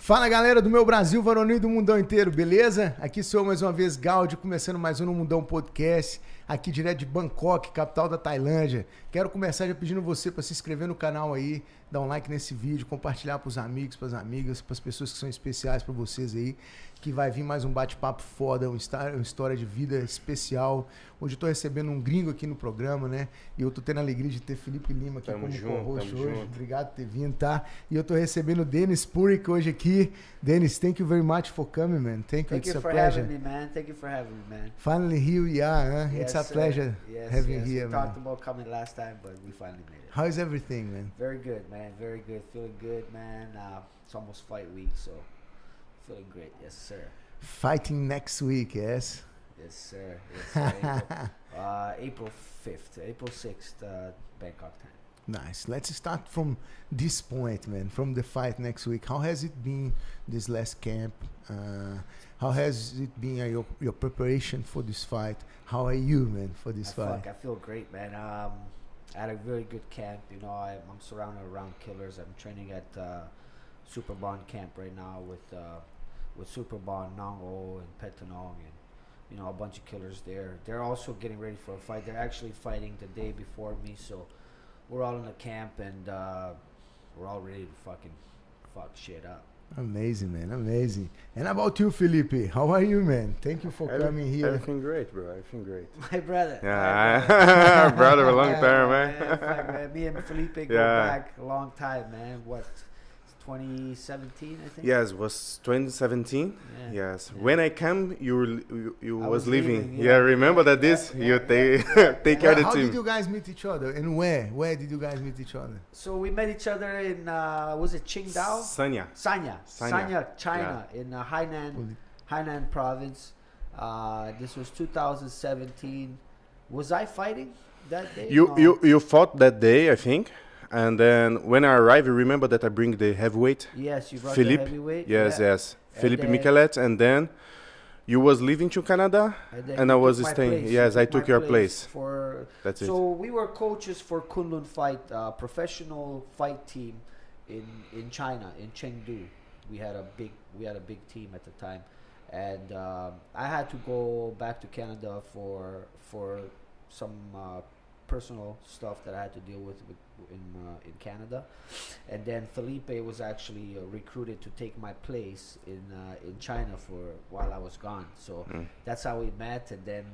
Fala galera do meu Brasil, varonil e do mundão inteiro, beleza? Aqui sou mais uma vez 𝘍𝘢𝘭𝘢, começando mais um No Mundão Podcast, aqui direto de Bangkok, capital da Tailândia. Quero começar já pedindo você para se inscrever no canal aí, dar um like nesse vídeo, compartilhar para os amigos, para as amigas, para as pessoas que são especiais para vocês aí, que vai vir mais um bate-papo foda, uma história de vida especial. Hoje eu tô recebendo um gringo aqui no programa, né? E eu tô tendo a alegria de ter Felipe Lima aqui como co-host hoje. Obrigado por ter vindo, tá? E eu tô recebendo o Denis Puric hoje aqui. Denis, thank you very much for coming, man. Thank you. Thank you for having me, man. Thank you for having me, man. Finally here we are, huh? Yes, It's a pleasure having you here, we man. talked about coming last time, but we finally made it. How is everything, man? Very good, man. Very good. Feeling good, man. It's almost fight week, so feeling great. Yes, sir. Fighting next week, yes? Yes, sir. Yes, sir. April 5th, April 6th, Bangkok time. Nice. Let's start from this point, man, from the fight next week. How has it been this last camp? How has it been your preparation for this fight? How are you, man, for this fight? I feel great, man. I had a very good camp. You know, I'm surrounded around killers. I'm training at Super Bond camp right now with Super Bond, 𝘍𝘢𝘭𝘢 and Petanong, and you know, a bunch of killers there. They're also getting ready for a fight. They're actually fighting the day before me, so we're all in the camp and we're all ready to fucking fuck shit up. Amazing, man. Amazing. And about you, Felipe? How are you, man? Thank you for coming here. Everything great, bro. Everything great. My brother. Yeah, brother, a long time, man. Fuck, man. Me and Felipe go back a long time, man. What? 2017, I think. Yes, it was 2017. Yeah. Yes, Yeah. when I came, you was leaving. leaving, Yeah, remember that this you take care of the How team. did you guys meet each other? And where? Where did you guys meet each other? So we met each other in was it Qingdao? Sanya, China, in Hainan province. This was 2017. Was I fighting that day? You fought that day, I think. And then when I arrived, you remember that I bring the heavyweight. Yes, you brought Philippe. the heavyweight. Yes, yeah. yes. Philippe Michelet, and then you was leaving to Canada, and I was staying. Yes, I took your place. That's it. So we were coaches for Kunlun Fight, professional fight team in China, in Chengdu. We had a big team at the time, and I had to go back to Canada for some personal stuff that I had to deal with in Canada, and then Felipe was actually recruited to take my place in China for while I was gone. So that's how we met, and then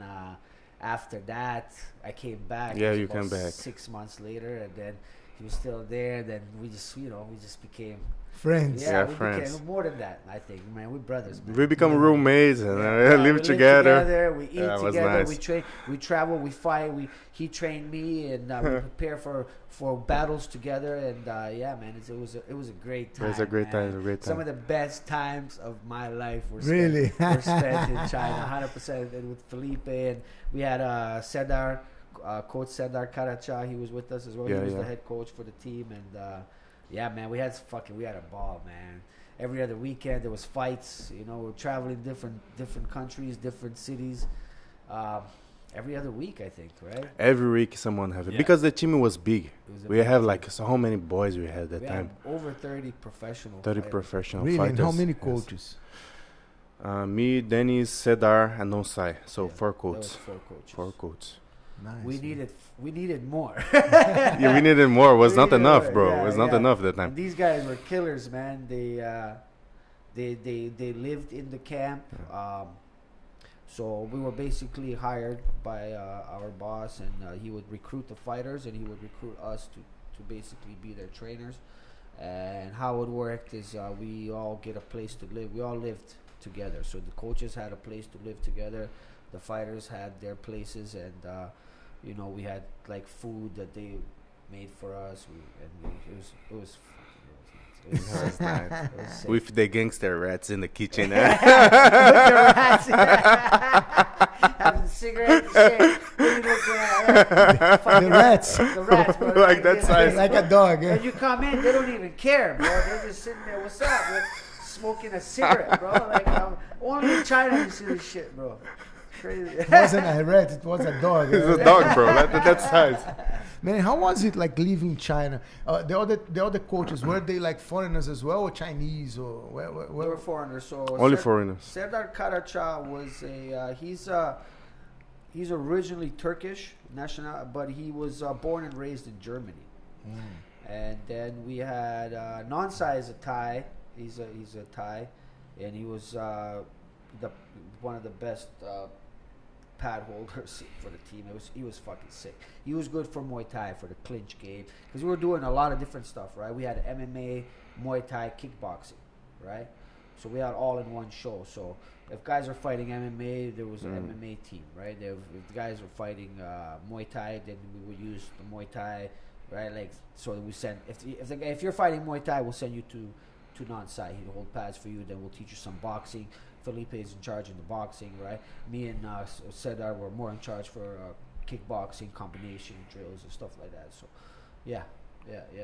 after that I came back. Yeah, you came back 6 months later, and then he was still there. Then we just became friends. Yeah, friends. became more than that. I think, man, we're brothers, man. We become roommates and we live together. We eat Yeah, it was together. nice. We train. We travel. We fight. He trained me, and we prepare for battles together. And yeah, man, it was a great time. It was a great man. time. A great time. Some of the best times of my life were Really? spent in China, 100%. And with Felipe, and we had 𝘍𝘢𝘭𝘢, Coach 𝘍𝘢𝘭𝘢 Karacha. He was with us as well. Yeah, he was the head coach for the team, and yeah, man, we had a ball, man. Every other weekend there was fights. You know, we're traveling different countries, different cities. Every other week, I think, right? Every week someone have it because the team was big. We have like so how many boys we had that time? Over 30 professional. 30 fighters. professional Really? fighters. And how many Yes. coaches? Me, Denis, 𝘍𝘢𝘭𝘢, and 𝘍𝘢𝘭𝘢. So Yeah, four that coaches. was 4 coaches. 4 coaches. Nice. We needed more. Yeah, we needed more. It was We not needed enough, more. bro. Yeah, It was not yeah. enough that time. And these guys were killers, man. They lived in the camp. So we were basically hired by our boss, and he would recruit the fighters, and he would recruit us to basically be their trainers. And how it worked is we all get a place to live. We all lived together. So the coaches had a place to live together. The fighters had their places, and you know, we had like food that they made for us. It was nice. With the gangster rats in the kitchen. With the rats, having cigarettes and shit. What are you looking at? The rats. The rats, bro. Like that size. Like a dog. And you come in, they don't even care, bro. They're just sitting there. What's up? We're smoking a cigarette, bro. Like only in China you see this shit, bro. Crazy. It wasn't a rat, it was a dog. It's a dog, bro. That size. Man, how was it like living China? The other coaches, were they like foreigners as well, or Chinese, or where? They were foreigners. So only foreigners. 𝘨𝑒𝘏𝑚𝙏 was he's originally Turkish national, but he was born and raised in Germany. And then we had Nonsai is a Thai. He's a Thai, and he was one of the best pad holders for the team. He was fucking sick. He was good for Muay Thai, for the clinch game, because we were doing a lot of different stuff, right? We had MMA, Muay Thai, kickboxing, right? So we had all in one show. So if guys are fighting MMA, there was an MMA team, right? If the guys were fighting Muay Thai, then we would use the Muay Thai, right? Like, so we send if you're fighting Muay Thai, we'll send you to Nonsai. He'll hold pads for you. Then we'll teach you some boxing. Felipe is in charge in the boxing, right? Me and 𝘨𝑒𝑑𝑎𝑟 were more in charge for kickboxing, combination drills and stuff like that. So, yeah.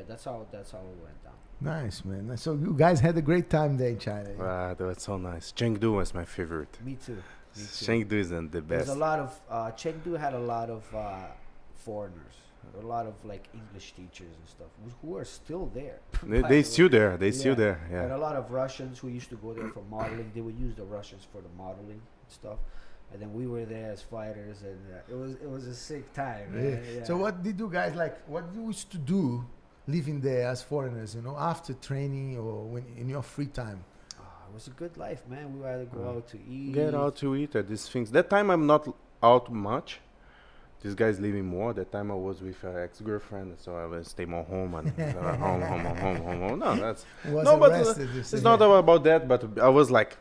That's how it went down. Nice, man. So you guys had a great time there in China. Wow, that was so nice. Chengdu was my favorite. Me too. Chengdu is the best. There's a lot of Chengdu had a lot of foreigners, a lot of like English teachers and stuff who are still there. They still there. They still there. Yeah. And a lot of Russians who used to go there for modeling. They would use the Russians for the modeling and stuff. And then we were there as fighters, and it was a sick time. Yeah. So what did you guys like? What you used to do living there as foreigners? You know, after training or when in your free time. It was a good life, man. We would either go out to eat. Get out to eat at these things. That time I'm not out much. This guy's living more. That time I was with an ex-girlfriend, so I would stay more home and home. No, that's it's not about that. But I was like,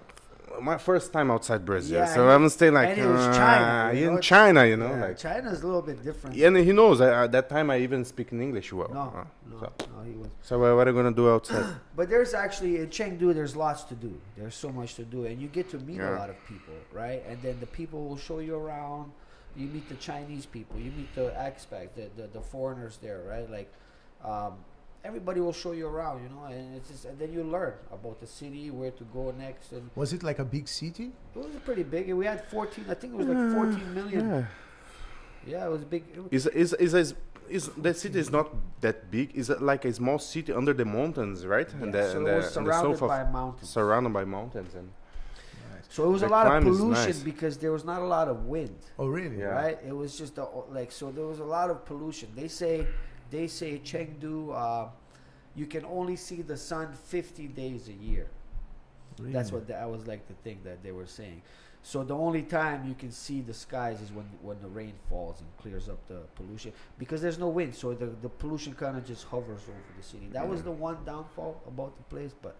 my first time outside Brazil, so I'm staying like and it was China, in China, you know, like China's a little bit different. And he knows that time I even speak in English well. No, he was. So what are you gonna do outside? But there's actually in Chengdu, there's lots to do. There's so much to do, and you get to meet a lot of people, right? And then the people will show you around. You meet the Chinese people, you meet the expats, the foreigners there, right? Like, everybody will show you around, you know, and it's just, and then you learn about the city, where to go next. And was it like a big city? It was pretty big. We had 14. I think it was like 14 million. Yeah, it was big. Is the city is not that big? Is it like a small city under the mountains, right? Yeah, and so it was surrounded by mountains. Surrounded by mountains and. So it was a lot of pollution because there was not a lot of wind. Oh, really? Yeah. Right? It was just so there was a lot of pollution. They say Chengdu, you can only see the sun 50 days a year. Really? That's what that was like the thing that they were saying. So the only time you can see the skies is when the rain falls and clears up the pollution, because there's no wind. So the pollution kind of just hovers over the city. That was the one downfall about the place, but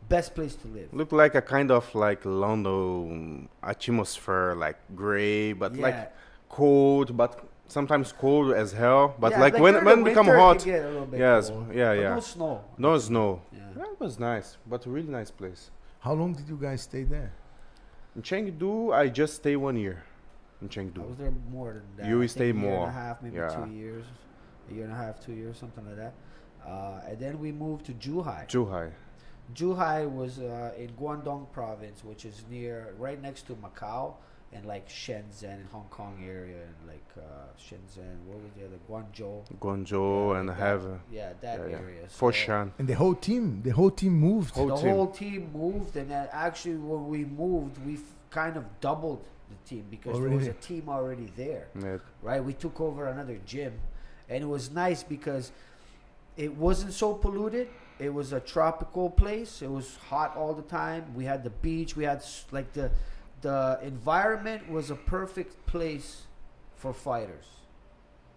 best place to live. Look like a kind of like London atmosphere, like gray, but like cold, but sometimes cold as hell. But like when it become hot, yes, yeah. No snow. No snow. Yeah. That was nice, but a really nice place. How long did you guys stay there? In Chengdu, I just stay 1 year. In Chengdu. I was there more than that. You stay more. A year and a half, maybe 2 years. A year and a half, 2 years, something like that. And then we moved to 𝘍𝘐. 𝘍𝘐 was in Guangdong province, which is right next to Macau, and like Shenzhen, Hong Kong area, and like Shenzhen. What was the other? Guangzhou, and that area. Foshan. And the whole team moved. The whole team moved, and then actually when we moved, we kind of doubled the team because there was a team already there. Yeah. Right, we took over another gym, and it was nice because it wasn't so polluted. It was a tropical place. It was hot all the time. We had the beach. We had like the environment was a perfect place for fighters,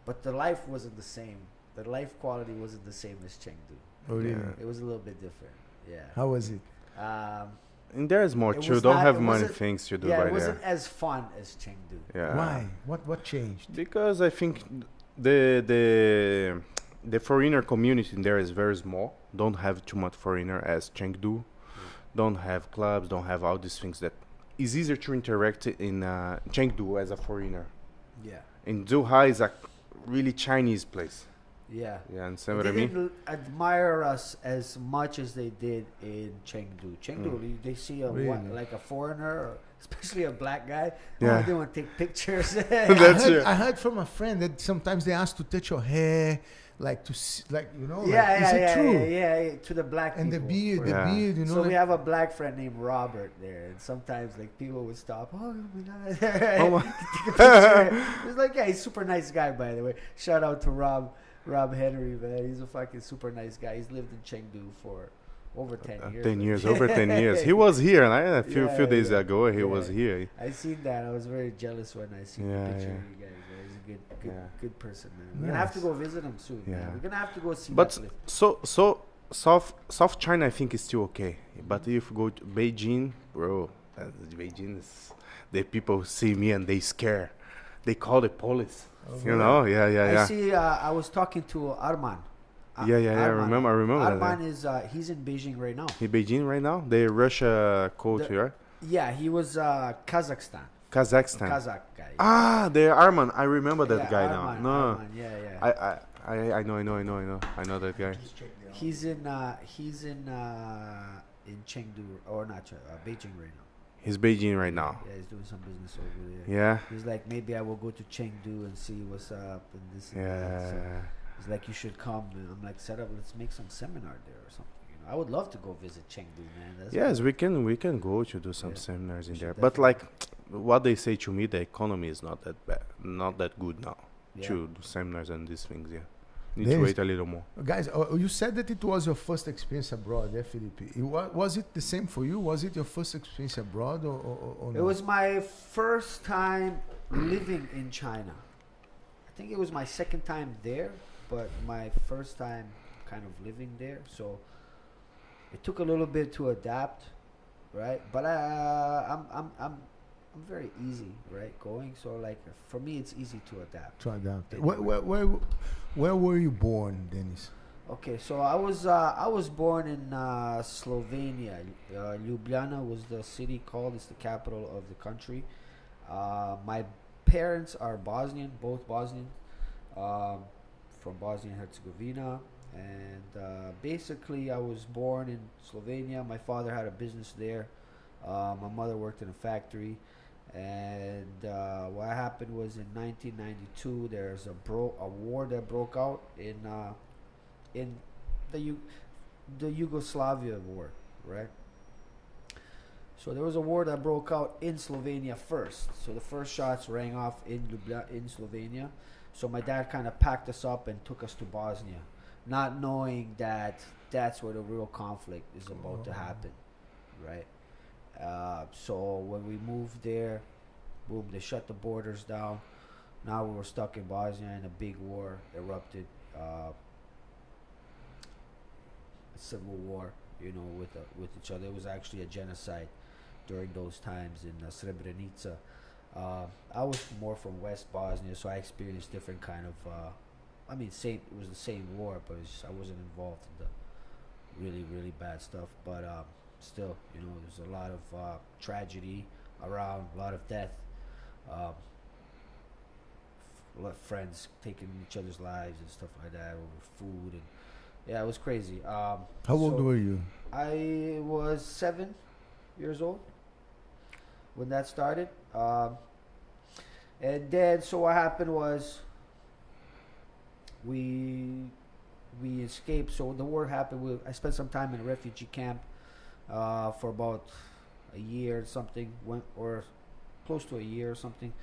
but the life wasn't the same. The life quality wasn't the same as Chengdu. Oh, really? It was a little bit different. Yeah. How was it? And there's more too. Don't have many things to do right there. Yeah, it wasn't as fun as Chengdu. Yeah. Why? What changed? Because I think the foreigner community in there is very small. Don't have too much foreigner as Chengdu. Don't have clubs. Don't have all these things that is easier to interact in Chengdu as a foreigner. Yeah. And 𝘍𝘐 is a really Chinese place. Yeah. Yeah, and They didn't admire us as much as they did in Chengdu. They see like a foreigner, or especially a black guy. Yeah. Oh, they want to take pictures. I heard from a friend that sometimes they ask to touch your hair, like to see, like, you know. Is it true? Yeah, to the black and people. And the beard, you know. So we have a black friend named Robert there, and sometimes like people would stop. Oh my God! Oh my. Take a picture. He's like, yeah, he's a super nice guy, by the way. Shout out to Rob Henry, man. He's a fucking super nice guy. He's lived in Chengdu for over 10 years. 10 years, over 10 years. He was here, and a few days ago he was here. I seen that. I was very jealous when I seen the picture of you guys. He's a good person, man. We're gonna have to go visit him soon. Man. We're gonna have to go see. But so South China, I think is still okay. But if you go to Beijing, bro, Beijing is the people see me and they scare. They call the police. You know, I see. I was talking to Arman. I remember. Arman is he's in Beijing right now. In Beijing right now, the Russia coach, right? Yeah, he was Kazakhstan. Kazakh guy. Ah, the Arman. I remember that guy Arman, now. No, Arman, I know that guy. He's in Chengdu or not Beijing right now. He's Beijing right now. Yeah, he's doing some business over there. Yeah. He's like, maybe I will go to Chengdu and see what's up and this and that. So he's like, you should come. And I'm like, let's make some seminar there or something. You know, I would love to go visit Chengdu, man. Yes, we can go to do some seminars in there. But like, what they say to me, the economy is not that bad, not that good now to do seminars and these things. Yeah. Need to wait a little more. Guys, you said that it was your first experience abroad, Felipe? Was it the same for you? Was it your first experience abroad or It was my first time living in China. I think it was my second time there, but my first time kind of living there. So it took a little bit to adapt, right? But I'm very easy, right, going. So like for me, it's easy to adapt. Where were you born, Denis? Okay, so I was born in Slovenia. Ljubljana was the city called. It's the capital of the country. My parents are Bosnian, both Bosnian, from Bosnia and Herzegovina. And basically, I was born in Slovenia. My father had a business there. My mother worked in a factory. And what happened was in 1992, there's a war that broke out in the Yugoslavia war, right? So there was a war that broke out in Slovenia first. So the first shots rang off in Slovenia. So my dad kind of packed us up and took us to Bosnia, not knowing that that's where the real conflict is about to happen, right? So when we moved there, boom, they shut the borders down. Now we were stuck in Bosnia and a big war erupted. A civil war, you know, with each other. It was actually a genocide during those times in Srebrenica. I was more from West Bosnia, so I experienced different kind of, it was the same war, but I wasn't involved in the really, really bad stuff. But still, you know, there's a lot of tragedy around, a lot of death, a lot of friends taking each other's lives and stuff like that over food, and it was crazy. How old were you? I was 7 years old when that started, and then so what happened was we escaped. So the war happened. I spent some time in a refugee camp for about a year or something, or close to a year or something,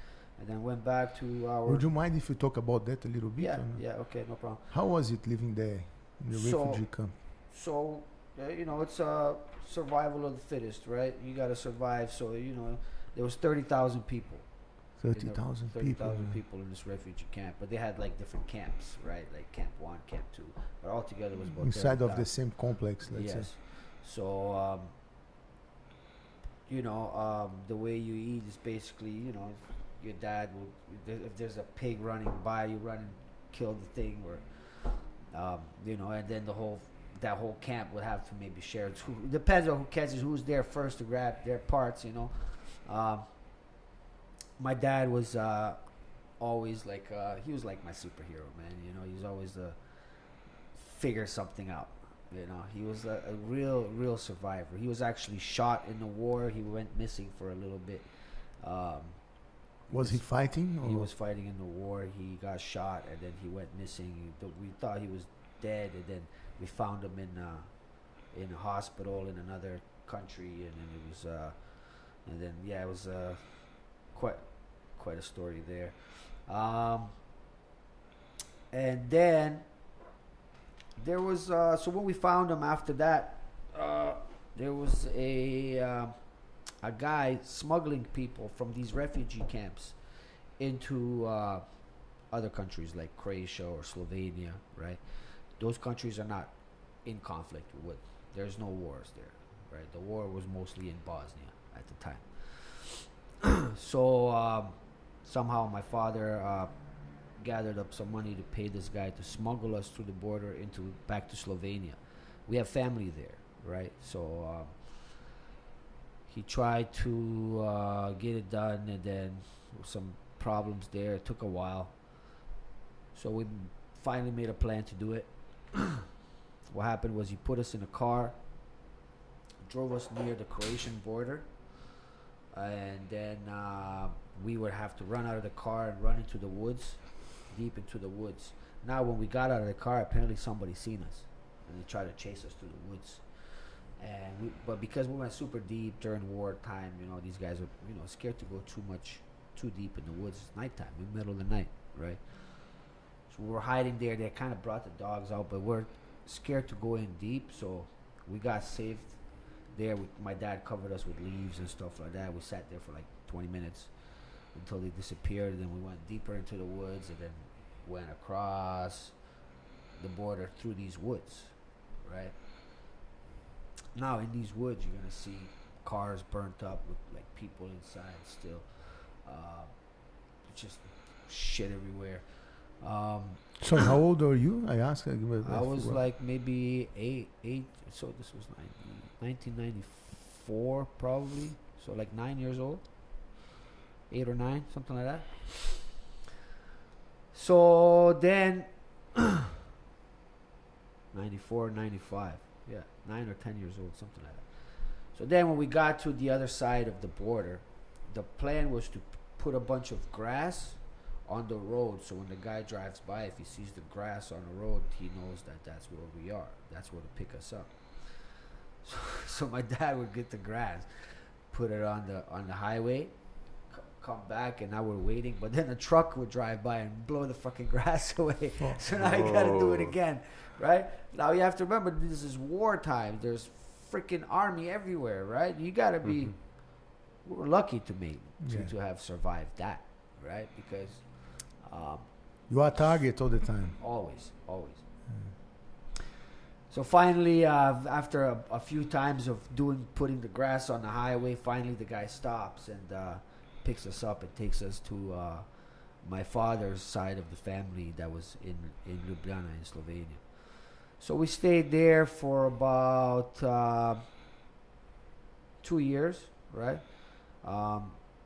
and then went back to our... Would you mind if you talk about that a little bit? Yeah, okay, no problem. How was it living there in the refugee camp? So, you know, it's a survival of the fittest, right? You got to survive. So, you know, there was 30,000 people. 30,000 people. 30,000 people in this refugee camp, but they had like different camps, right? Like Camp 1, Camp 2, but altogether it was about inside 30,000. of the same complex, let's say. So, you know, the way you eat is basically, you know, your dad will, if there's a pig running by, you run and kill the thing, or, you know, and then that whole camp would have to maybe share. It depends on who catches, who's there first to grab their parts, you know. My dad was always like, he was like my superhero, man. You know, he's always figure something out. You know, he was a real survivor. He was actually shot in the war. He went missing for a little bit. Was he fighting? He was fighting in the war. He got shot, and then he went missing. We thought he was dead, and then we found him in a hospital in another country, and then it was, and then yeah, it was quite a story there. And then there was so when we found him after that, there was a guy smuggling people from these refugee camps into other countries like Croatia or Slovenia, right? Those countries are not in conflict with. There's no wars there, right? The war was mostly in Bosnia at the time. So somehow my father gathered up some money to pay this guy to smuggle us through the border back to Slovenia. We have family there, right? So he tried to get it done, and then some problems there. It took a while. So we finally made a plan to do it. What happened was he put us in a car, drove us near the Croatian border, and then we would have to run out of the car and run into the woods, deep into the woods. Now when we got out of the car, apparently somebody seen us, and they tried to chase us through the woods. And but because we went super deep during wartime, you know, these guys were, you know, scared to go too deep in the woods. It's nighttime, in the middle of the night, right? So we were hiding there. They kind of brought the dogs out, but we're scared to go in deep, so we got saved there. My dad covered us with leaves and stuff like that. We sat there for like 20 minutes until they disappeared. And then we went deeper into the woods, and then went across the border through these woods, right? Now in these woods, you're gonna see cars burnt up with like people inside still. Just shit everywhere. So how old are you? I asked. I was like maybe eight. So this was 1994 probably. So like 9 years old. 8 or 9, something like that. So then 94, 95. Yeah, 9 or 10 years old, something like that. So then when we got to the other side of the border, the plan was to put a bunch of grass on the road, so when the guy drives by, if he sees the grass on the road, he knows that that's where we are. That's where to pick us up. So my dad would get the grass, put it on the highway, come back, and now we're waiting. But then a truck would drive by and blow the fucking grass away. So now you gotta do it again, right? Now you have to remember, this is wartime. There's freaking army everywhere, right? You gotta be. We're lucky to have survived that, right? Because you are target all the time. Always. So finally, after a few times of putting the grass on the highway, finally the guy stops and picks us up and takes us to my father's side of the family that was in Ljubljana in Slovenia. So we stayed there for about 2 years, right? I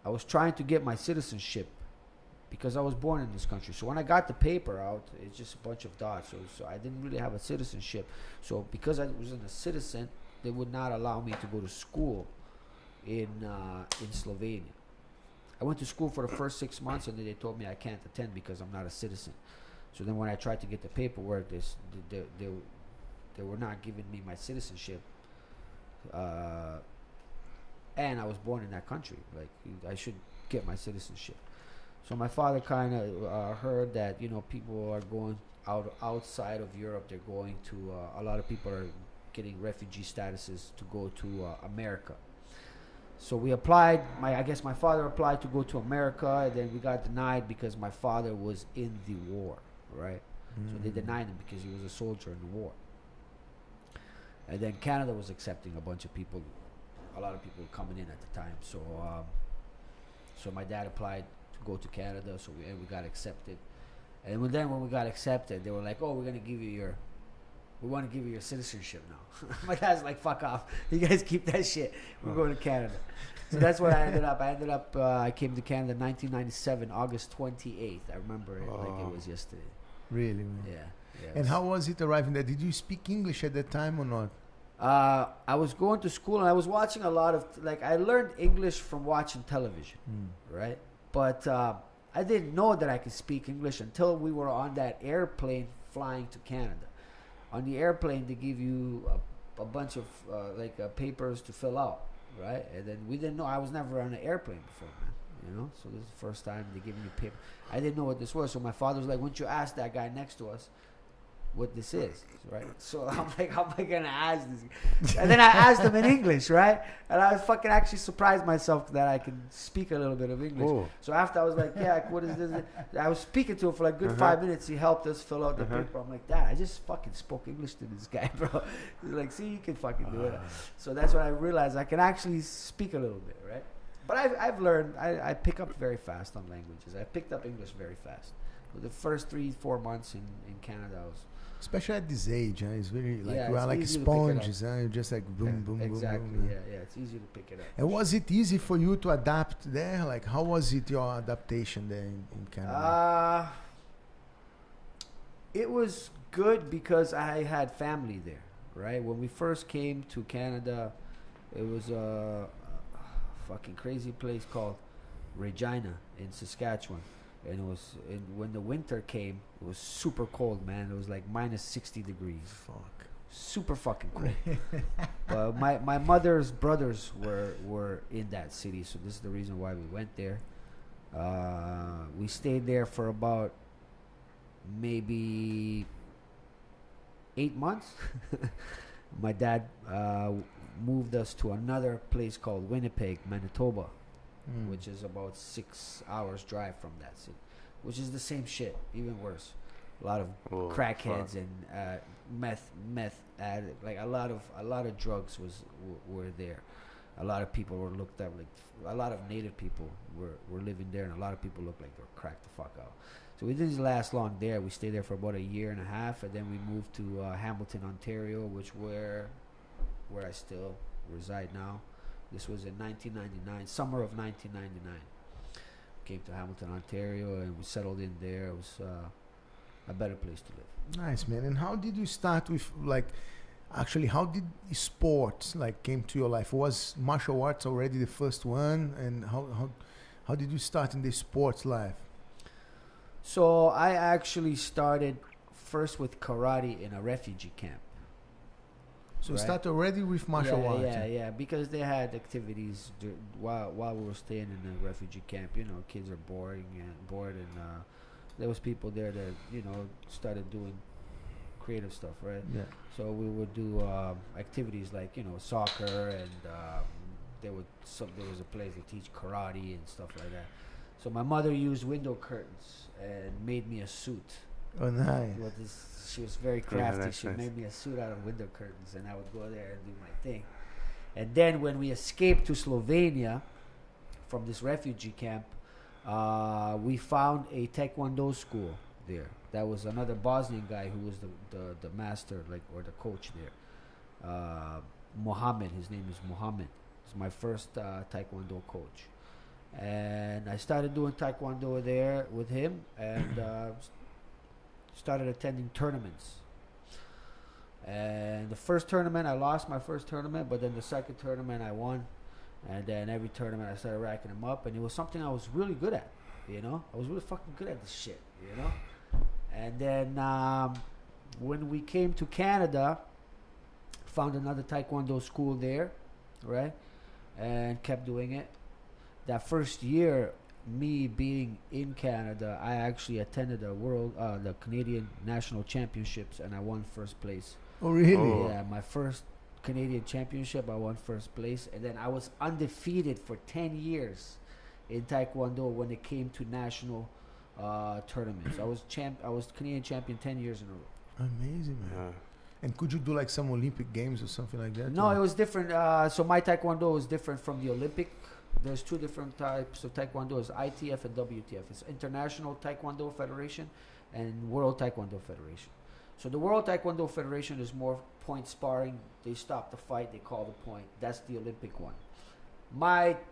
was trying to get my citizenship because I was born in this country. So when I got the paper out, it's just a bunch of dots. So I didn't really have a citizenship. So because I wasn't a citizen, they would not allow me to go to school in Slovenia. I went to school for the first 6 months, and then they told me I can't attend because I'm not a citizen. So then when I tried to get the paperwork, they were not giving me my citizenship. And I was born in that country. Like, I should get my citizenship. So my father kind of heard that, you know, people are going outside of Europe. They're going to, a lot of people are getting refugee statuses to go to America. So we applied. I guess my father applied to go to America, and then we got denied because my father was in the war, right? So they denied him because he was a soldier in the war. And then Canada was accepting a bunch of people. A lot of people coming in at the time. So my dad applied to go to Canada. So we got accepted. And when we got accepted, they were like, "Oh, we want to give you your citizenship now." My dad's like, "Fuck off! You guys keep that shit. We're going to Canada." So that's what I ended up. I came to Canada in 1997, August 28th. I remember it like it was yesterday. Really, man. Yeah. And how was it arriving there? Did you speak English at that time or not? I was going to school and I was watching a lot of, like, I learned English from watching television, right? But I didn't know that I could speak English until we were on that airplane flying to Canada. On the airplane, they give you a bunch of papers to fill out, right? And then we didn't know. I was never on an airplane before, man. You know, so this is the first time they giving me paper. I didn't know what this was, so my father was like, "Why don't you ask that guy next to us what this is?" Right? So I'm like, "How am I gonna ask this?" And then I asked him in English, right? And I fucking actually surprised myself that I can speak a little bit of English. Oh. So after I was like, "Yeah, what is this?" I was speaking to him for like good 5 minutes. He helped us fill out the paper. I'm like, "Dad, I just fucking spoke English to this guy, bro." He's like, "See, you can fucking do it." So that's when I realized I can actually speak a little bit, right? But I've learned, I pick up very fast on languages. I picked up English very fast. The first 3-4 months in Canada, I was... Especially at this age, it's very like Yeah, we are it's like easy to pick it sponges, you just like boom, boom, exactly, boom, boom. yeah, it's easy to pick it up. And was it easy for you to adapt there? Like, how was it your adaptation there in Canada? It was good because I had family there, right? When we first came to Canada, it was a fucking crazy place called Regina in Saskatchewan. And it was, when the winter came, it was super cold, man. It was like minus 60 degrees. Fuck. Super fucking cold. But my mother's brothers were in that city, so this is the reason why we went there. We stayed there for about maybe 8 months. My dad moved us to another place called Winnipeg, Manitoba, which is about 6 hours drive from that city, which is the same shit, even worse. A lot of crackheads and meth addict, like a lot of drugs were there. A lot of people were looked at like, a lot of native people were living there, and a lot of people looked like they were cracked the fuck out. So we didn't last long there. We stayed there for about 1.5 years, and then we moved to Hamilton, Ontario, which where I still reside now. This was in 1999, summer of 1999. Came to Hamilton, Ontario, and we settled in there. It was a better place to live. Nice, man. And how did you start with, like, actually, how did sports, like, came to your life? Was martial arts already the first one? And how did you start in the sports life? So I actually started first with karate in a refugee camp. So you start already with martial arts? Yeah, because they had activities while we were staying in the refugee camp. You know, kids are bored, and there was people there that, you know, started doing creative stuff, right? Yeah. So we would do activities like, you know, soccer, and there was a place to teach karate and stuff like that. So my mother used window curtains and made me a suit. Oh, nice. She was very crafty. Yeah, She nice. made me a suit out of window curtains, and I would go there and do my thing. And then when we escaped to Slovenia from this refugee camp, we found a Taekwondo school there. That was another Bosnian guy who was the master, like, or the coach there. Mohammed, his name is Mohammed. He's my first Taekwondo coach. And I started doing Taekwondo there with him, and started attending tournaments. And the first tournament, I lost my first tournament, but then the second tournament I won. And then every tournament I started racking them up, and it was something I was really good at, you know? I was really fucking good at this shit, you know? And then when we came to Canada, found another Taekwondo school there, right? And kept doing it. That first year, me being in Canada, I actually attended the Canadian National Championships, and I won first place. Oh, really? Yeah, my first Canadian Championship, I won first place, and then I was undefeated for 10 years in Taekwondo when it came to national tournaments. I was Canadian champion 10 years in a row. Amazing, man. And could you do like some Olympic games or something like that? No, it was different. So my Taekwondo was different from the Olympic. There's two different types of Taekwondo. It's ITF and WTF. It's International Taekwondo Federation and World Taekwondo Federation. So the World Taekwondo Federation is more point sparring. They stop the fight. They call the point. That's the Olympic one.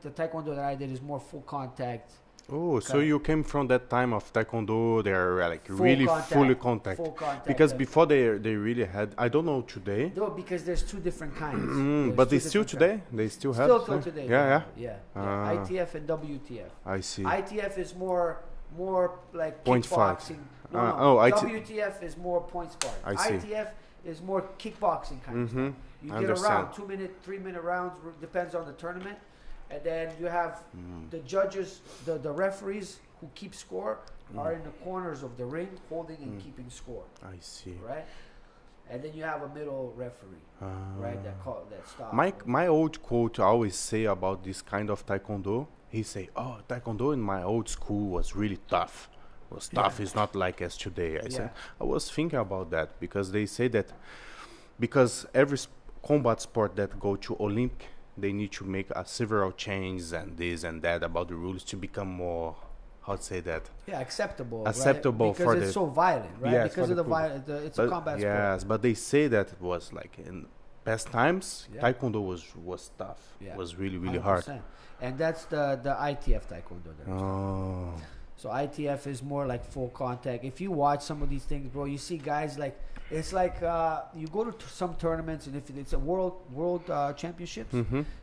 The Taekwondo that I did is more full contact. Oh, so you came from that time of taekwondo. They're like Full really contact, fully contact. full contact. Because before they really had. I don't know today. No, because there's two different kinds. But two they still different today. They still have. Still till today. Yeah. ITF and WTF. I see. ITF is more like Point fight. kickboxing. WTF is more point sparring. I see. ITF is more kickboxing kind of stuff. You get Understand. around 2 minute, 3 minute rounds, depends on the tournament. And then you have the judges, the referees who keep score are in the corners of the ring holding and keeping score. I see. Right? And then you have a middle referee, right? That stops. My old coach always say about this kind of taekwondo. He say, "Oh, taekwondo in my old school was really tough. Was tough. It's not like as today." I said, I was thinking about that because they say that because every combat sport that go to Olympic, they need to make several changes and this and that about the rules to become more, how to say that? Yeah, acceptable. Acceptable right? for because it's so violent, right? Yes, because of the violence, it's a combat sport. Yes, but they say that it was like in past times, taekwondo was tough. Yeah. It was really 100%. hard. And that's the ITF taekwondo. Oh. So ITF is more like full contact. If you watch some of these things, bro, you see guys like it's like you go to some tournaments, and if it's a world championships,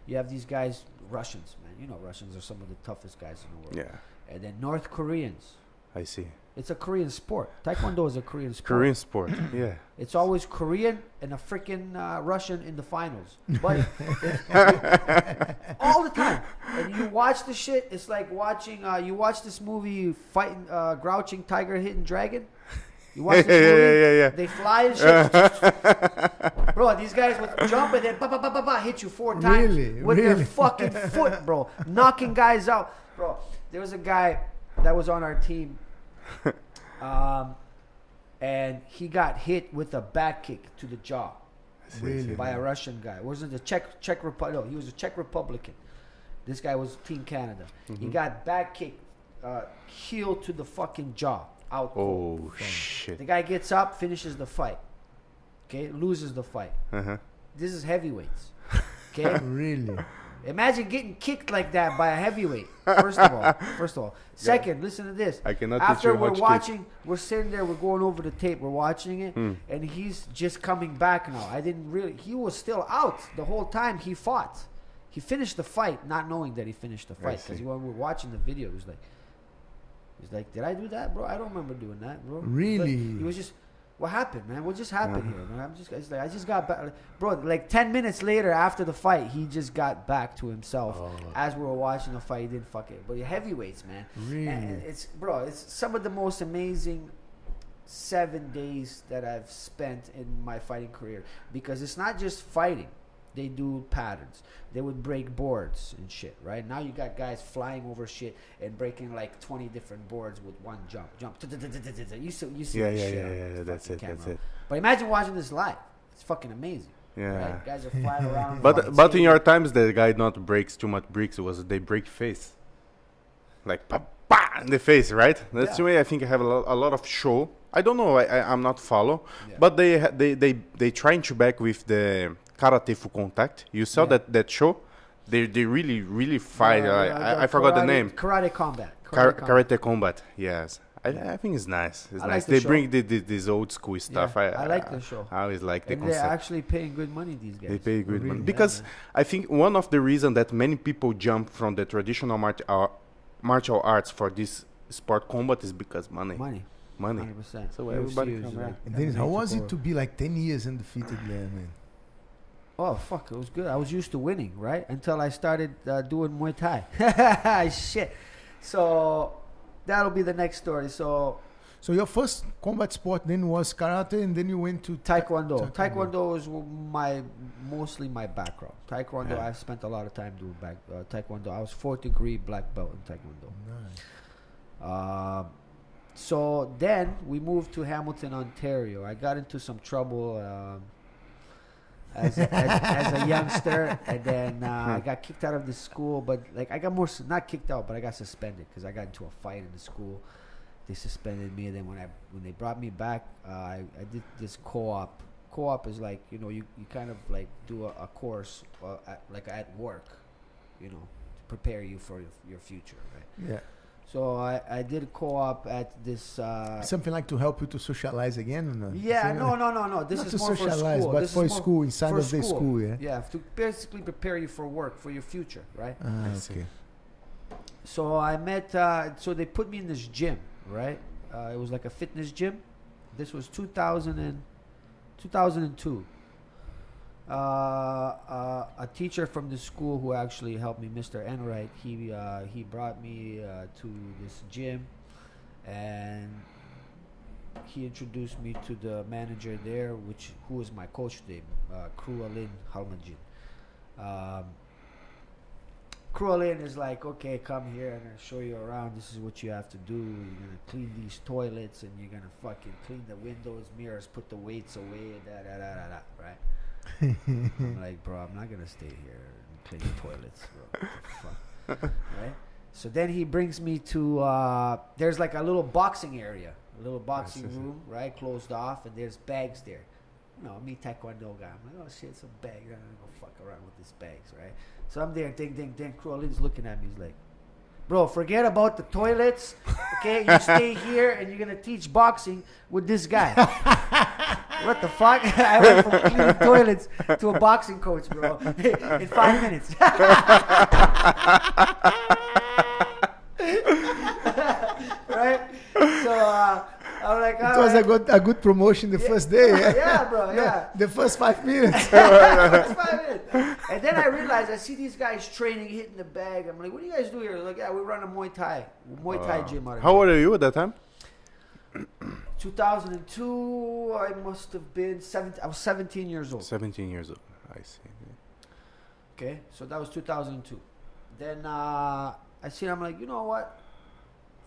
you have these guys, Russians, man. You know, Russians are some of the toughest guys in the world. Yeah. And then North Koreans. I see. It's a Korean sport. Taekwondo is a Korean sport. Korean sport, yeah. It's always Korean and a freaking Russian in the finals. But all the time. And you watch the shit, it's like watching, you watch this movie, fighting, Crouching Tiger, Hidden Dragon. You watch this movie, yeah. they fly and shit. Bro, these guys would jump and then hit you 4 times with their fucking foot, bro. Knocking guys out. Bro, there was a guy that was on our team. And he got hit with a back kick to the jaw by a Russian guy. Wasn't the Czech Republic? No, he was a Czech Republican. This guy was Team Canada. He got back kicked, heel to the fucking jaw. Out. Oh shit! The guy gets up, finishes the fight. Okay, loses the fight. This is heavyweights. Okay, Really? Imagine getting kicked like that by a heavyweight. First of all. Second, listen to this. I cannot. After we're watching, we're sitting there, we're going over the tape, we're watching it, and he's just coming back now. He was still out the whole time he fought. He finished the fight, not knowing that he finished the fight. Because when we were watching the video, he's like, did I do that, bro? I don't remember doing that, bro. Really? He was just, what happened, man? What just happened here, man? I just got back. Bro, like 10 minutes later after the fight, he just got back to himself. As we were watching the fight, he didn't fuck it. But the heavyweights, man. Really? And it's some of the most amazing 7 days that I've spent in my fighting career. Because it's not just fighting. They do patterns. They would break boards and shit, right? Now you got guys flying over shit and breaking like 20 different boards with one jump. You see Yeah, that's it. But imagine watching this live. It's fucking amazing. Yeah. Right? Guys are flying around. But in your times, the guy not breaks too much bricks. They break face, like in the face, right? That's the way I think I have a lot of show. I don't know. I'm not follow, but they trying to back with the karate full contact. You saw that show. They really fight. I forgot the name. Karate combat. Karate combat. Yes. I think it's nice. It's nice. They bring this old school stuff. I like the show. I always like the and concept. They're actually paying good money, these guys. They pay good money. Because I think one of the reasons that many people jump from the traditional martial arts for this sport combat is because money. Money. 100%. So everybody come back. And Denis, how was it to be like 10 years undefeated there, man? Oh, fuck. It was good. I was used to winning, right? Until I started doing Muay Thai. Shit. So that'll be the next story. So your first combat sport then was karate, and then you went to Taekwondo. Taekwondo is mostly my background. Taekwondo, I've spent a lot of time doing Taekwondo. I was 4th degree black belt in Taekwondo. Nice. So then we moved to Hamilton, Ontario. I got into some trouble as a youngster, and then I got kicked out of the school. But like I got not kicked out, but I got suspended because I got into a fight in the school. They suspended me, and then when they brought me back, I did this co-op. Co-op is like, you know, you kind of like do a course like at work, you know, to prepare you for your future, right? Yeah. So I did co-op at this. Something like to help you to socialize again? Or no? Yeah, no. This Not is to more for socialize, school. but This for is more school, inside for of the school, yeah. Yeah, to basically prepare you for work, for your future, right? Okay. So I met. So they put me in this gym, right? It was like a fitness gym. This was 2002. A teacher from the school who actually helped me, Mr. Enright, he brought me to this gym, and he introduced me to the manager there, who was my coach name, 𝘍𝘢𝘭𝘢. 𝘍𝘍𝘭𝘢 is like, okay, come here, I'm gonna show you around. This is what you have to do. You're gonna clean these toilets, and you're gonna fucking clean the windows, mirrors, put the weights away, right? I'm like, bro, I'm not gonna stay here and clean the toilets, bro. What the fuck? Right? So then he brings me to there's like a little boxing area, a little boxing room, right, closed off, and there's bags there. You know, me taekwondo guy. I'm like, oh shit, some bags. I'm gonna go fuck around with these bags, right? So I'm there, ding. 𝘍𝘍𝘭𝘢's looking at me. He's like, bro, forget about the toilets, okay? You stay here and you're gonna teach boxing with this guy. What the fuck? I went from cleaning toilets to a boxing coach, bro, in 5 minutes. Right? So I'm like, it was a good promotion the first day. Yeah, bro, yeah. The first 5 minutes. First 5 minutes. And then I realized, I see these guys training, hitting the bag. I'm like, what do you guys do here? They're like, yeah, we run a Muay Thai gym out of How old are you at that time? 2002, I must have been 17. I was 17 years old. 17 years old. I see. Okay, so that was 2002. Then I see, I'm like, you know what?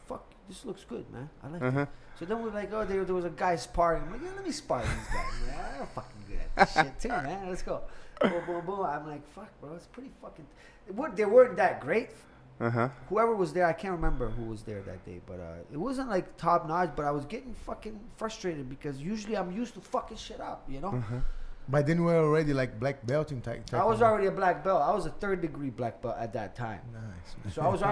Fuck, this looks good, man. I like it. So then we're like, oh, there was a guy sparring. I'm like, yeah, let me spar these guys, man. I'm fucking good at this shit too, man. Let's go. Boom. I'm like, fuck, bro, it's pretty fucking. They weren't that great. Whoever was there, I can't remember who was there that day, but it wasn't like top notch. But I was getting fucking frustrated because usually I'm used to fucking shit up, you know. But then you were already like black belt in taekwondo. I was already a black belt. I was a 3rd degree black belt at that time. Nice. So I was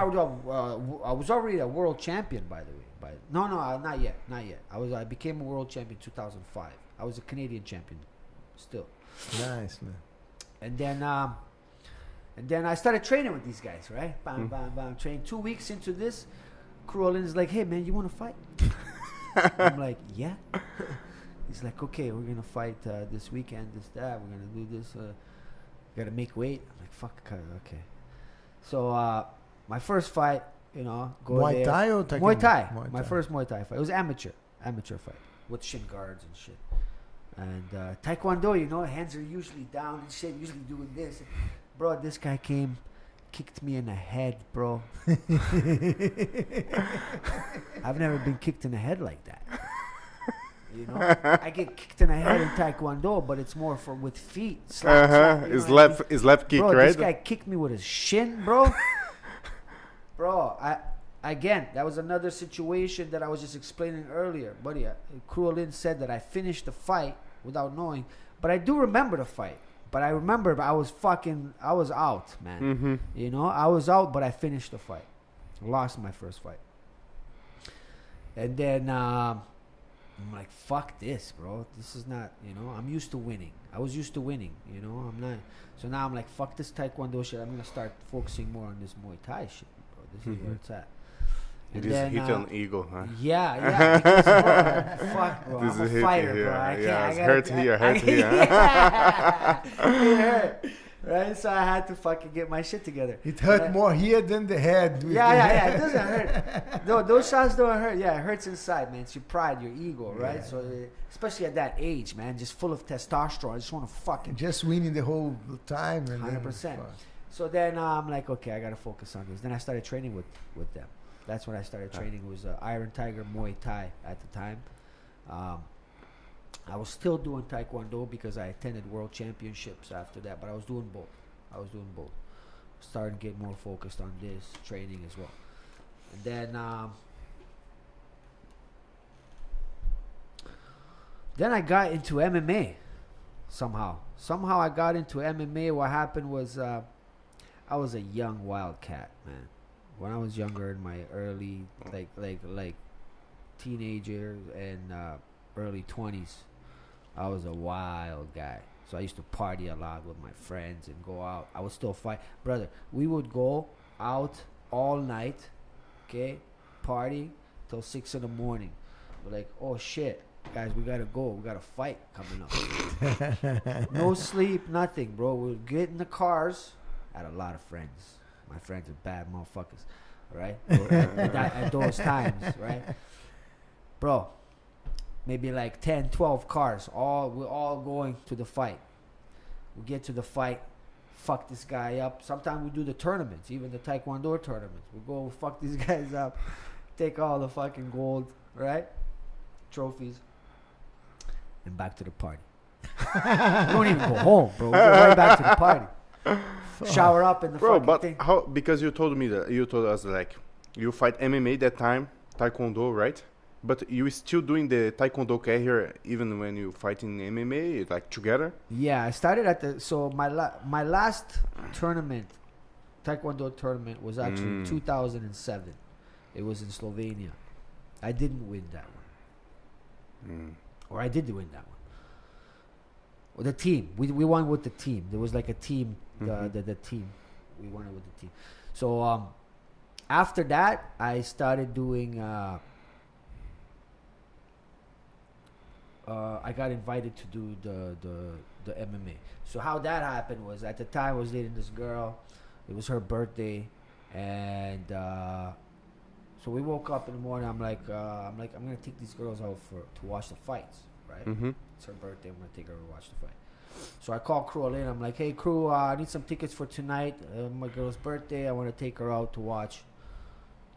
already a world champion, by the way. No, not yet. I became a world champion in 2005. I was a Canadian champion, still. Nice, man. And then I started training with these guys, right? Bam. Train 2 weeks into this. 𝘍𝘍𝘭𝘢 is like, hey man, you want to fight? I'm like, yeah. He's like, okay, we're gonna fight this weekend, this, that. We're gonna do this. Gotta make weight. I'm like, fuck, okay. So my first fight, you know, Muay Thai or taekwondo? Muay Thai. My first Muay Thai fight. It was amateur fight with shin guards and shit. And taekwondo, you know, hands are usually down and shit. Usually doing this, bro. This guy came, kicked me in the head, bro. I've never been kicked in the head like that. You know, I get kicked in the head in taekwondo, but it's more with feet. Slap, his left kick, bro, right? This guy kicked me with his shin, bro. Bro, that was another situation that I was just explaining earlier. Buddy, 𝘍𝘍𝘭𝘢 said that I finished the fight without knowing, but I do remember the fight. But I remember I was out, man. You know, I was out, but I finished the fight. Lost my first fight. And then I'm like, fuck this, bro. This is not, you know, I'm used to winning. I was used to winning, you know. I'm not. So now I'm like, fuck this taekwondo shit. I'm going to start focusing more on this Muay Thai shit, bro. This is where it's at. It is hit an ego, huh? Yeah. Because, bro, fuck, bro. I'm a fighter, bro. I can't. Hurt here. It hurt. Right? So I had to fucking get my shit together. It hurt more here than the head. Yeah. It doesn't hurt. No, those shots don't hurt. Yeah, it hurts inside, man. It's your pride, your ego, right? Yeah. So, especially at that age, man, just full of testosterone. I just want to fucking... Just winning the whole time. And 100%. So then I'm like, okay, I got to focus on this. Then I started training with them. That's when I started training. It was Iron Tiger Muay Thai at the time. I was still doing taekwondo because I attended world championships after that, but I was doing both. Started to get more focused on this training as well. And then I got into MMA somehow. I got into MMA. What happened was I was a young wildcat, man. When I was younger, in my early, like teenager and early 20s, I was a wild guy. So I used to party a lot with my friends and go out. I would still fight. Brother, we would go out all night, okay, party till 6 in the morning. We're like, oh shit, guys, we gotta go. We got a fight coming up. No sleep, nothing, bro. We'd get in the cars. I had a lot of friends. My friends are bad motherfuckers, right? At those times, right? Bro, maybe like 10, 12 cars. We're all going to the fight. We get to the fight, fuck this guy up. Sometimes we do the tournaments, even the Taekwondo tournaments. We go fuck these guys up, take all the fucking gold, right? Trophies, and back to the party. We don't even go home, bro. We go right back to the party. Shower up in the fucking thing. How? Because you told us like you fight MMA that time, Taekwondo, right? But you still doing the Taekwondo career even when you fight in MMA, like together? Yeah, I started my last tournament, Taekwondo tournament, was actually 2007. It was in Slovenia. I didn't win that one. Or I did win that one. Well, the team. We won with the team. There was like a team, the team. We won it with the team. So after that, I started doing... I got invited to do the MMA. So how that happened was, at the time I was dating this girl. It was her birthday, and so we woke up in the morning. I'm like, I'm gonna take these girls out to watch the fights, right? It's her birthday. I'm gonna take her to watch the fight. So I call crew in. I'm like, hey crew, I need some tickets for tonight. My girl's birthday. I want to take her out to watch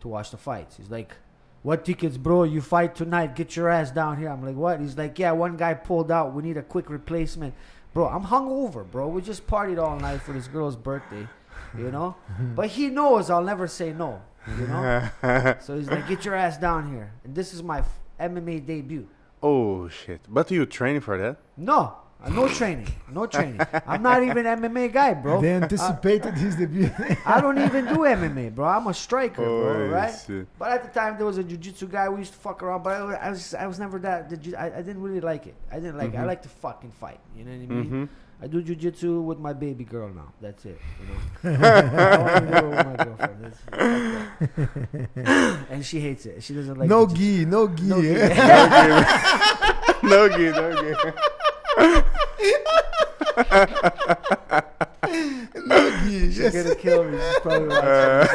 the fights. He's like, what tickets, bro? You fight tonight. Get your ass down here. I'm like, what? He's like, yeah, one guy pulled out. We need a quick replacement. Bro, I'm hungover, bro. We just partied all night for this girl's birthday, you know? But he knows I'll never say no, you know? So he's like, get your ass down here. And this is my MMA debut. Oh, shit. But you training for that? No. No training. I'm not even MMA guy, bro. They anticipated his debut. I don't even do MMA, bro. I'm a striker, bro, right? Shit. But at the time, there was a jiu-jitsu guy. We used to fuck around, but I was never that. I didn't really like it. I didn't like it. I like to fucking fight. You know what I mean? I do jiu-jitsu with my baby girl now. That's it. You know? I want to do it with my girlfriend. That's and she hates it. She doesn't like no jiu-jitsu. gi. No gi. No gi. She's gonna kill me. She's probably watching this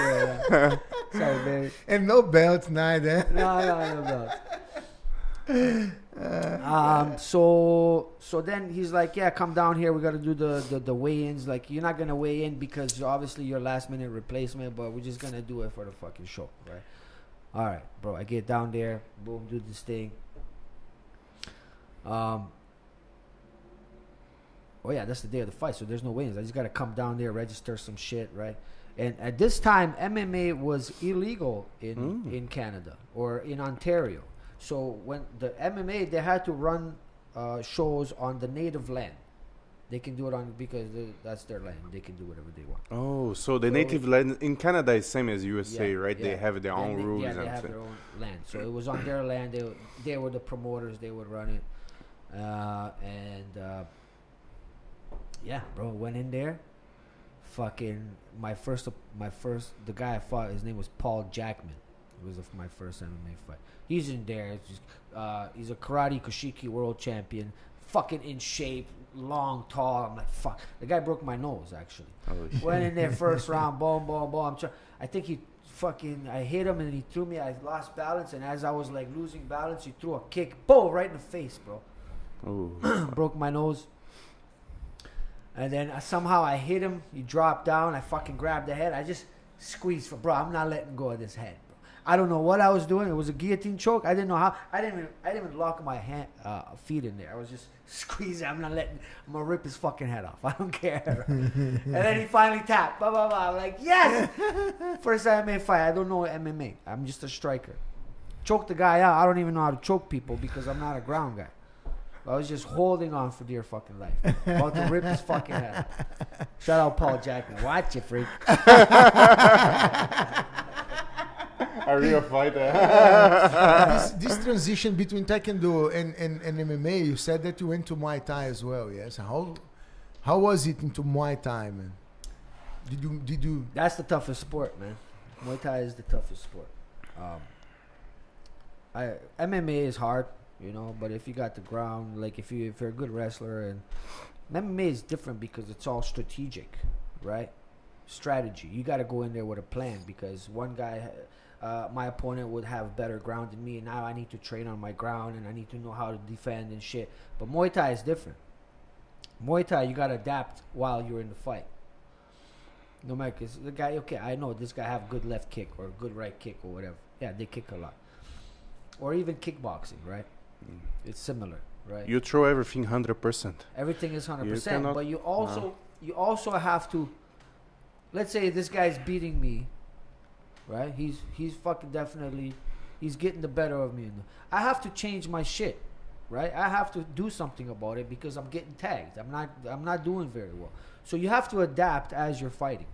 right now. Sorry, baby. And no belts neither. No belts. So then he's like, yeah, come down here. We got to do the weigh-ins. Like, you're not gonna weigh in because obviously you're last minute replacement, but we're just gonna do it for the fucking show, right? All right, bro. I get down there, boom, do this thing. Oh yeah, that's the day of the fight, so there's no weigh-ins. I just gotta come down there, register some shit, right? And at this time, MMA was illegal in Canada or in Ontario. So when the MMA, they had to run shows on the native land. They can do it on because that's their land. They can do whatever they want. Oh, so the native land in Canada is same as USA, right? Yeah. They have their own rules. Yeah, they have their own land. So it was on their land. They were the promoters. They would run it. Yeah, bro, went in there. Fucking the guy I fought, his name was Paul Jackman. It was my first MMA fight. He's in there. He's a karate Kushiki world champion. Fucking in shape, long, tall. I'm like, fuck. The guy broke my nose, actually. Went in there first round, boom. I think I hit him and he threw me. I lost balance, and as I was like losing balance, he threw a kick, boom, right in the face, bro. Broke my nose. And then somehow I hit him. He dropped down. I fucking grabbed the head. I just squeezed bro. I'm not letting go of this head, bro. I don't know what I was doing. It was a guillotine choke. I didn't know how. I didn't even lock my feet in there. I was just squeezing. I'm gonna rip his fucking head off. I don't care. And then he finally tapped. Blah, blah, blah. I'm like, yes! First MMA fight. I don't know MMA. I'm just a striker. Choke the guy out. I don't even know how to choke people because I'm not a ground guy. I was just holding on for dear fucking life. About to rip his fucking head. Shout out Paul Jackman. Watch it, freak. A real fighter. This transition between Taekwondo and MMA, you said that you went to Muay Thai as well, yes? How was it into Muay Thai, man? Did you? That's the toughest sport, man. Muay Thai is the toughest sport. MMA is hard, you know, but if you got the ground, like if you're a good wrestler, and MMA is different because it's all strategic, right? Strategy. You got to go in there with a plan, because one guy, my opponent would have better ground than me, and now I need to train on my ground, and I need to know how to defend and shit. But Muay Thai is different. Muay Thai, you got to adapt while you're in the fight. No matter, cause the guy, okay, I know this guy have good left kick or good right kick or whatever. Yeah, they kick a lot. Or even kickboxing, right? It's similar, right? You throw everything 100%. Everything is 100%, but you also have to. Let's say this guy's beating me, right? He's fucking definitely, he's getting the better of me. I have to change my shit, right? I have to do something about it because I'm getting tagged. I'm not doing very well. So you have to adapt as you're fighting.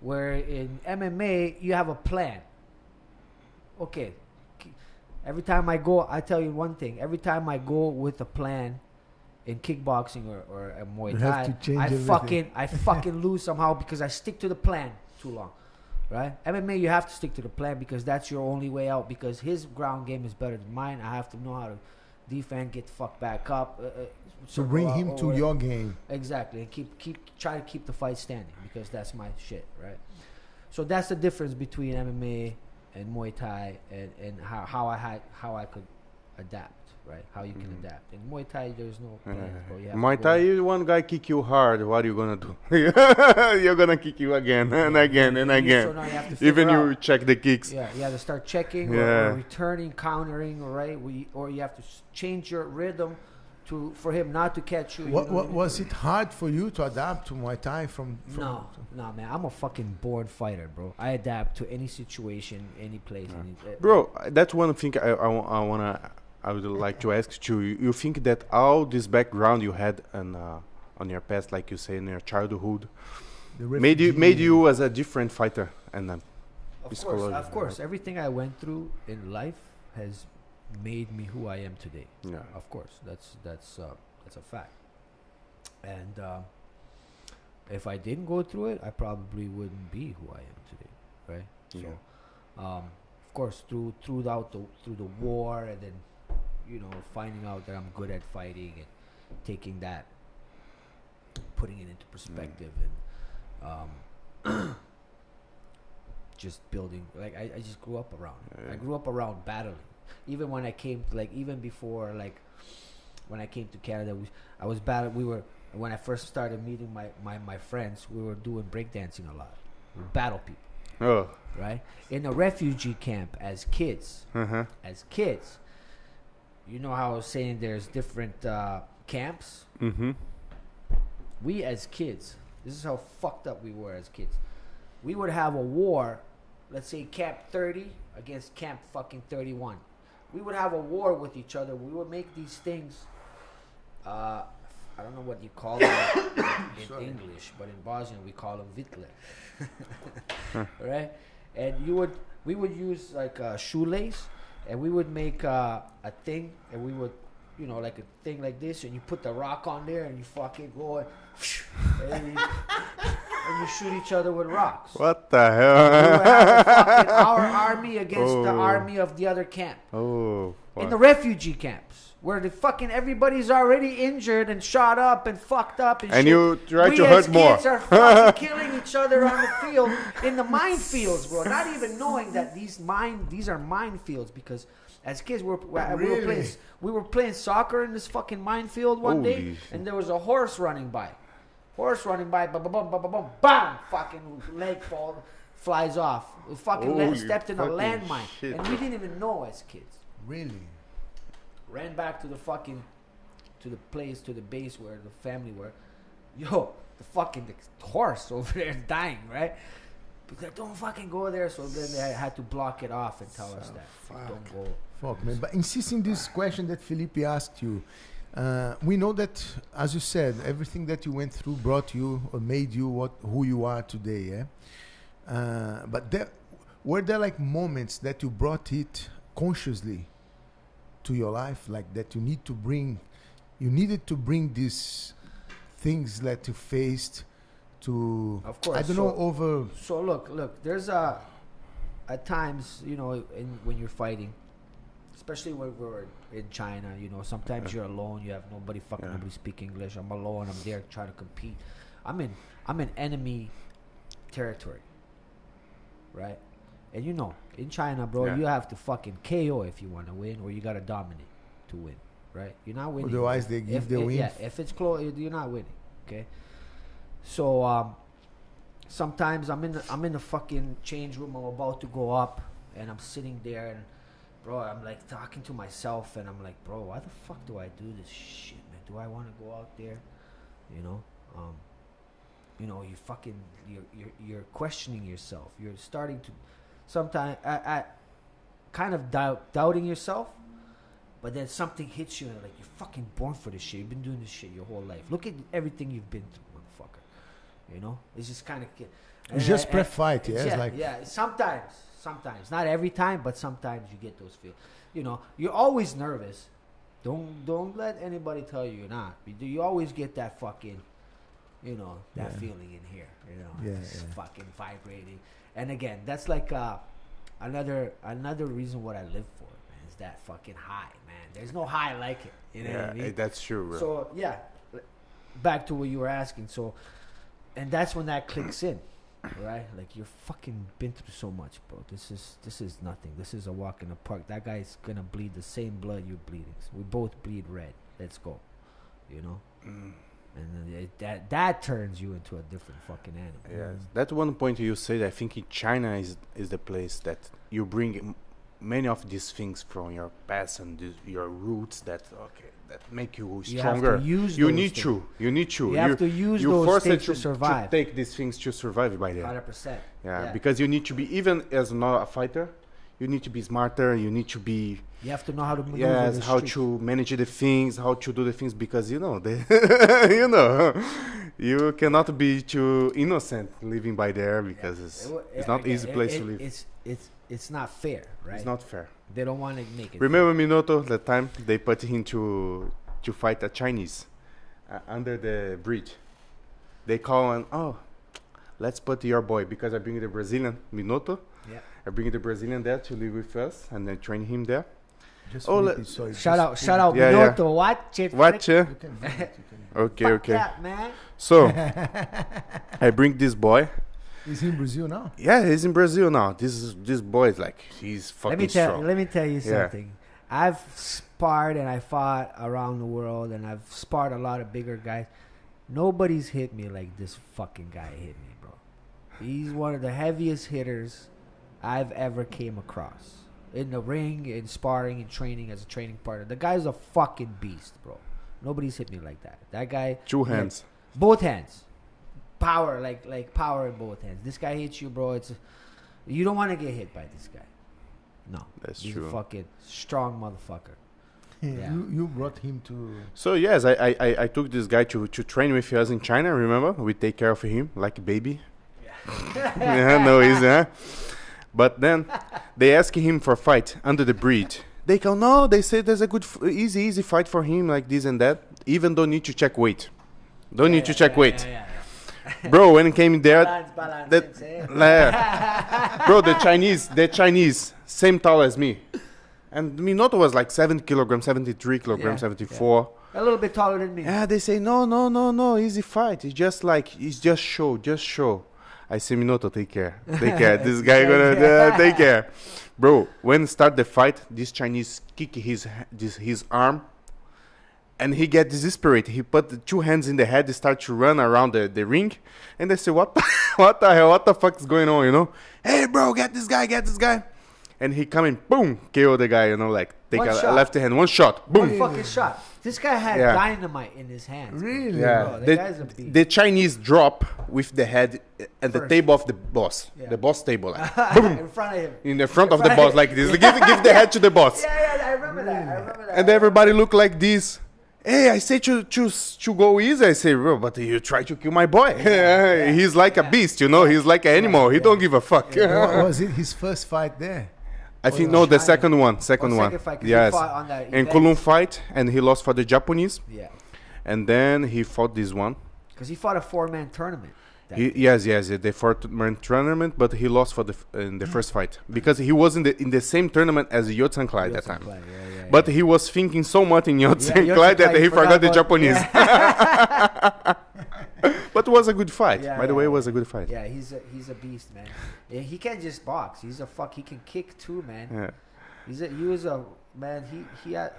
Where in MMA, you have a plan. Okay. Every time I go, I tell you one thing. Every time I go with a plan in kickboxing or a Muay Thai, I fucking lose somehow because I stick to the plan too long. Right? MMA, you have to stick to the plan because that's your only way out, because his ground game is better than mine. I have to know how to defend, get the fuck back up. So bring him to your game. Exactly. And try to keep the fight standing, because that's my shit, right? So that's the difference between MMA and Muay Thai, and how I could adapt, right? How you can adapt. In Muay Thai, there's no plans, bro. Muay Thai, one guy kick you hard, what are you gonna do? You're gonna kick you again and again and again. So now you have to even you check the kicks. Yeah, you have to start checking or returning, countering, right? Or you have to change your rhythm for him not to catch you. Was it hard for you to adapt to Muay Thai from No, man. I'm a fucking born fighter, bro. I adapt to any situation, any place. Bro, that's one thing I would like to ask you. You think that all this background you had on your past, like you say, in your childhood, made you as a different fighter? And of course, everything I went through in life has made me who I am today. Yeah, of course, that's a fact. And if I didn't go through it, I probably wouldn't be who I am today, right? Yeah. So, of course, through the war, and then finding out that I'm good at fighting and taking that, putting it into perspective, and just building. Like I just grew up around it. I grew up around battling. Even when I came, even before, when I came to Canada, I was battling. When I first started meeting my friends, we were doing breakdancing a lot. We battle people. Oh. Right? In a refugee camp as kids. Uh-huh. As kids. You know how I was saying there's different camps? Mm-hmm. We as kids, this is how fucked up we were as kids. We would have a war, let's say Camp 30 against Camp fucking 31. We would have a war with each other. We would make these things, I don't know what you call them in English, but in Bosnian we call them vitle. Right? And we would use like a shoelace, and we would make a thing, and we would, like a thing like this, and you put the rock on there, and you fucking go and you shoot each other with rocks. What the hell? We would have our army against the army of the other camp. Oh. In the refugee camps, where the fucking everybody's already injured and shot up and fucked up and shit. You try to hurt more. We as kids are fucking killing each other on the field, in the minefields, bro. Not even knowing that these are minefields, because as kids we were playing soccer in this fucking minefield one day, and there was a horse running by. Bam, bam, bam, bam, bam, bam, fucking leg flies off. We fucking stepped in a landmine, and we didn't even know as kids. Really? Ran back to the base where the family were. Yo, the horse over there dying, right? Because don't fucking go there. So then they had to block it off and tell us that don't go. Fuck, man. But insisting this question that Felipe asked you, we know that, as you said, everything that you went through brought you or made you who you are today. Yeah. But were there like moments that you brought it consciously to your life, like that you needed to bring these things that you faced to, of course, I don't know, over. So look, there's at times, you know, when you're fighting, especially when we're in China, you know, sometimes you're alone, you have nobody speak English. I'm alone, I'm there trying to compete. I'm in enemy territory, right? And you know, in China, bro, you have to fucking KO if you want to win, or you gotta dominate to win, right? You're not winning. Otherwise, they give the win. Yeah, if it's close, you're not winning. Okay. So sometimes I'm in the fucking change room. I'm about to go up, and I'm sitting there, and bro, I'm like talking to myself, and I'm like, bro, why the fuck do I do this shit, man? Do I want to go out there? You know. You know, you're questioning yourself. You're starting to sometimes kind of doubting yourself, but then something hits you and like, you're fucking born for this shit. You've been doing this shit your whole life. Look at everything you've been through, motherfucker. You know, it's just kind of it's just pre-fight, yeah. Sometimes, not every time, but sometimes you get those feelings. You know, you're always nervous. Don't let anybody tell you you're not. You always get that fucking, you know, that feeling in here, you know, fucking vibrating. And again, that's like another reason what I live for, man, is that fucking high, man. There's no high like it, you know what I mean? That's true, bro. So, yeah, back to what you were asking. So, and that's when that clicks in, right? Like, you're fucking been through so much, bro. This is nothing. This is a walk in the park. That guy's gonna bleed the same blood you're bleeding. So we both bleed red. Let's go, you know? And then that turns you into a different fucking animal. Yes, that's one point you said. I think in China is the place that you bring many of these things from your past and your roots that make you stronger. You need to. You have to use those things to survive. To take these things to survive by there. 100%. Yeah, because you need to be, even as not a fighter, you need to be smarter. You need to be. You have to know how to maneuver how to manage the things, how to do the things, because you know, you cannot be too innocent living by there, because it's not easy place to live. It's not fair, right? It's not fair. They don't want to make it. Remember Minoto? That time they put him to fight a Chinese under the bridge. They call him, let's put your boy, because I bring the Brazilian Minoto. Yeah. I bring the Brazilian there to live with us and then train him there. Shout out Minoto. Watch it. Okay. That, man. So I bring this boy. Is he in Brazil now? Yeah, he's in Brazil now. This boy is like, he's fucking strong. Let me tell you something. I've sparred and I fought around the world, and I've sparred a lot of bigger guys. Nobody's hit me like this fucking guy hit me, bro. He's one of the heaviest hitters I've ever came across. In the ring, in sparring, in training, as a training partner. The guy's a fucking beast, bro. Nobody's hit me like that. That guy... Two hands. Both hands. Power, like power in both hands. This guy hits you, bro. You don't want to get hit by this guy. No. That's He's true. a fucking strong motherfucker. Yeah. You brought him to... So, yes, I took this guy to train with us in China, remember? We take care of him like a baby. Yeah. No, easy, huh? But then they ask him for a fight under the bridge. They go, no, they say there's a good, easy fight for him, like this and that. Even don't need to check weight. Don't need to check weight. Bro, when he came in there, bro, the Chinese, same tall as me. And Minoto was like 70 kilograms, 73 kilograms, 74. Yeah. A little bit taller than me. Yeah, they say, no, easy fight. It's just show. I say, Minoto, take care. This guy gonna take care. Bro, when start the fight, this Chinese kick his arm, and he get desperate. He put the two hands in the head, they start to run around the ring, and they say, what the hell, what the fuck is going on, you know? Hey, bro, get this guy. And he come in, boom, KO the guy, you know, like, take a left hand, one shot, boom. One fucking shot. This guy had dynamite in his hands. Really? Yeah. Bro, the guy's a beast. The Chinese drop with the head at the table of the boss. Yeah. The boss table. Like, boom. In front of him. In the front of the boss, like this. Give the head to the boss. Yeah, I remember that. And everybody look like this. Hey, I say to go easy. I say, bro, but you try to kill my boy. He's like a beast, you know. He's like an animal. He don't give a fuck. Was it his first fight there? I think no, the second one. Second fight, Yes. he fought on that In event. Cologne fight, and he lost for the Japanese. Yeah. And then he fought this one. Because he fought a 4-man tournament. Yes, the 4-man tournament, but he lost for in the first fight because he was in the same tournament as 𝘍𝙧𝙀𝙚 at that time. But he was thinking so much in 𝘍𝙧𝙀𝙚 that he forgot the Japanese. But it was a good fight. By the way, it was a good fight. Yeah, he's a beast, man. Yeah, he can't just box. He can kick too, man. Yeah. He was a man.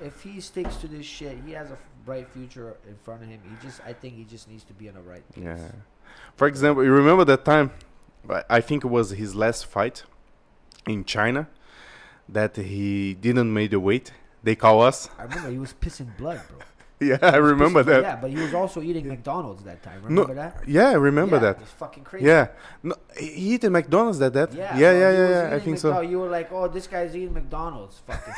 If he sticks to this shit, he has a bright future in front of him. I think he just needs to be in the right place. Yeah. For example, you remember that time? I think it was his last fight in China that he didn't make the weight. They call us. I remember he was pissing blood, bro. Yeah, I remember that. Yeah, but he was also eating McDonald's that time. Remember that? Yeah, I remember that. It's fucking crazy. Yeah. No, he eating McDonald's that? Yeah, I think so. You were like, oh, this guy's eating McDonald's. Fucking.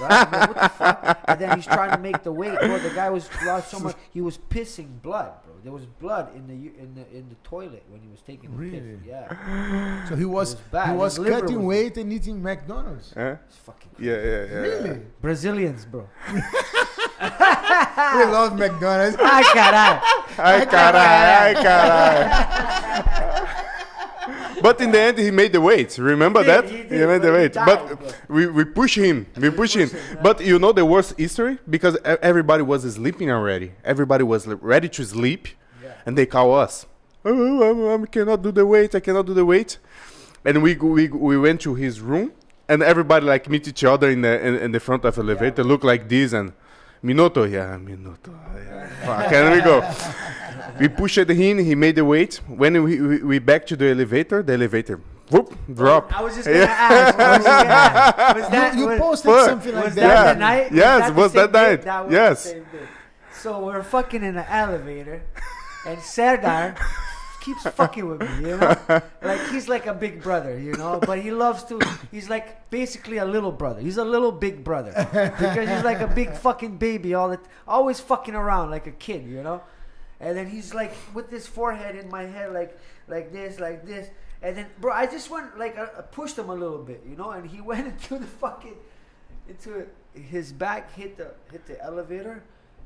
Right? Like, what the fuck? And then he's trying to make the weight, bro. The guy was lost so much. He was pissing blood, bro. There was blood in the toilet when he was taking the piss. Yeah. So he was cutting weight and eating McDonald's. It's fucking crazy. Yeah. Really? Brazilians, bro. We love McDonald's. Ai, caralho. Ai, caralho. But in the end, he made the weight. Remember that? He made the weight. Died, but we push him. But you know the worst history? Because everybody was sleeping already. Everybody was ready to sleep. Yeah. And they call us. Oh, I cannot do the weight. I cannot do the weight. And we went to his room. And everybody like meet each other in the front of the elevator. Look like this and... Minuto. Fuck, and we go. We pushed him. He made the weight. When we back to the elevator whoop, drop. I was just gonna ask. Was that you posted something like that? Was that the night? Yes, was that night? That was yes. The same day. So we're fucking in the elevator, and Serdar keeps fucking with me, you know? Like, he's like a big brother, you know? But he loves to... He's like basically a little brother. He's a little big brother. Because he's like a big fucking baby always fucking around like a kid, you know? And then he's like with his forehead in my head like this. And then, bro, I just went, like, I pushed him a little bit, you know? And he went into his back, hit the elevator.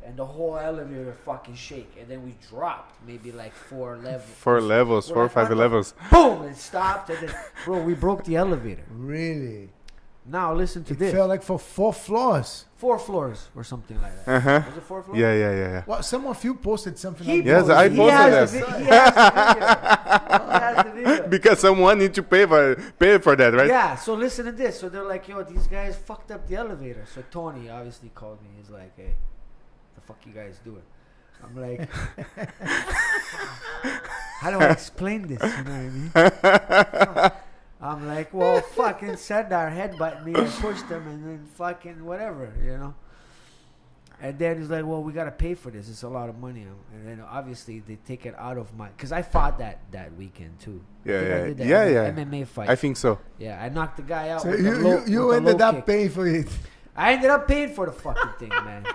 And the whole elevator fucking shake. And then we dropped maybe like 4 levels. 4 or 5 levels. Boom! It stopped. And then, bro, we broke the elevator. Really? Now listen to this. It fell like for 4 floors. 4 floors or something like that. Was it 4 floors? Yeah. Well, some of you posted something like that. Yes, I posted that. He has the video. Because someone need to pay for that, right? Yeah, so listen to this. So they're like, yo, these guys fucked up the elevator. So Tony obviously called me. He's like, hey, the fuck you guys doing? I'm like, how do I explain this? You know what I mean? I'm like, well, fucking Serdar headbutt me and pushed him and then fucking whatever, you know? And then he's like, well, we got to pay for this. It's a lot of money. And then obviously they take it out of my... Because I fought that weekend too. Yeah. MMA fight. I think so. Yeah, I knocked the guy out. So with you ended up paying for it. I ended up paying for the fucking thing, man.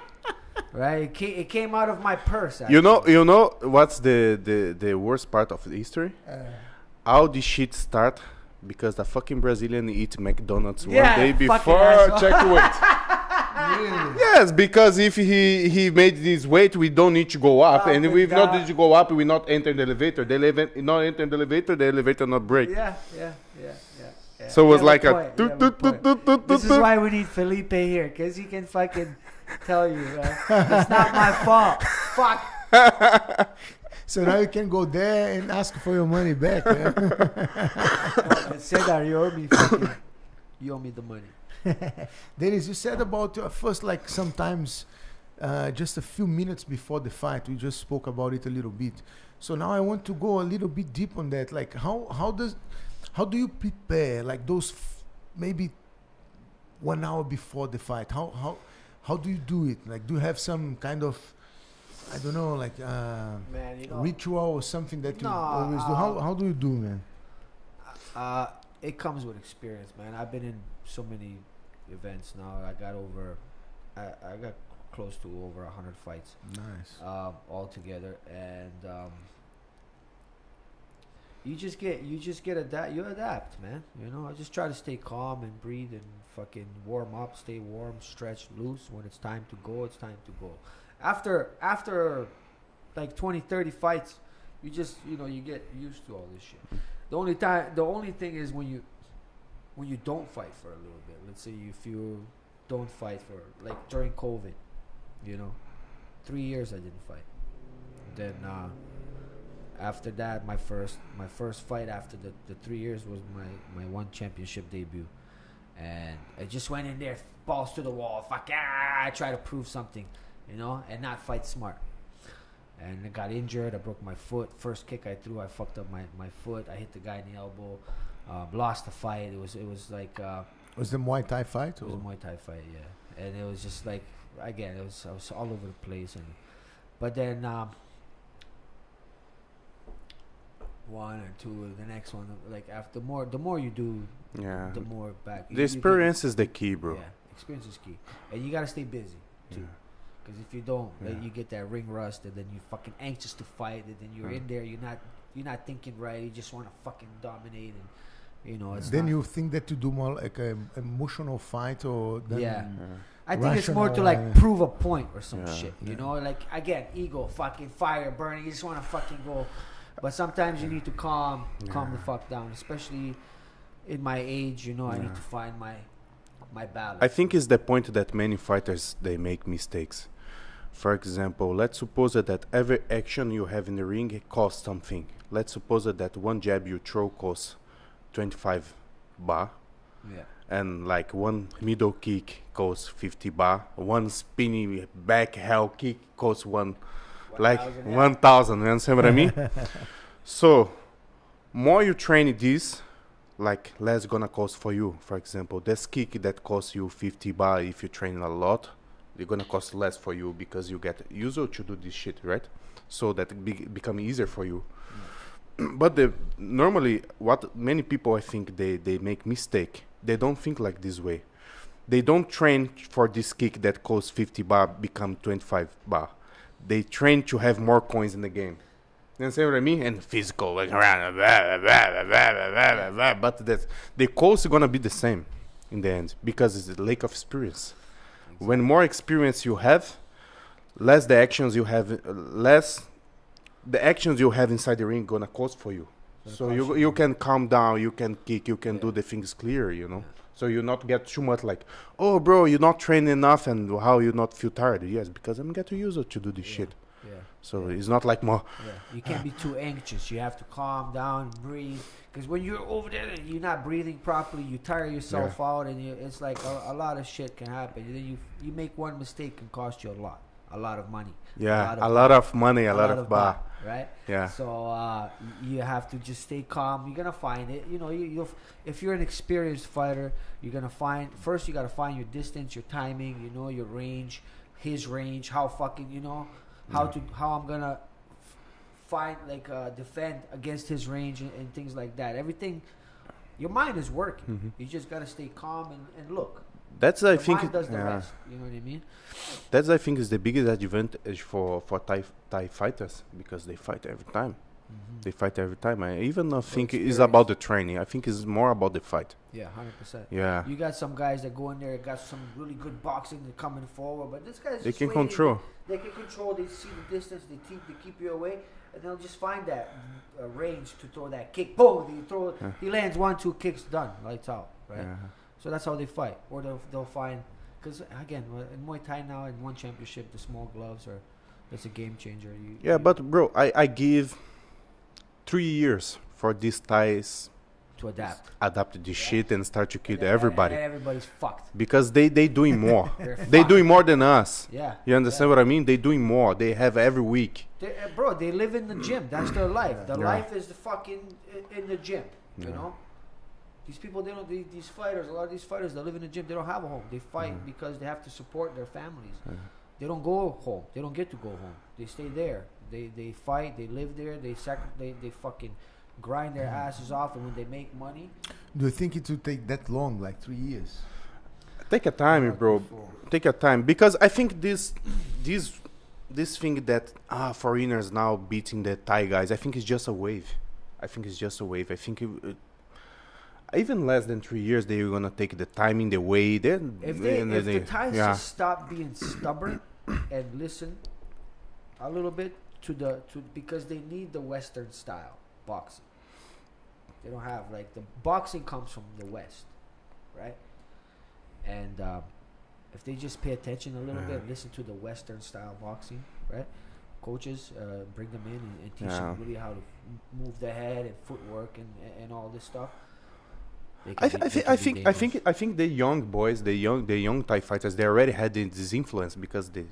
Right? It came out of my purse. Actually. You know what's the worst part of the history? How this shit start? Because the fucking Brazilian eat McDonald's one day before check weight. Really? Yes, because if he made this weight, we don't need to go up, and if we not need to go up, we not enter the elevator. Not enter the elevator not break. Yeah. So it was like a. This is why we need Felipe here, because he can fucking tell you, it's not my fault. Fuck. So now you can go there and ask for your money back. Serdar, you owe me the money. Denis, you said about first, like sometimes just a few minutes before the fight, we just spoke about it a little bit. So now I want to go a little bit deep on that. Like how do you prepare? Like those maybe 1 hour before the fight. How do you do it? Like, do you have some kind of, I don't know, like ritual or something that you always do? How do you do, man? It comes with experience, man. I've been in so many events now. I got close to over 100 fights. Nice. All together, and you just get adapt, man. You know, I just try to stay calm and breathe and fucking warm up, stay warm, stretch, loose. When it's time to go, it's time to go. After like 20, 30 fights, you just, you know, you get used to all this shit. The only thing is when you don't fight for a little bit. Let's say if you don't fight for, like during COVID, you know, 3 years I didn't fight. Then after that, my first fight after the 3 years was my one championship debut, and I just went in there, balls to the wall, I try to prove something, you know, and not fight smart. And I got injured. I broke my foot. First kick I threw, I fucked up my foot. I hit the guy in the elbow. Lost the fight. It was like. Was the Muay Thai fight? It was a Muay Thai fight, yeah. And it was just like, again, I was all over the place. But then one or two, the next one, like after the more you do, the more back. The experience is the key, bro. Yeah, experience is key, and you gotta stay busy too. Because if you don't, like, you get that ring rust, and then you're fucking anxious to fight, and then you're in there, you're not thinking right. You just want to fucking dominate, and you know. It's then you think that to do more like a emotional fight, or I think it's more to like prove a point or some shit. You know, like again, ego, fucking fire burning. You just want to fucking go, but sometimes you need to calm the fuck down, especially in my age. You know, I need to find my balance. I think it's the point that many fighters, they make mistakes. For example, let's suppose that every action you have in the ring, it costs something. Let's suppose that one jab you throw costs 25 baht. Yeah. And like one middle kick costs 50 baht. One spinning back hell kick costs 1,000. You understand what I mean? So, more you train this, like less gonna cost for you. For example, this kick that costs you 50 baht, if you train a lot, they're gonna cost less for you because you get used to do this shit, right? So that it become easier for you. But normally, what many people, I think they make mistake. They don't think like this way. They don't train for this kick that costs 50 baht become 25 baht. They train to have more coins in the game. You understand what I mean? And physical, like around, but the cost is gonna be the same in the end because it's the lack of experience. Exactly. When more experience you have, less the actions you have inside the ring gonna cost for you. So you can calm down, you can kick, you can do the things clear, you know. Yeah. So you not get too much like, oh bro, you're not trained enough, and how you not feel tired? Yes, because I'm getting used to do this shit. Yeah. So it's not like more. Yeah. You can't be too anxious. You have to calm down, breathe. Because when you're over there, and you're not breathing properly. You tire yourself out, and it's like a lot of shit can happen. And then you make one mistake can cost you a lot of money. Yeah, a lot of money, a lot of baht. Right? Yeah. So you have to just stay calm. You're gonna find it. You know, if you're an experienced fighter, you're gonna find first. You gotta find your distance, your timing. You know, your range, his range. How fucking how I'm gonna find defend against his range and things like that. Everything. Your mind is working. Mm-hmm. You just gotta stay calm and look. That's I think mind does the rest. You know what I mean? That's I think is the biggest advantage for Thai fighters because they fight every time. Mm-hmm. They fight every time. I even don't think it's about the training. I think it's more about the fight. Yeah, 100%. Yeah. You got some guys that go in there, got some really good boxing, they're coming forward, but this guy's they can control. They can control. They see the distance. They keep you away, and they'll just find that range to throw that kick. Boom! He lands 1-2 kicks, done, lights out. Right. Yeah. So that's how they fight, or they'll find. Because again, in Muay Thai now, in one championship, the small gloves it's a game changer. But bro, I give 3 years for these Thais to adapt this shit and start to kill everybody. And everybody's fucked because they doing more. They doing more than us. Yeah, you understand what I mean? They doing more. They have every week. They live in the gym. That's their life. Their life is the fucking in the gym. You know. These people, these fighters, a lot of these fighters, they live in the gym. They don't have a home. They fight because they have to support their families. They don't go home. They don't get to go home. They stay there. They fight. They live there. They fucking grind their asses off. And when they make money, do you think it would take that long, like 3 years? Take your time, bro. Take your time, because I think this thing that foreigners now beating the Thai guys, I think it's just a wave. I think even less than 3 years they're gonna take the timing, the way. If the Thais just stop being stubborn and listen a little bit because they need the Western style boxing. They don't have the boxing comes from the West, right? And if they just pay attention a little bit, listen to the Western style boxing, right? Coaches bring them in and teach them really how to move the head and footwork and all this stuff. I think the young boys, the young Thai fighters, they already had this influence because they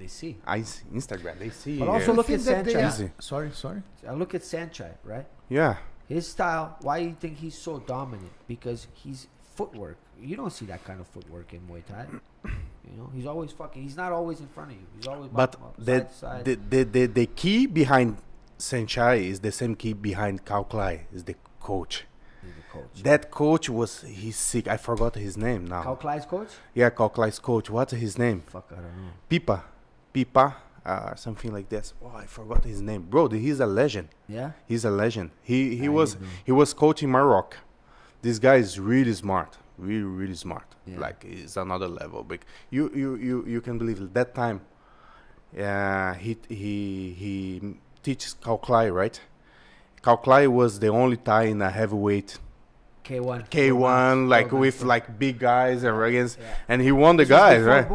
see Instagram, they see. But also look at Saenchai. Sorry. I look at Saenchai, right? Yeah. His style. Why do you think he's so dominant? Because he's footwork. You don't see that kind of footwork in Muay Thai. He's always he's not always in front of you. He's always side to side. The key behind Saenchai is the same key behind 𝘍𝘓, is the coach. That coach he's sick. I forgot his name now. 𝘍𝘓's coach? Yeah, 𝘍𝘓's coach. What's his name? Fuck, I don't know. Pipa, something like this. Oh, I forgot his name. Bro, he's a legend. Yeah? He's a legend. He was coaching Morocco. This guy is really smart. Really, really smart. Yeah. It's another level. But you can believe it. That time, he teaches 𝘍𝘓, right? 𝘍𝘓 was the only Thai in a heavyweight K1 with big guys and against, and he won the guys, right?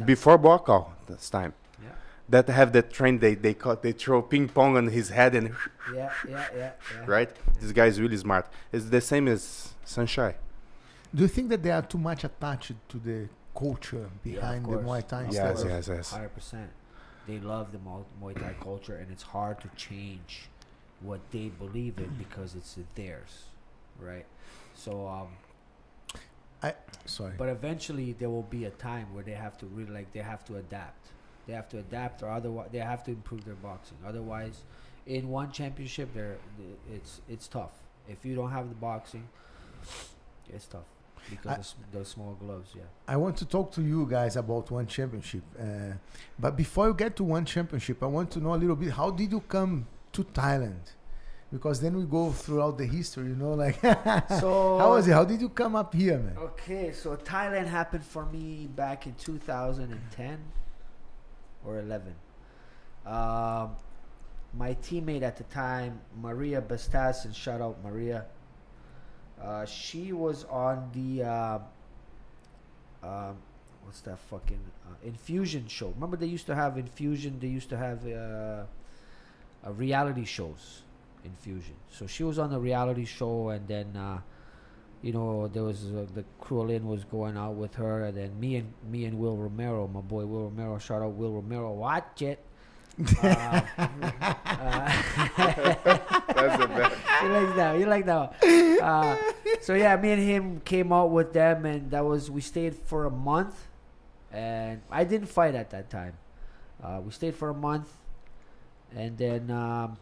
Before Boakau this time. Yeah. That have that trend they throw ping pong on his head and right? This guy is really smart. It's the same as Saenchai. Do you think that they are too much attached to the culture behind the Muay Thai? Yes. 100%. They love the Muay Thai culture, and it's hard to change what they believe in because it's theirs, right? So, but eventually there will be a time where they have to really they have to adapt. They have to adapt, or otherwise they have to improve their boxing. Otherwise, in one championship, it's tough. If you don't have the boxing, it's tough because those small gloves. Yeah. I want to talk to you guys about one championship, but before you get to one championship, I want to know a little bit. How did you come to Thailand? Because then we go throughout the history, So how was it? How did you come up here, man? Okay, so Thailand happened for me back in 2010 or 11. My teammate at the time, Maria Bastasin, shout out Maria. She was on the what's that fucking Infusion show? Remember they used to have Infusion? They used to have reality shows. Infusion. So she was on the reality show, and then there was the Cruelin was going out with her, and then me and Will Romero, my boy Will Romero, shout out Will Romero, watch it. That's the best. You like that one. So yeah, me and him came out with them, and we stayed for a month, and I didn't fight at that time. We stayed for a month, and then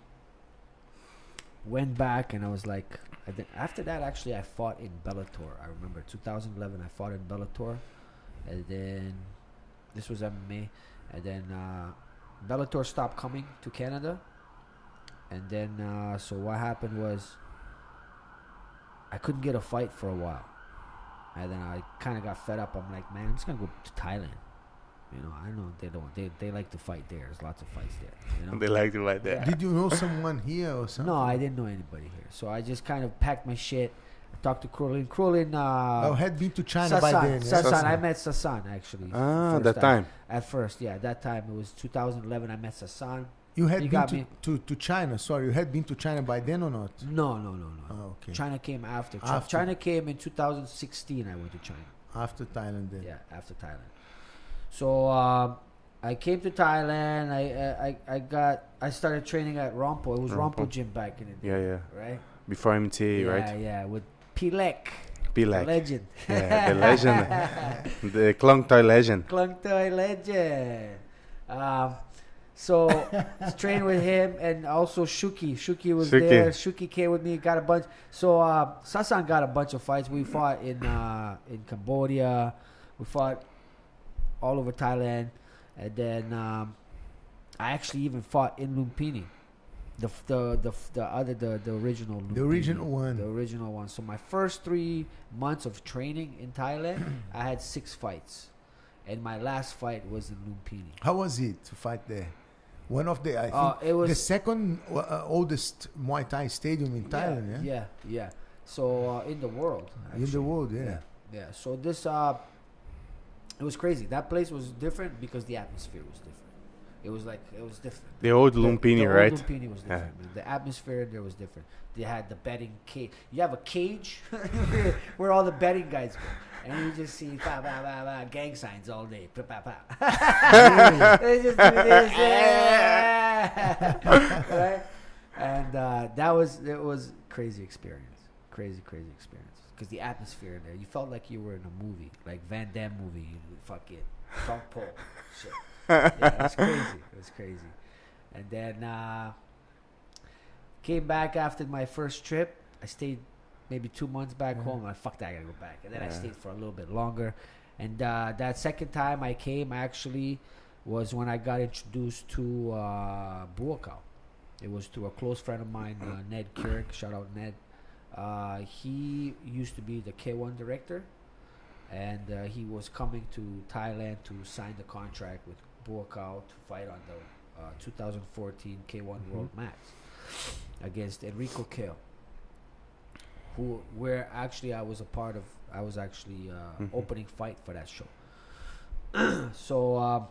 went back, and I was like, after that, actually, I fought in Bellator. I remember 2011, I fought in Bellator, and then this was MMA, and then Bellator stopped coming to Canada, and then so what happened was I couldn't get a fight for a while, and then I kind of got fed up. I'm like, man, I'm just gonna go to Thailand. I know they like to fight there. There's lots of fights there. They like to fight there. Yeah. Did you know someone here or something? No, I didn't know anybody here. So I just kind of packed my shit. I talked to Cruelin. Had been to China by then. Sasan. I met Sasan actually. That time. At first, yeah, that time it was 2011. I met Sasan. You had been to China. Sorry, you had been to China by then or not? No. Oh, okay. China came after. China came in 2016. I went to China. After Thailand, then. Yeah, after Thailand. So I came to Thailand. I started training at Ronpo. It was Ronpo Gym back in the day. Yeah. Right. Before MTA, right? Yeah, with Puric. The legend. Yeah, the legend. The Klong Thai legend. Klong Thai legend. So trained with him and also Shuki. Shuki was there. Shuki came with me, got a bunch. So 𝘲𝘲 got a bunch of fights. We fought in Cambodia. We fought all over Thailand, and then I actually even fought in Lumpini. The original Lumpini, the original one. The original one. So my first 3 months of training in Thailand, I had 6 fights. And my last fight was in Lumpini. How was it to fight there? One of the, I think, it was the second oldest Muay Thai stadium in Thailand, yeah? Yeah. So in the world. Actually. In the world, yeah. Yeah. So this, it was crazy. That place was different because the atmosphere was different. It was different. The old Lumpini, right? The old Lumpini was different. Man. The atmosphere there was different. They had the betting cage. You have a cage where all the betting guys go. And you just see gang signs all day. They just do this. Right? And it was crazy experience. Crazy experience. Because the atmosphere in there, you felt like you were in a movie. Like Van Damme movie. You fucking Trump pole. Shit. Yeah, it was crazy. It was crazy. And then came back after my first trip. I stayed maybe 2 months back home. I'm like, fuck that, I gotta go back. And then I stayed for a little bit longer. And that second time I came actually was when I got introduced to 𝘍𝘭𝘭𝘢. It was through a close friend of mine, Ned Puric. Shout out Ned. He used to be the K1 director. And he was coming to Thailand to sign the contract with 𝘍𝘭𝘭𝘢 to fight on the 2014 K1 World Match against 𝘍𝘐𝘍𝘢. Where actually I was actually opening fight for that show. So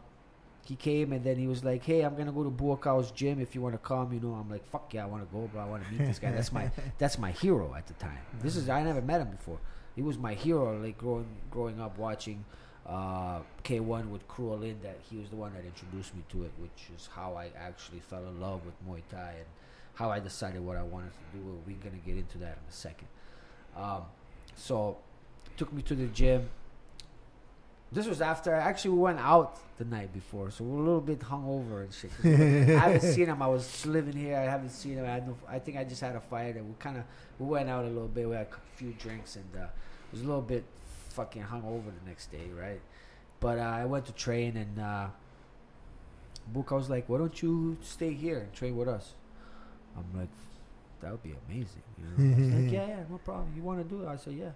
he came and then he was like, hey, I'm gonna go to 𝘍𝘭𝘭𝘢's gym if you want to come. I'm like, fuck yeah, I want to go, bro. I want to meet this guy. That's my hero at the time. I never met him before. He was my hero, like growing up watching K1 with 𝘍𝘍𝘢. That he was the one that introduced me to it, which is how I actually fell in love with Muay Thai and how I decided what I wanted to do. We're gonna get into that in a second. So took me to the gym. This was after we went out the night before, so we're a little bit hungover and shit. I haven't seen him. I was living here. I haven't seen him. I think I just had a fight, and we went out a little bit. We had a few drinks, and was a little bit fucking hungover the next day, right? But I went to train, and 𝘍𝘭𝘭𝘢 was like, "Why don't you stay here and train with us?" I'm like, that would be amazing. He's like, yeah, no problem. You want to do it? I said, yeah.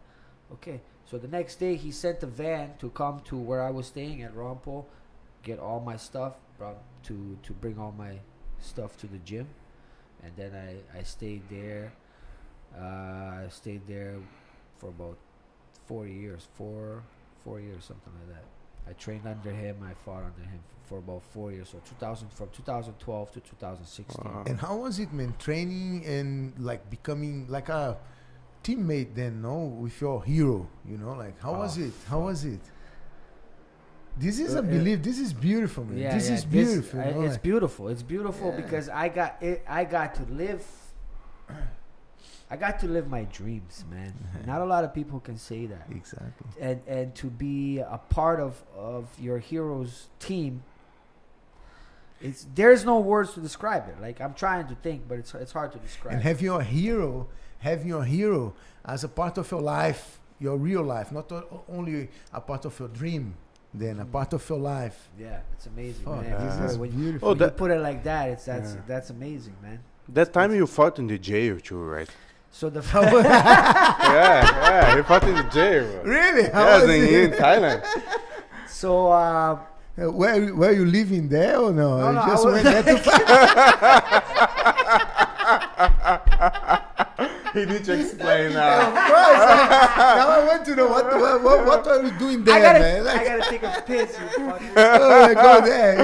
Okay. So the next day, he sent a van to come to where I was staying at 𝘍𝘭𝘭, get all my stuff, to bring all my stuff to the gym. And then I stayed there. I stayed there for about 4 years, something like that. I trained under him. I fought under him for about 4 years. So from 2012 to 2016. Wow. And how was it, man? Training and like becoming like a teammate then, with your hero, like how was it? How was it? This is a belief. This is beautiful, man. Yeah, this is beautiful. It's beautiful. It's beautiful because I got to live. I got to live my dreams, man. Not a lot of people can say that. Exactly. And to be a part of your hero's team, there's no words to describe it. Like I'm trying to think, but it's hard to describe. And having your hero as a part of your life, your real life, not only a part of your dream, then a part of your life. Yeah, it's amazing, man. This is beautiful. When you put it like that, that's amazing, man. That time you fought in the jail too, right? So the yeah, he fought in the jail. Really? Yes, in Thailand. So were you living there or no? No, you just went there to fight. He need to explain now. Of course. Now I want to know what are you doing there, man? I gotta take a piss. You fucking. Oh, go there.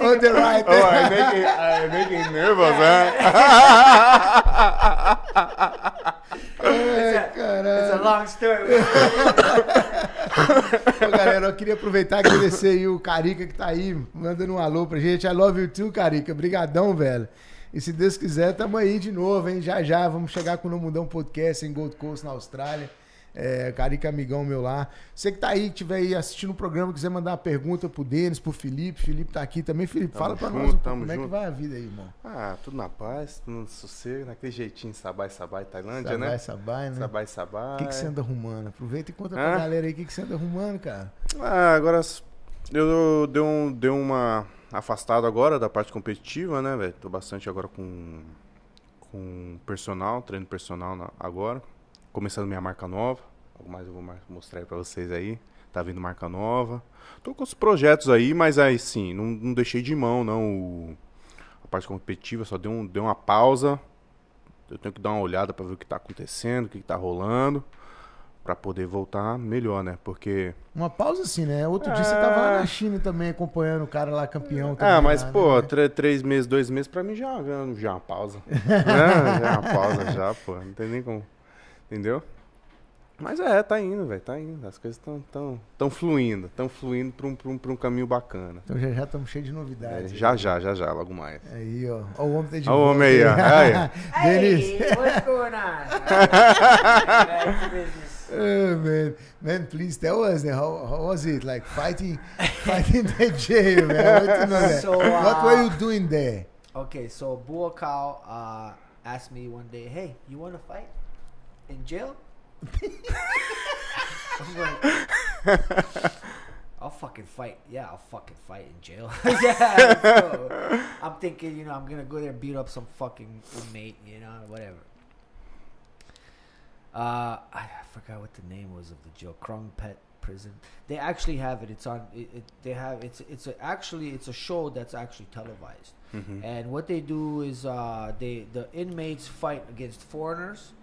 On the right. Oh, I'm making nervous, huh? It's a long story. Ô, galera, eu queria aproveitar e agradecer aí o Carica que tá aí, mandando um alô pra gente. I love you too, Carica. Brigadão, velho. E se Deus quiser, tamo aí de novo, hein? Já vamos chegar com o No Mundão Podcast em Gold Coast, na Austrália. Carica amigão meu lá. Você que tá aí, que estiver aí assistindo o programa, quiser mandar uma pergunta pro Denis, pro Felipe. Felipe tá aqui também. Felipe, fala pra nós como é que vai a vida aí, irmão. Tudo na paz, tudo no sossego, naquele jeitinho 𝘍𝘢𝘍𝘢 Tailândia, né? 𝘍𝘢𝘍𝘢, né? 𝘍𝘢𝘍𝘢. O que você anda arrumando? Aproveita e conta pra galera aí o que você anda arrumando, cara. Agora eu dei uma afastada agora da parte competitiva, né, velho? Tô bastante agora com personal, treino personal agora. Começando minha marca nova. Algo mais eu vou mostrar aí pra vocês aí. Tá vindo marca nova. Tô com os projetos aí, mas aí sim, não deixei de mão, não. A parte competitiva só deu uma pausa. Eu tenho que dar uma olhada pra ver o que tá acontecendo, o que tá rolando. Pra poder voltar melhor, né? Porque... Uma pausa assim, né? Outro dia você tava lá na China também, acompanhando o cara lá campeão. Também, mas lá, pô, né? 3 meses, 2 meses pra mim já é uma pausa. Já é uma pausa já, pô. Não tem nem como... Entendeu? Mas tá indo, velho, tá indo. As coisas estão fluindo pra um caminho bacana. Então já estamos cheios de novidades. Já, logo mais. Aí, ó. Ó o homem tá de volta. Ó o homem aí, ó. Denis. Hey, what's going on? Oh, man, please tell us, how was it like fighting the jail, man? I want to know that. So, what were you doing there? Okay, so 𝘍𝘭𝘭𝘢 asked me one day, hey, you want to fight in jail? I was like, I'll fucking fight. Yeah, I'll fucking fight in jail. Yeah, so I'm thinking, I'm going to go there and beat up some fucking inmate, whatever. I forgot what the name was of the jail. Krung Pet Prison. They actually have it. It's on. It's a show that's actually televised. Mm-hmm. And what they do is the inmates fight against foreigners,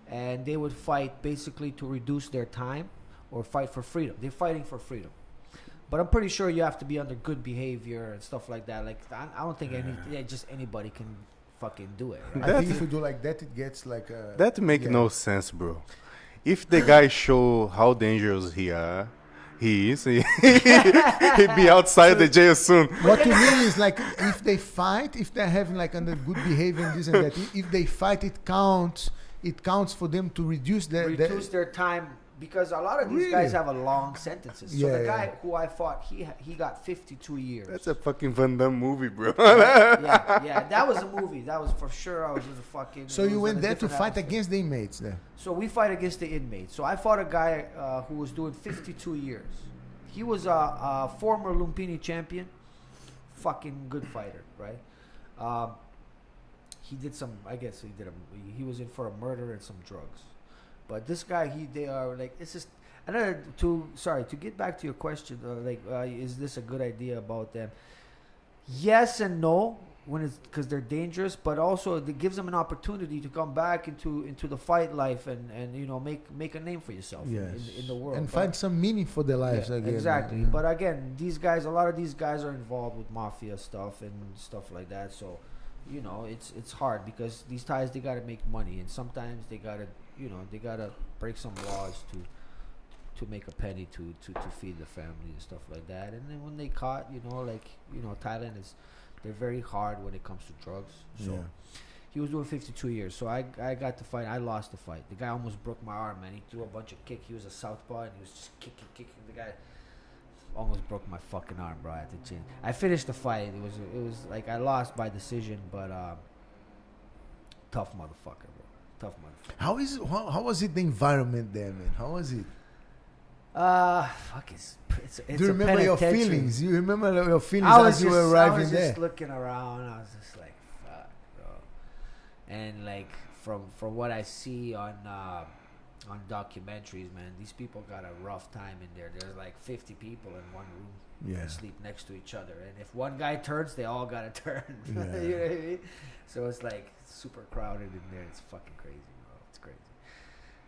and they would fight basically to reduce their time or fight for freedom. They're fighting for freedom. But I'm pretty sure you have to be under good behavior and stuff like that. Like I don't think just anybody can fucking do it. Right? I think if you do like that, it gets like a... That make no sense, bro. If the guy show how dangerous he is, he'd be outside the jail soon. What you mean is like if they fight, if they're having like under good behavior and this and that, if they fight, it counts for them to reduce their time. Because a lot of these guys have a long sentences. So the guy who I fought, he got 52 years. That's a fucking Van Damme movie, bro. yeah. That was a movie. That was for sure. I was in a fucking... So you went there to fight against the inmates there? So we fight against the inmates. So I fought a guy who was doing 52 years. He was a former Lumpini champion. Fucking good fighter, right? He did some... I guess he was in for a murder and some drugs. But this guy, they are like, it's just, to get back to your question, is this a good idea about them? Yes and no, because they're dangerous, but also it gives them an opportunity to come back into the fight life and make a name for yourself in the world. And find some meaning for their lives again. Exactly. Yeah. But again, a lot of these guys are involved with mafia stuff and stuff like that. So, it's hard because these guys, they got to make money. And sometimes they got to, they gotta break some laws to make a penny to feed the family and stuff like that. And then when they caught, Thailand they're very hard when it comes to drugs. So he was doing 52 years. So I got the fight. I lost the fight. The guy almost broke my arm, man. He threw a bunch of kicks. He was a southpaw and he was just kicking. The guy almost broke my fucking arm, bro, at the chin. I finished the fight. It was like I lost by decision, but tough motherfucker, bro. Tough motherfucker. How was it, the environment there, man? How was it? It's Do you remember your feelings? You remember your feelings as you were arriving there? I was just looking around. I was just like, fuck, bro. And like from what I see on documentaries, man, these people got a rough time in there. There's like 50 people in one room. They sleep next to each other, and if one guy turns, they all gotta turn. You know what I mean? So it's like super crowded in there. It's fucking crazy, bro. It's crazy.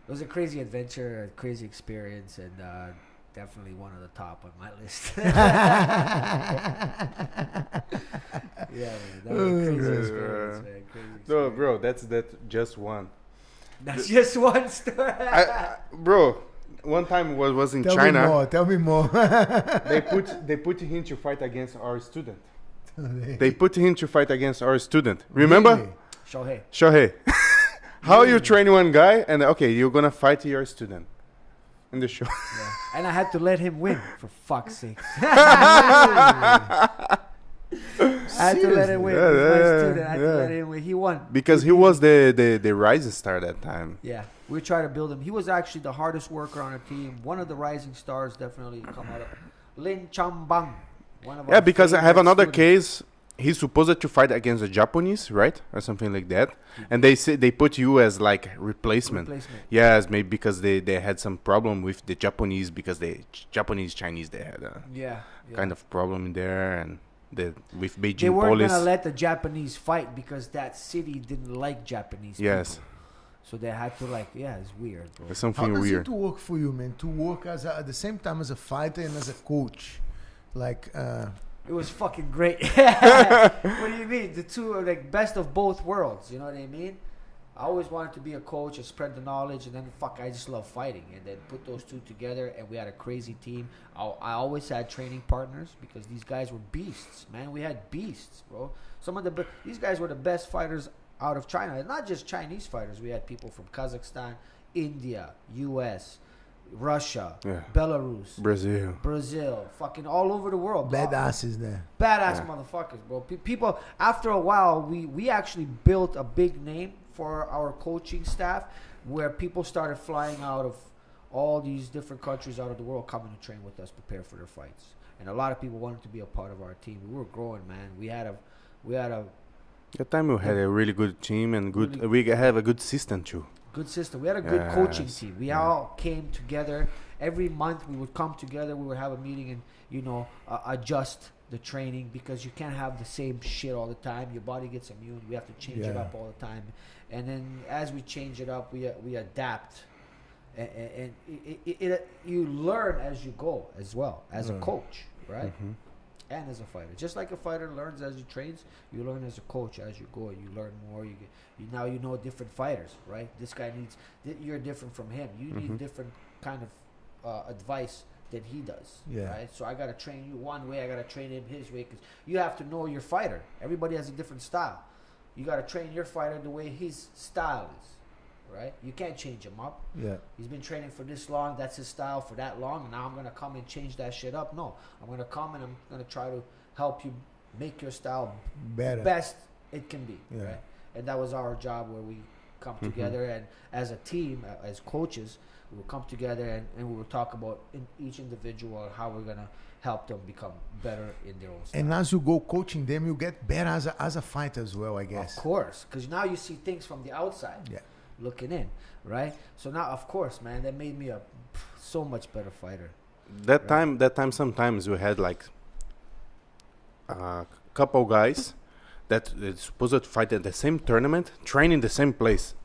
It was a crazy adventure, a crazy experience, and definitely one of the top on my list. Yeah, man, that was a crazy experience, man. Crazy experience. No, bro, that's just one. That's just one story. Bro, one time was in China. Tell me more. They put him to fight against our student. They put him to fight against our student. Remember? Really? 𝘍𝘢𝘭𝘢. How you train one guy and okay, you're gonna fight your student. in the show. Yeah. And I had to let him win, for fuck's sake. I had to let him win. He was my student. I had to let him win. He won. Because he was the rising star that time. Yeah. We tried to build him. He was actually the hardest worker on our team. One of the rising stars, definitely come out of Lin Chambang. Yeah, because I have another case. He's supposed to fight against the Japanese, right? Or something like that. And they say they put you as like replacement. Yes, maybe because they had some problem with the Japanese, because the Japanese, Chinese, they had a kind of problem in there. And with Beijing police. They weren't going to let the Japanese fight because that city didn't like Japanese people. So they had to it's weird, bro. It's something weird. How does it work for you, man? To work at the same time as a fighter and as a coach? It was fucking great. What do you mean? The two are best of both worlds. You know what I mean? I always wanted to be a coach and spread the knowledge, and then I just love fighting. And then put those two together, and we had a crazy team. I always had training partners because these guys were beasts, man. We had beasts, bro. These guys were the best fighters out of China. Not just Chinese fighters. We had people from Kazakhstan, India, U.S., Russia, Belarus, Brazil, fucking all over the world. Badasses there. Badass motherfuckers, bro. People, after a while, we actually built a big name for our coaching staff, where people started flying out of all these different countries out of the world, coming to train with us, prepare for their fights. And a lot of people wanted to be a part of our team. We were growing, man. We had a that time we had a really good team and we have a good system too. Good system. We had a good coaching team. We all came together. Every month we would come together. We would have a meeting and, adjust the training, because you can't have the same shit all the time. Your body gets immune. We have to change it up all the time. And then as we change it up, we adapt. And you learn as you go as well, as a coach, right? Mm-hmm. And as a fighter. Just like a fighter learns as he trains, you learn as a coach as you go. You learn more. Now you know different fighters, right? This guy you're different from him. You need different kind of advice than he does, right? So I got to train you one way. I got to train him his way, because you have to know your fighter. Everybody has a different style. You got to train your fighter the way his style is. Right? You can't change him up. Yeah. He's been training for this long. That's his style for that long. And now I'm going to come and change that shit up. No. I'm going to come and I'm going to try to help you make your style better, best it can be. Yeah. Right? And that was our job, where we come together, and as a team, as coaches, we will come together and we will talk about each individual, how we're going to help them become better in their own style. And as you go coaching them, you get better as a fighter as well, I guess. Of course. Because now you see things from the outside. Yeah. Looking in, right? So now, of course, man, that made me a so much better fighter. That time, sometimes we had a couple guys that is supposed to fight at the same tournament, train in the same place.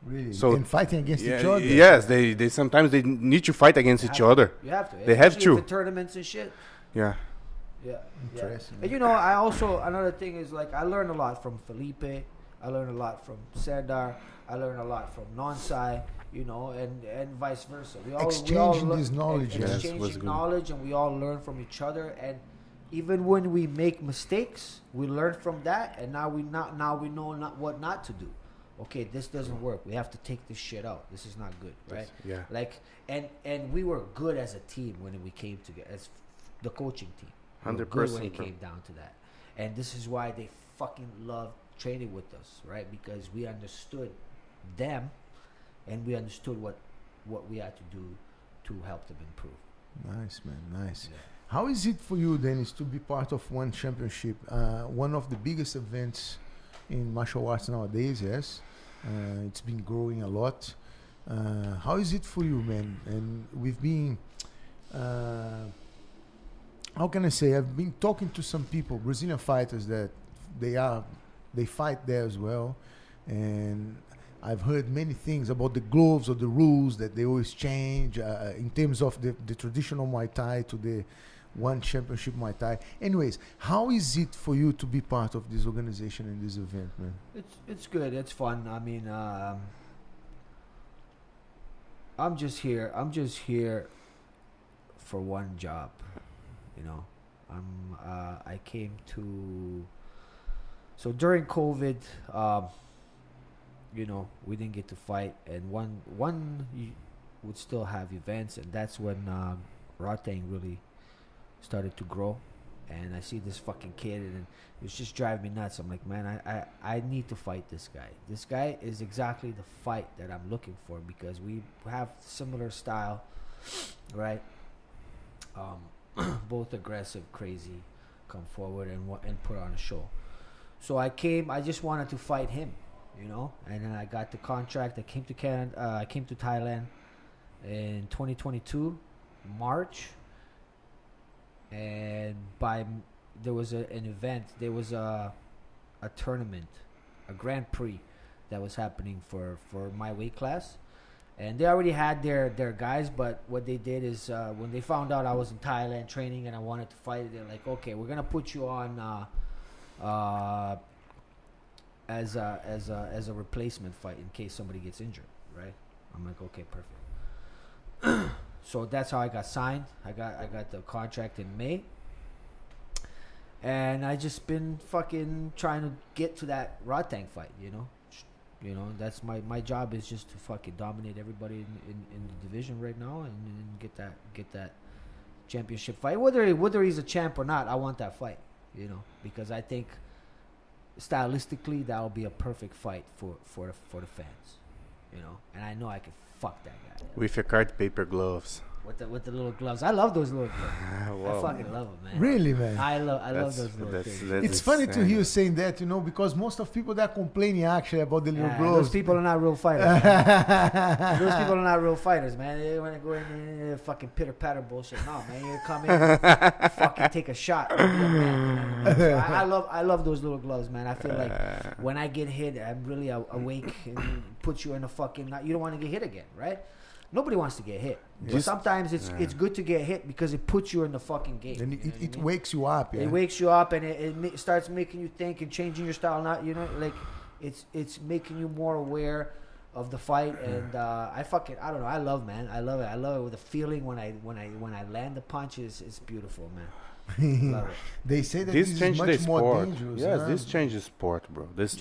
Really? So and fighting against each other. Yes, they sometimes they need to fight against each other. You have to. They have to. The tournaments and shit. Yeah. Yeah. Interesting. And I also, another thing is I learned a lot from Felipe. I learned a lot from Serdar. I learned a lot from Nonsai, and vice versa. Exchanging this knowledge. Exchanging knowledge, and we all learn from each other. And even when we make mistakes, we learn from that, and now we know what not to do. Okay, this doesn't work. We have to take this shit out. This is not good, right? Yeah. And we were good as a team when we came together, as the coaching team. 100%. Good when it came down to that, and this is why they fucking loved training with us, right? Because we understood them, and we understood what we had to do to help them improve. Nice, man. Nice. Yeah. How is it for you, Denis, to be part of one championship, one of the biggest events in martial arts nowadays? Yes, it's been growing a lot. How is it for you, man? And we've been how can I say, I've been talking to some people, Brazilian fighters, that they fight there as well, and I've heard many things about the gloves or the rules that they always change in terms of the traditional Muay Thai to the one championship Muay Thai. Anyways, how is it for you to be part of this organization and this event, man? It's good. It's fun. I mean, I'm just here for one job. I came to. So during COVID, we didn't get to fight, and would still have events, and that's when 𝘍𝘢𝘭𝘢 really started to grow. And I see this fucking kid, and it was just driving me nuts. I'm like, man, I need to fight this guy. This guy is exactly the fight that I'm looking for, because we have similar style, right? Both aggressive, crazy, come forward and put on a show. So I just wanted to fight him, you know. And then I got the contract. I came to Canada. I came to Thailand in 2022, March. And there was an event. There was a tournament, a Grand Prix, that was happening for my weight class, and they already had their guys. But what they did is when they found out I was in Thailand training and I wanted to fight, they're like, okay, we're gonna put you on as a replacement fight in case somebody gets injured, right? I'm like, okay, perfect. So that's how I got signed. I got the contract in May. And I just been fucking trying to get to that 𝘍𝘢𝘢 fight, you know. You know, that's my job is just to fucking dominate everybody in the division right now, and get that championship fight. Whether he's a champ or not, I want that fight, you know, because I think stylistically that will be a perfect fight for the fans, you know. And I know I can fuck that guy with your card paper gloves. With the little gloves. I love those little gloves. Wow. I fucking love them, man. Really, man? I love those little things. It's funny to hear you saying that, you know, because most of people that are complaining actually about the little gloves. Those people are not real fighters. Those people are not real fighters, man. They want to go in and fucking pitter patter bullshit. No, man, you come in, fucking take a shot. I love those little gloves, man. I feel like when I get hit, I'm really awake and puts you in a fucking. You don't want to get hit again, right? Nobody wants to get hit. But sometimes it's good to get hit because it puts you in the fucking game. And it wakes you up. Yeah? It wakes you up, and it starts making you think and changing your style. Not, you know, like it's making you more aware of the fight. And I don't know. I love it. I love it with the feeling when I land the punches. It's beautiful, man. Love it. They say that this is much more dangerous. Yes, this changes sport, bro. This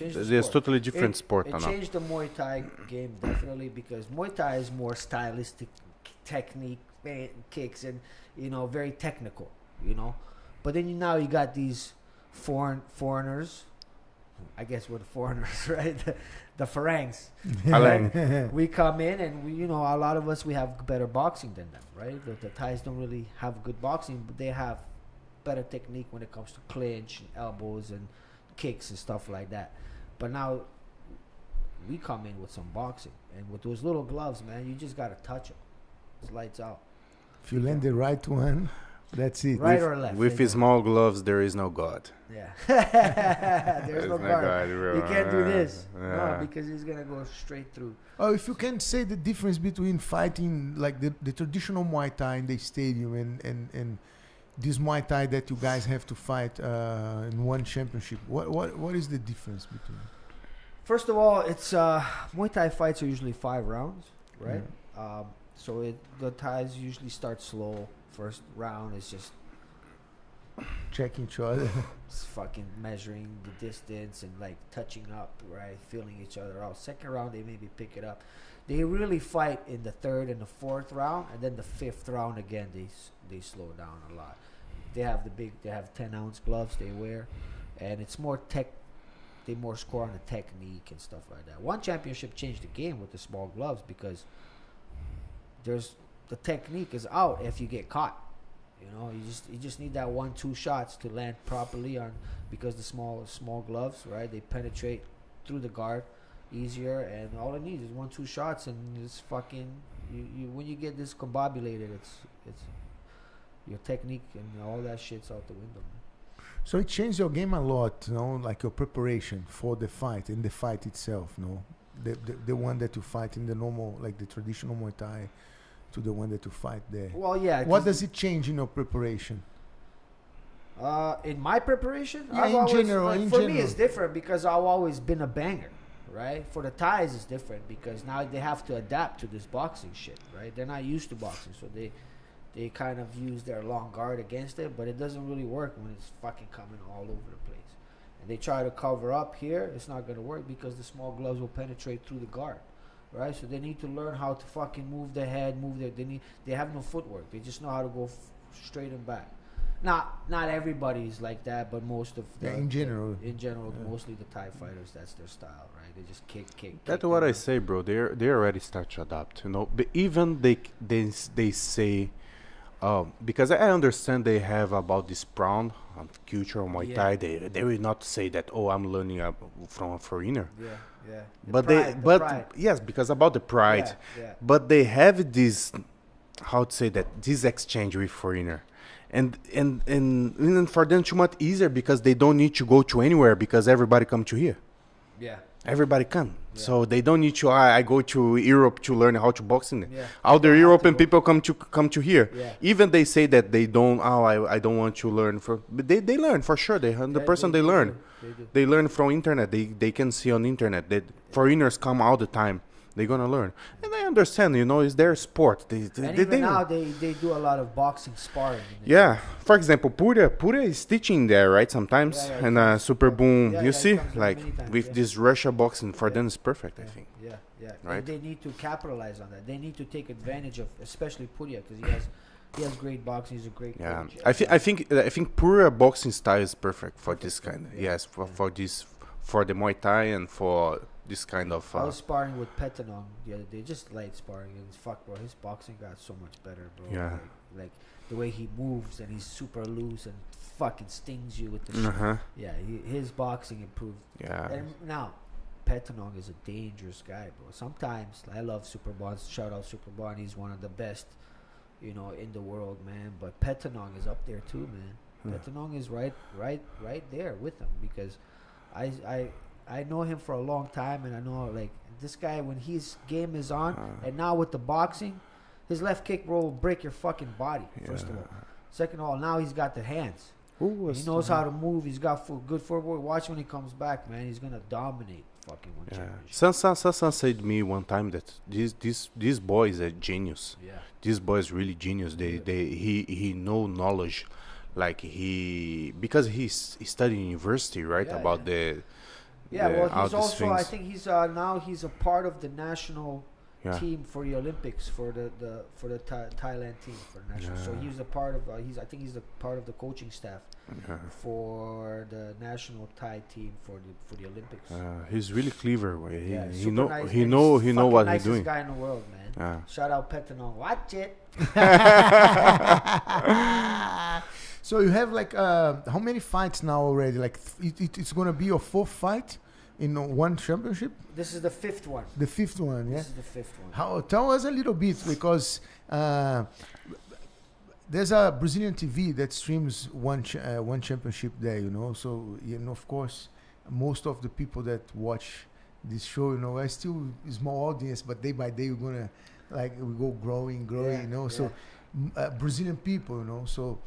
totally different sport. It changed the Muay Thai game definitely, because Muay Thai is more stylistic, technique, kicks, and, you know, very technical, you know. But then now you got these foreigners. I guess we're the foreigners, right? The Farangs. We come in and we, you know, a lot of us, we have better boxing than them, right? The Thais don't really have good boxing, but they have better technique when it comes to clinch and elbows and kicks and stuff like that. But now we come in with some boxing, and with those little gloves, man, you just gotta touch them. It's lights out. If you land the right one, that's it. Right or left. With his small gloves, there is no God. Yeah. There's no God. Bro. You can't do this. No, because he's gonna go straight through. Oh, if you can say the difference between fighting like the traditional Muay Thai in the stadium and this Muay Thai that you guys have to fight in one championship, what is the difference between? First of all, it's Muay Thai fights are usually 5 rounds, right? Yeah. So the Thais usually start slow. First round is just checking each other. It's fucking measuring the distance and like touching up, right? Feeling each other out. Second round, they maybe pick it up. They really fight in the 3rd and the 4th round, and then the 5th round again, they slow down a lot. They have 10-ounce gloves they wear, and it's more they more score on the technique and stuff like that. One championship changed the game with the small gloves, because the technique is out if you get caught. You know, you just need that 1-2 shots to land properly on, because the small gloves, right? They penetrate through the guard easier, and all it needs is 1-2 shots, and it's fucking you when you get discombobulated, it's your technique and all that shit's out the window, man. So it changed your game a lot, you know, like your preparation for the fight and the fight itself, you know, the one that you fight in the normal, like the traditional Muay Thai, to the one that you fight there. Well, yeah. What does it change in your preparation? In my preparation, yeah, in general. Me, it's different because I've always been a banger, right? For the Thais, it's different because now they have to adapt to this boxing shit, right? They're not used to boxing, so they kind of use their long guard against it, but it doesn't really work when it's fucking coming all over the place. And they try to cover up here, it's not going to work because the small gloves will penetrate through the guard. right? So they need to learn how to fucking move their head, they have no footwork. They just know how to go straight and back. Not everybody's like that, but most of in general, mostly the Thai fighters, that's their style, right? They just kick. That's what I say, bro. They already start to adapt, you know. But even they say, because I understand they have about this proud culture of Muay Thai. They will not say that, oh, I'm learning from a foreigner. Yeah. Yes, because about the pride. Yeah. But they have this, how to say that, this exchange with foreigner. And for them too much easier because they don't need to go to anywhere because everybody come to here. Yeah. Everybody come. Yeah. So they don't need to, I go to Europe to learn how to box in it. Yeah. All the European people come to here. Yeah. Even they say that they don't, I don't want to learn. But they learn for sure. They learn. They learn from internet. They can see on internet that foreigners come all the time. They're gonna learn, and I understand. You know, it's their sport. They do a lot of boxing sparring. Yeah, for example, Puric is teaching there, right? Sometimes, and Super Boom. You see, like with this Russia boxing, for them it's perfect. I think. Yeah. Right. And they need to capitalize on that. They need to take advantage of, especially Puric, because he has great boxing. He's a great coach. I think Puric boxing style is perfect for this kind. Yes, for the Muay Thai and for this kind of. I was sparring with Petanong the other day, just light sparring, and fuck, bro, his boxing got so much better, bro. Yeah. Like the way he moves, and he's super loose and fucking stings you with the shit. Yeah, his boxing improved. Yeah. And now, Petanong is a dangerous guy, bro. Sometimes I love Superbon. Shout out Superbon. He's one of the best, in the world, man. But Petanong is up there too, man. Petanong is right there with him, because I know him for a long time, and I know, like, this guy, when his game is on, and now with the boxing, his left kick, bro, will break your fucking body, first of all. Second of all, now he's got the hands. He knows how to move. He's got good footwork. Watch when he comes back, man. He's going to dominate fucking one championship. Son said to me one time that this boy is a genius. Yeah. This boy is really genius. He know knowledge, like because he studied in university, right? About the he's also, I think he's now he's a part of the national team for the Olympics for the Thailand team for the national. So he's a part of I think he's a part of the coaching staff for the national Thai team for the Olympics. He's really clever. He know what he's he's doing. Nicest guy in the world, man. Shout out Petanong. Watch it. So you have like how many fights now already? Like it's gonna be your fourth fight in one championship? This is the fifth one. The fifth one, yeah. This is the fifth one. Tell us a little bit, because there's a Brazilian TV that streams one championship there, So of course, most of the people that watch this show, are still a small audience, but day by day we're gonna we go growing, So Brazilian people, So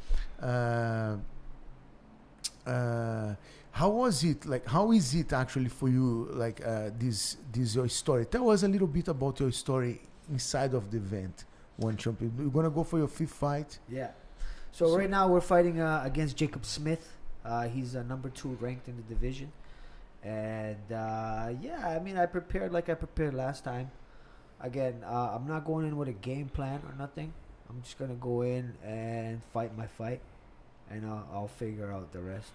how was it? Like, how is it actually for you? Like this your story. Tell us a little bit about your story inside of the event. One champion. You're gonna go for your fifth fight. Yeah. So right now we're fighting against Jacob Smith. He's number 2 ranked in the division, and I prepared like I prepared last time. Again, I'm not going in with a game plan or nothing. I'm just gonna go in and fight my fight, and I'll figure out the rest.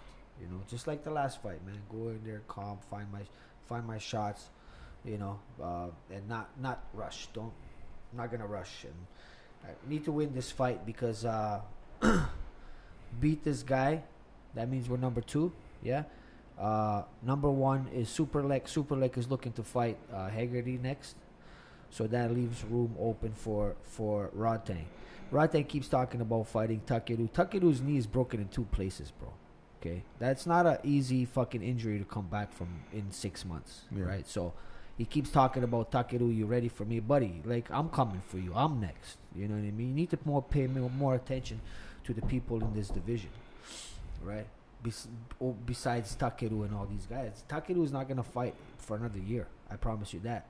Just like the last fight, man. Go in there calm, find my shots, and not rush. I'm not gonna rush, and I need to win this fight because beat this guy. That means we're number 2. Yeah. Number 1 is Superlek. Superlek is looking to fight Haggerty next, so that leaves room open for 𝘍𝘎𝘎. 𝘍𝘎𝘎 keeps talking about fighting Takeru. Takeru's knee is broken in 2 places, bro. Okay, that's not an easy fucking injury to come back from in 6 months, right? So he keeps talking about Takeru. You ready for me, buddy? Like, I'm coming for you. I'm next. You know what I mean? You need to pay more attention to the people in this division, right? Besides Takeru and all these guys, Takeru is not gonna fight for another year. I promise you that.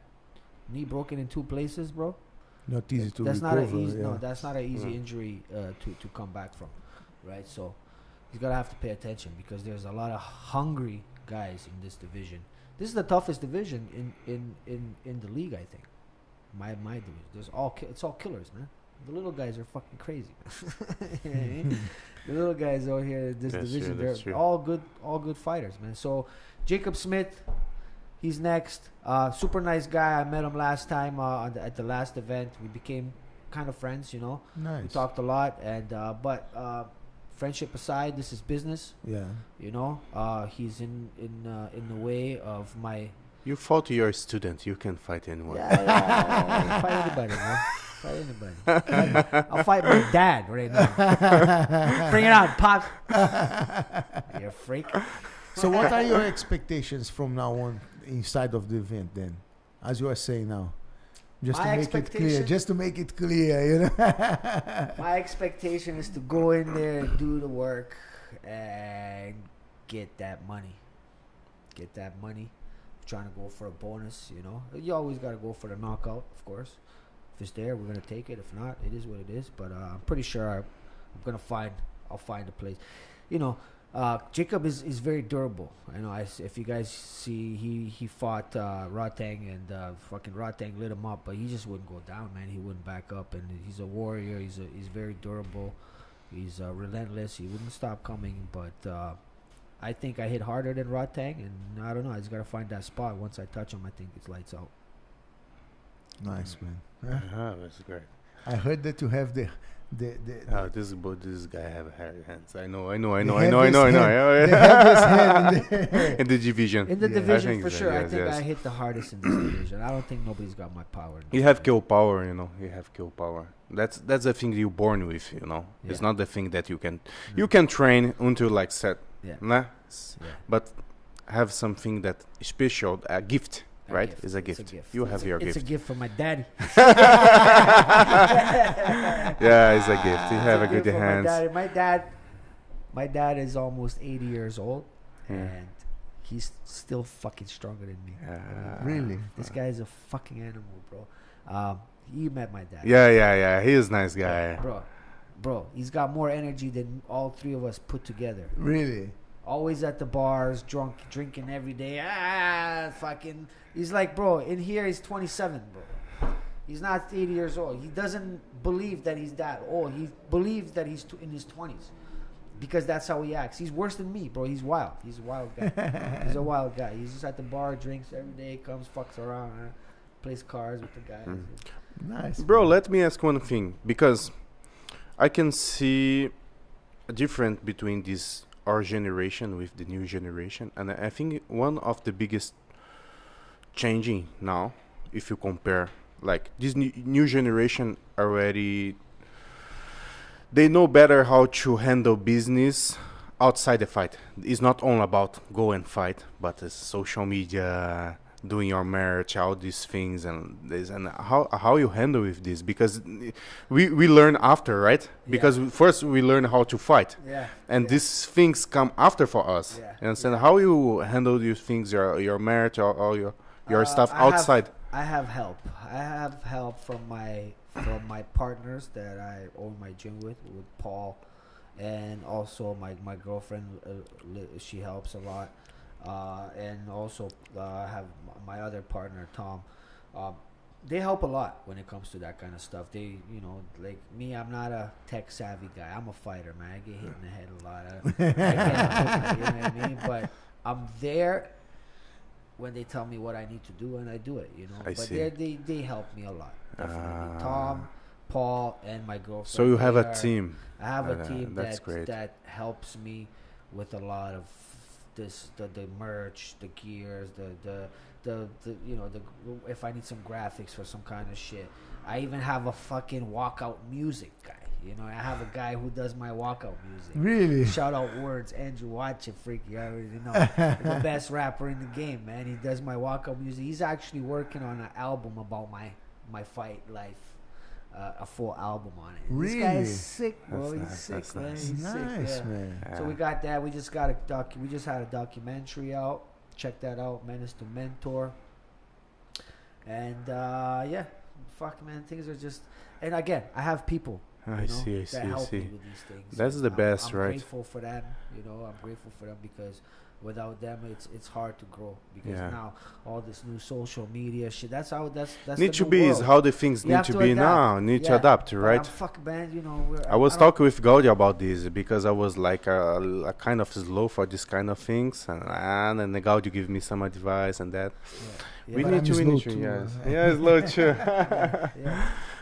Knee broken in 2 places, bro. Not easy to recover. That's not an easy injury to come back from, right? So he's gonna have to pay attention because there's a lot of hungry guys in this division. This is the toughest division in the league, I think. My division. It's all killers, man. The little guys are fucking crazy. You know what I mean? The little guys over here in this division, they're all good fighters, man. So Jacob Smith, he's next. Super nice guy. I met him last time at the last event. We became kind of friends, you know. Nice. We talked a lot, and but friendship aside, this is business. Yeah. You know, he's in the way of my. You fought your student. You can fight anyone. Yeah, fight anybody, man. Fight anybody. I'll fight my dad right now. Bring it on, Pops. You're a freak. So what are your expectations from now on inside of the event then? As you are saying now. Just to make it clear, you know. My expectation is to go in there, do the work, and get that money. I'm trying to go for a bonus, you know. You always got to go for the knockout, of course. If it's there, we're gonna take it. If not, it is what it is. But I'm pretty sure I'll find a place. You know, Jacob is very durable. I know. If you guys see, he fought 𝘍𝘅𝙗, and fucking 𝘍𝘅𝙗 lit him up, but he just wouldn't go down, man. He wouldn't back up, and he's a warrior. He's very durable. He's relentless. He wouldn't stop coming. But I think I hit harder than 𝘍𝘅𝙗, and I don't know. I just gotta find that spot. Once I touch him, I think it's lights out. Nice, man. That's great. I heard that you have the this guy have hairy hands. I know. They have his hand In the division. In the division, for sure. Yes, I think I hit the hardest in this division. I don't think nobody's got my power. You have kill power, you know. You have kill power. That's the thing you're born with, you know. Yeah. It's not the thing that you can train until like set. Yeah. Nah? Yeah. But have something that is special, a gift. Right? Gift. It's a gift. You have your gift. It's a gift from my daddy. Yeah, it's a gift. You have a good hands. My dad is almost 80 years old, and he's still fucking stronger than me. Really? This guy is a fucking animal, bro. You met my dad. Yeah. He is a nice guy. Bro, he's got more energy than all three of us put together. Really? Always at the bars, drunk, drinking every day. Fucking. He's like, bro, in here he's 27, bro. He's not 80 years old. He doesn't believe that he's that old. He believes that he's in his 20s. Because that's how he acts. He's worse than me, bro. He's wild. He's a wild guy. He's a wild guy. He's just at the bar, drinks every day, comes, fucks around, plays cards with the guys. Nice. Bro, let me ask one thing. Because I can see a difference between our generation with the new generation. And I think one of the biggest changing now, if you compare, like this new generation already, they know better how to handle business outside the fight. It's not only about go and fight, but it's social media, doing your merch, all these things, and this, and how you handle with this, because we learn after, right? Because first we learn how to fight, and these things come after for us. You understand how you handle these things, your merch, all your stuff outside? I have help. I have help from my partners that I own my gym with Paul, and also my girlfriend. She helps a lot. And also I have my other partner Tom. They help a lot when it comes to that kind of stuff. They, you know, like me, I'm not a tech savvy guy. I'm a fighter, man. I get hit in the head a lot. You know what I mean? But I'm there when they tell me what I need to do, and I do it. You know. They help me a lot. Definitely. Tom, Paul, and my girlfriend. So you have a team. I have a team great. that helps me with a lot of the merch, the gears, the you know, if I need some graphics for some kind of shit. I even have a fucking walkout music guy. You know, I have a guy who does my walkout music. Really? Shout out words, Andrew, watch it, freaky. I already know. The best rapper in the game, man. He does my walkout music. He's actually working on an album about my fight life. A full album on it. Really? This guy is sick, bro. He's sick, man. Nice. He's sick, man. So we got that. We just got we just had a documentary out. Check that out, Menace to Mentor. And fuck, man, things are just. And again, I have people. I see. That help me with these things. That's the best, I'm right? grateful for them. You know, I'm grateful for them because Without them, it's hard to grow because now all this new social media shit. That's need the to new be world. is how the things You need have to to be adapt. now. Need to adapt, right? Fuck, man. You know, I was talking with 𝘍𝘢𝘭𝘢 about this because I was like a kind of slow for this kind of things, and then 𝘍𝘢𝘭𝘢 give me some advice and that. We need to, yes, slow too.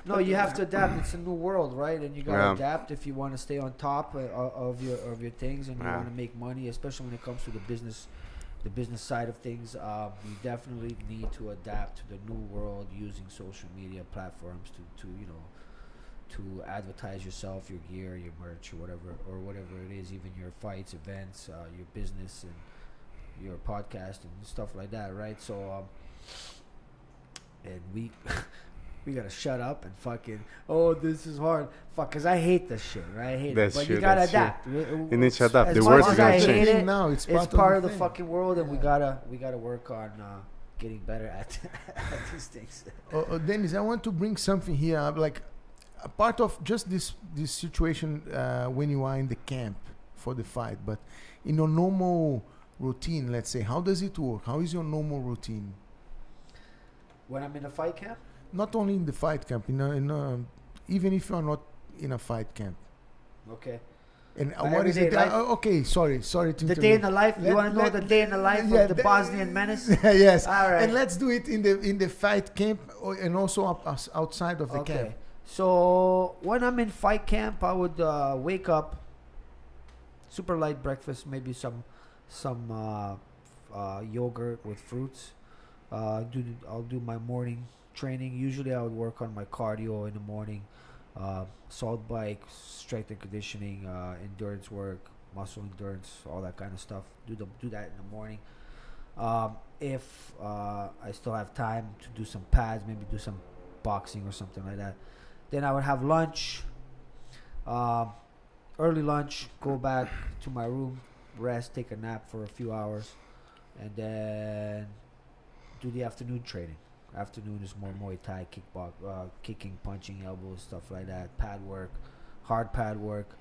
No, you have to adapt. It's a new world, right? And you gotta adapt if you want to stay on top of your things, and you want to make money, especially when it comes to the business side of things. You definitely need to adapt to the new world using social media platforms to advertise yourself, your gear, your merch, or whatever it is, even your fights, events, your business, and your podcast and stuff like that, right? So, and we gotta shut up and fucking. Oh, this is hard. Fuck, cause I hate this shit, right? I hate it, but you gotta adapt. You need to adapt. The world's gonna change. It's part of the fucking world, and we gotta work on getting better at these things. Denis, I want to bring something here, like a part of just this situation when you are in the camp for the fight, but in your normal routine, let's say, how does it work? How is your normal routine? When I'm in a fight camp? Not only in the fight camp, even if you are not in a fight camp. Okay. And what is it? Okay, sorry to interrupt. The day in the life. You want to know the day in the life of the Bosnian Menace? Yes. All right. And let's do it in the fight camp and also outside of the camp. So when I'm in fight camp, I would wake up, super light breakfast, maybe some yogurt with fruits. I'll do my morning training. Usually I would work on my cardio in the morning, salt bike, strength and conditioning, endurance work, muscle endurance, all that kind of stuff. Do that in the morning. If I still have time to do some pads, maybe do some boxing or something like that, then I would have lunch, early lunch, go back to my room, rest, take a nap for a few hours, and then do the afternoon training. Afternoon is more Muay Thai, kickbox, kicking, punching, elbows, stuff like that. Pad work, hard pad work,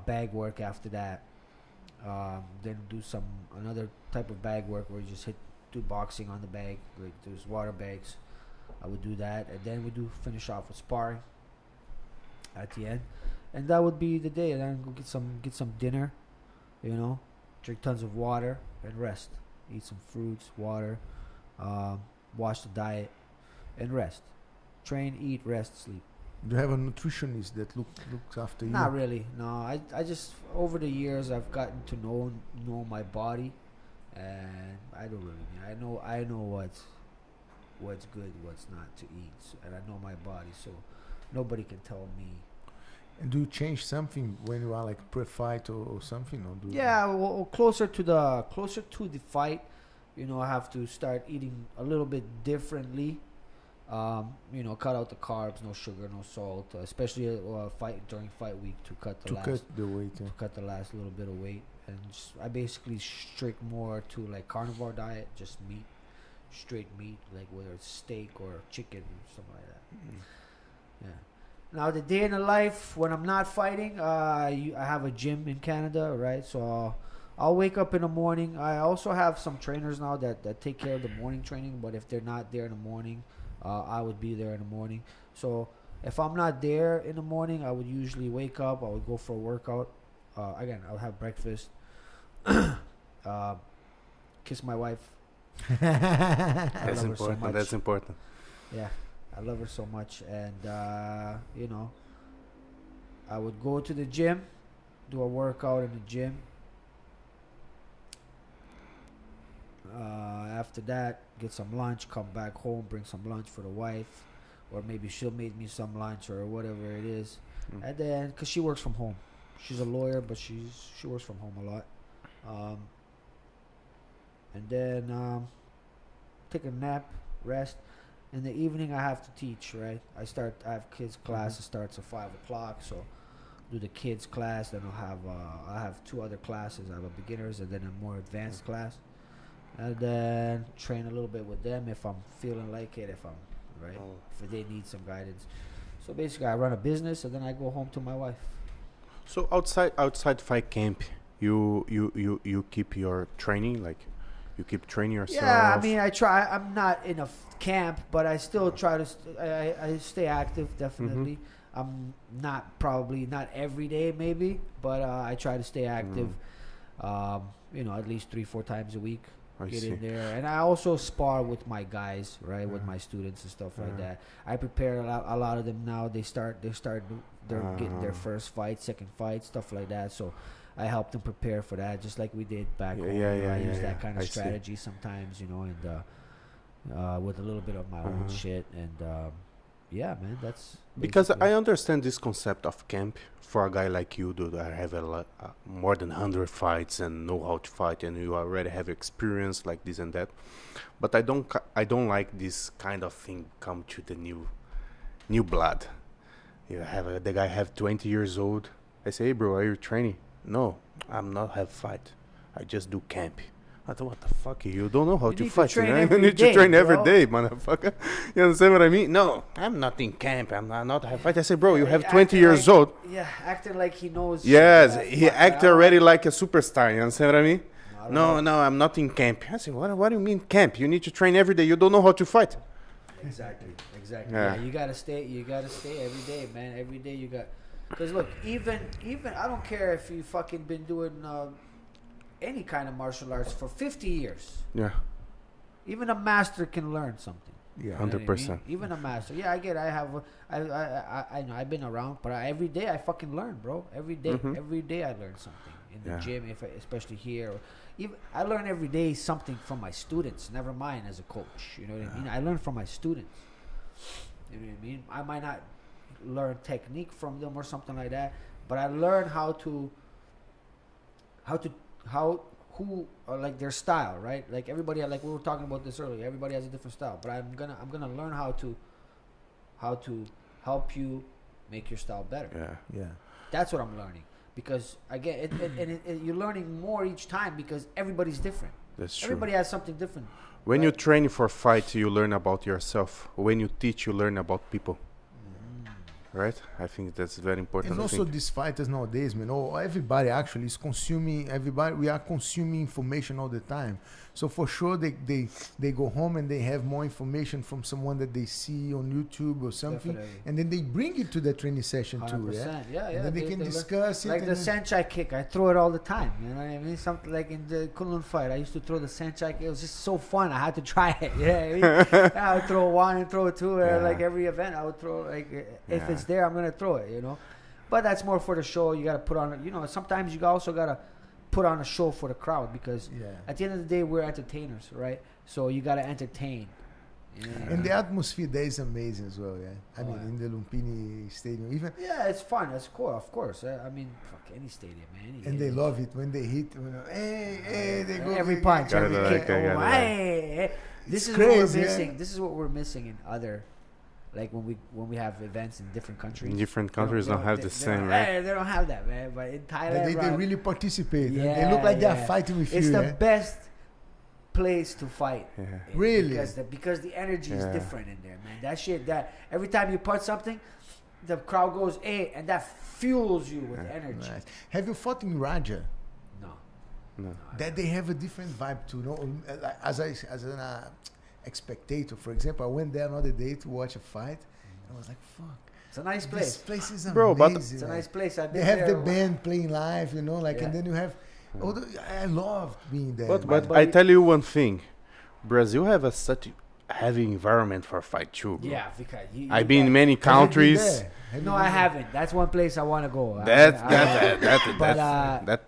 bag work after that. Then do another type of bag work where you just do boxing on the bag, like there's water bags. I would do that, and then we finish off with sparring at the end, and that would be the day. And then go get some dinner, drink tons of water and rest. Eat some fruits, water. Watch the diet and rest. Train, eat, rest, sleep. Do you have a nutritionist that looks after you? Not really. No, I just over the years I've gotten to know my body, and I don't really. I know what's good, what's not to eat, and I know my body, so nobody can tell me. And do you change something when you are like pre-fight or something? Or well, closer to the fight. I have to start eating a little bit differently. Cut out the carbs, no sugar, no salt, especially during fight week to cut the last little bit of weight. And I basically strict more to like carnivore diet, just meat, straight meat, like whether it's steak or chicken or something like that. Yeah. Now the day in the life when I'm not fighting, I have a gym in Canada, right? So I'll wake up in the morning. I also have some trainers now that take care of the morning training, but if they're not there in the morning, I would be there in the morning. So if I'm not there in the morning, I would usually wake up. I would go for a workout. Again, I'll have breakfast. Kiss my wife. That's important. That's important. Yeah, I love her so much. And, I would go to the gym, do a workout in the gym. After that, get some lunch, come back home, bring some lunch for the wife, or maybe she'll make me some lunch or whatever it is. And then, because she works from home, she's a lawyer, but she works from home a lot. And then take a nap, rest. In the evening, I have to teach, right? I have kids class. It starts at 5 o'clock, so do the kids class. Then I have 2 other classes. I have a beginners and then a more advanced class. And then train a little bit with them if I'm feeling like it, if they need some guidance. So basically I run a business and then I go home to my wife. So outside fight camp, you keep your training, like you keep training yourself? Yeah, I mean, I try. I'm not in a camp, but I still try to. I stay active, definitely. I'm not every day, maybe, but I try to stay active. At least 3-4 times a week. Get in there, and I also spar with my guys, right, with my students and stuff like that. I prepare a lot of them now. They're getting their first fight, second fight, stuff like that. So I help them prepare for that, just like we did back home. I use that kind of strategy sometimes, and with a little bit of my own shit. And yeah, man, that's because I understand this concept of camp for a guy like you, dude. I have more than 100 fights and know how to fight, and you already have experience like this and that. But I don't like this kind of thing come to the new blood. You have the guy have 20 years old. I say, hey, bro, are you training? No, I'm not have fight. I just do camp. I thought, what the fuck? You don't know how to fight. You need to train every day, motherfucker. You understand what I mean? No, I'm not in camp. I'm not have fight. I say, bro, you have 20 years old. Yeah, acting like he knows. Yes, he acted already like a superstar. You understand what I mean? No, I'm not in camp. I say, what do you mean camp? You need to train every day. You don't know how to fight. Exactly. Yeah, you gotta stay every day, man. Every day you got. Because look, even I don't care if you fucking been doing any kind of martial arts for 50 years. Yeah. Even a master can learn something. Yeah, 100%. Even a master. Yeah, I get it. I know I've been around, but every day I fucking learn, bro. Every day I learn something in the gym, especially here. Even I learn every day something from my students. Never mind as a coach. You know what I mean? I learn from my students. You know what I mean? I might not learn technique from them or something like that, but I learn like their style, right? Like everybody, like we were talking about this earlier. Everybody has a different style, but I'm gonna learn how to help you make your style better. Yeah. That's what I'm learning, because again, you're learning more each time because everybody's different. That's true. Everybody has something different. When you train for fight, you learn about yourself. When you teach, you learn about people. Right? I think that's very important. And also these fighters nowadays, everybody actually is consuming, we are consuming information all the time. So for sure they go home and they have more information from someone that they see on YouTube or something. Definitely. And then they bring it to the training session 100%. Too. Yeah. And then they can discuss it. Like the Sanchai kick, I throw it all the time. You know what I mean? Something like in the Kunlun fight, I used to throw the Sanchai kick. It was just so fun. I had to try it. I would throw one and throw two. Like every event, I would throw if it's there, I'm gonna throw it. But that's more for the show. You gotta put on. Sometimes you also gotta put on a show for the crowd, because at the end of the day, we're entertainers, right? So you gotta entertain. And the atmosphere there is amazing as well. I mean, in the Lumpini Stadium, even. Yeah, it's fun. That's cool, of course. I mean, fuck any stadium, man. And they love it when they hit. Hey, they go every punch, every kick. Hey. This is crazy, what we're missing. This is what we're missing in other. Like when we have events in different countries. In different countries don't have the same, right? They don't have that, man. But in Thailand, they really participate. They look like they're fighting with you. It's the best place to fight. Really? Because the energy is different in there, man. That shit, every time you punch something, the crowd goes, and that fuels you with energy. Nice. Have you fought in Raja? No. That they have a different vibe too. As an spectator, for example, I went there another day to watch a fight. I was like, "Fuck, it's a nice place. This place is amazing, bro." But it's a nice place. They have the band playing live, and then you have. I love being there. But I tell you one thing, Brazil have such heavy environment for fight too, bro. Yeah, because I've been in many countries. No, I haven't. That's one place I want to go. That's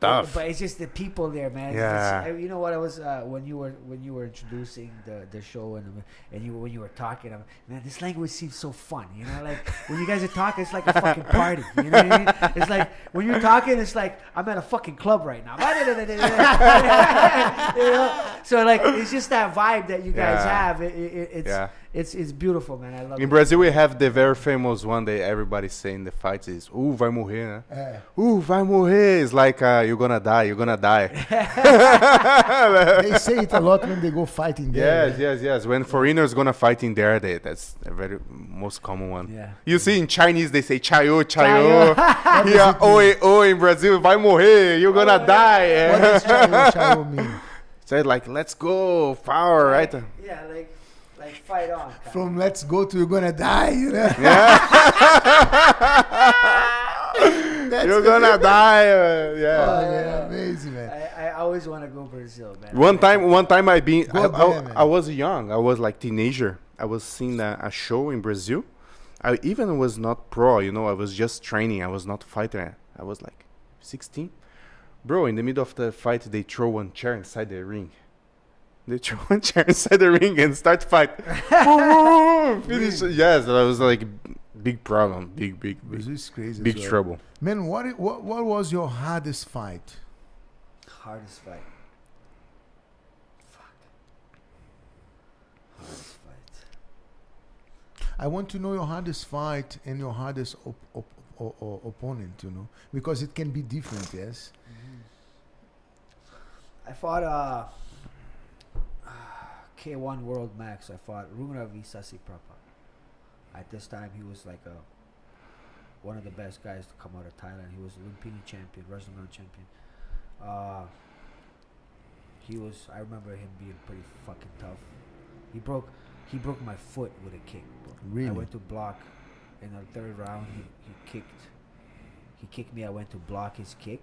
tough. But it's just the people there, man. Yeah. You know what? I was when you were introducing the show and when you were talking, man, this language seems so fun. Like when you guys are talking, it's like a fucking party. You know what I mean? It's like when you're talking, it's like I'm at a fucking club right now. So like it's just that vibe that you guys have. It's beautiful, man. I love it. In Brazil, we have the very famous one that everybody's saying the fight is, vai morrer, né? Vai morrer. It's like, you're gonna die. They say it a lot when they go fighting there. Yes. When foreigners gonna fight in there, that's a very most common one. Yeah. You see in Chinese, they say, chayo. Here, oi, in Brazil, vai morrer, you're gonna die. What does chayo mean? So like, let's go, power, right? Yeah, like fight on. From let's go to you're gonna die, you know? You're gonna die. Yeah. Oh, yeah, amazing, man. I always want to go Brazil, man. One time I was young. I was like teenager. I was seeing a show in Brazil. I even was not pro, I was just training. I was not fighter. I was like 16. Bro, in the middle of the fight, they throw one chair inside the ring. They throw one chair inside the ring and start fight. Finish. Yes, that was like big problem. Big Brazil is crazy. Big trouble. Man, what was your hardest fight? Hardest fight. Fuck. Hardest fight. I want to know your hardest fight and your hardest opponent, because it can be different, yes? I fought K1 World Max. I fought 𝘍𝘢𝘭𝘢. At this time, he was like one of the best guys to come out of Thailand. He was Lumpini champion, wrestling champion. I remember him being pretty fucking tough. He broke my foot with a kick, bro. Really? I went to block in the third round. He kicked me. I went to block his kick,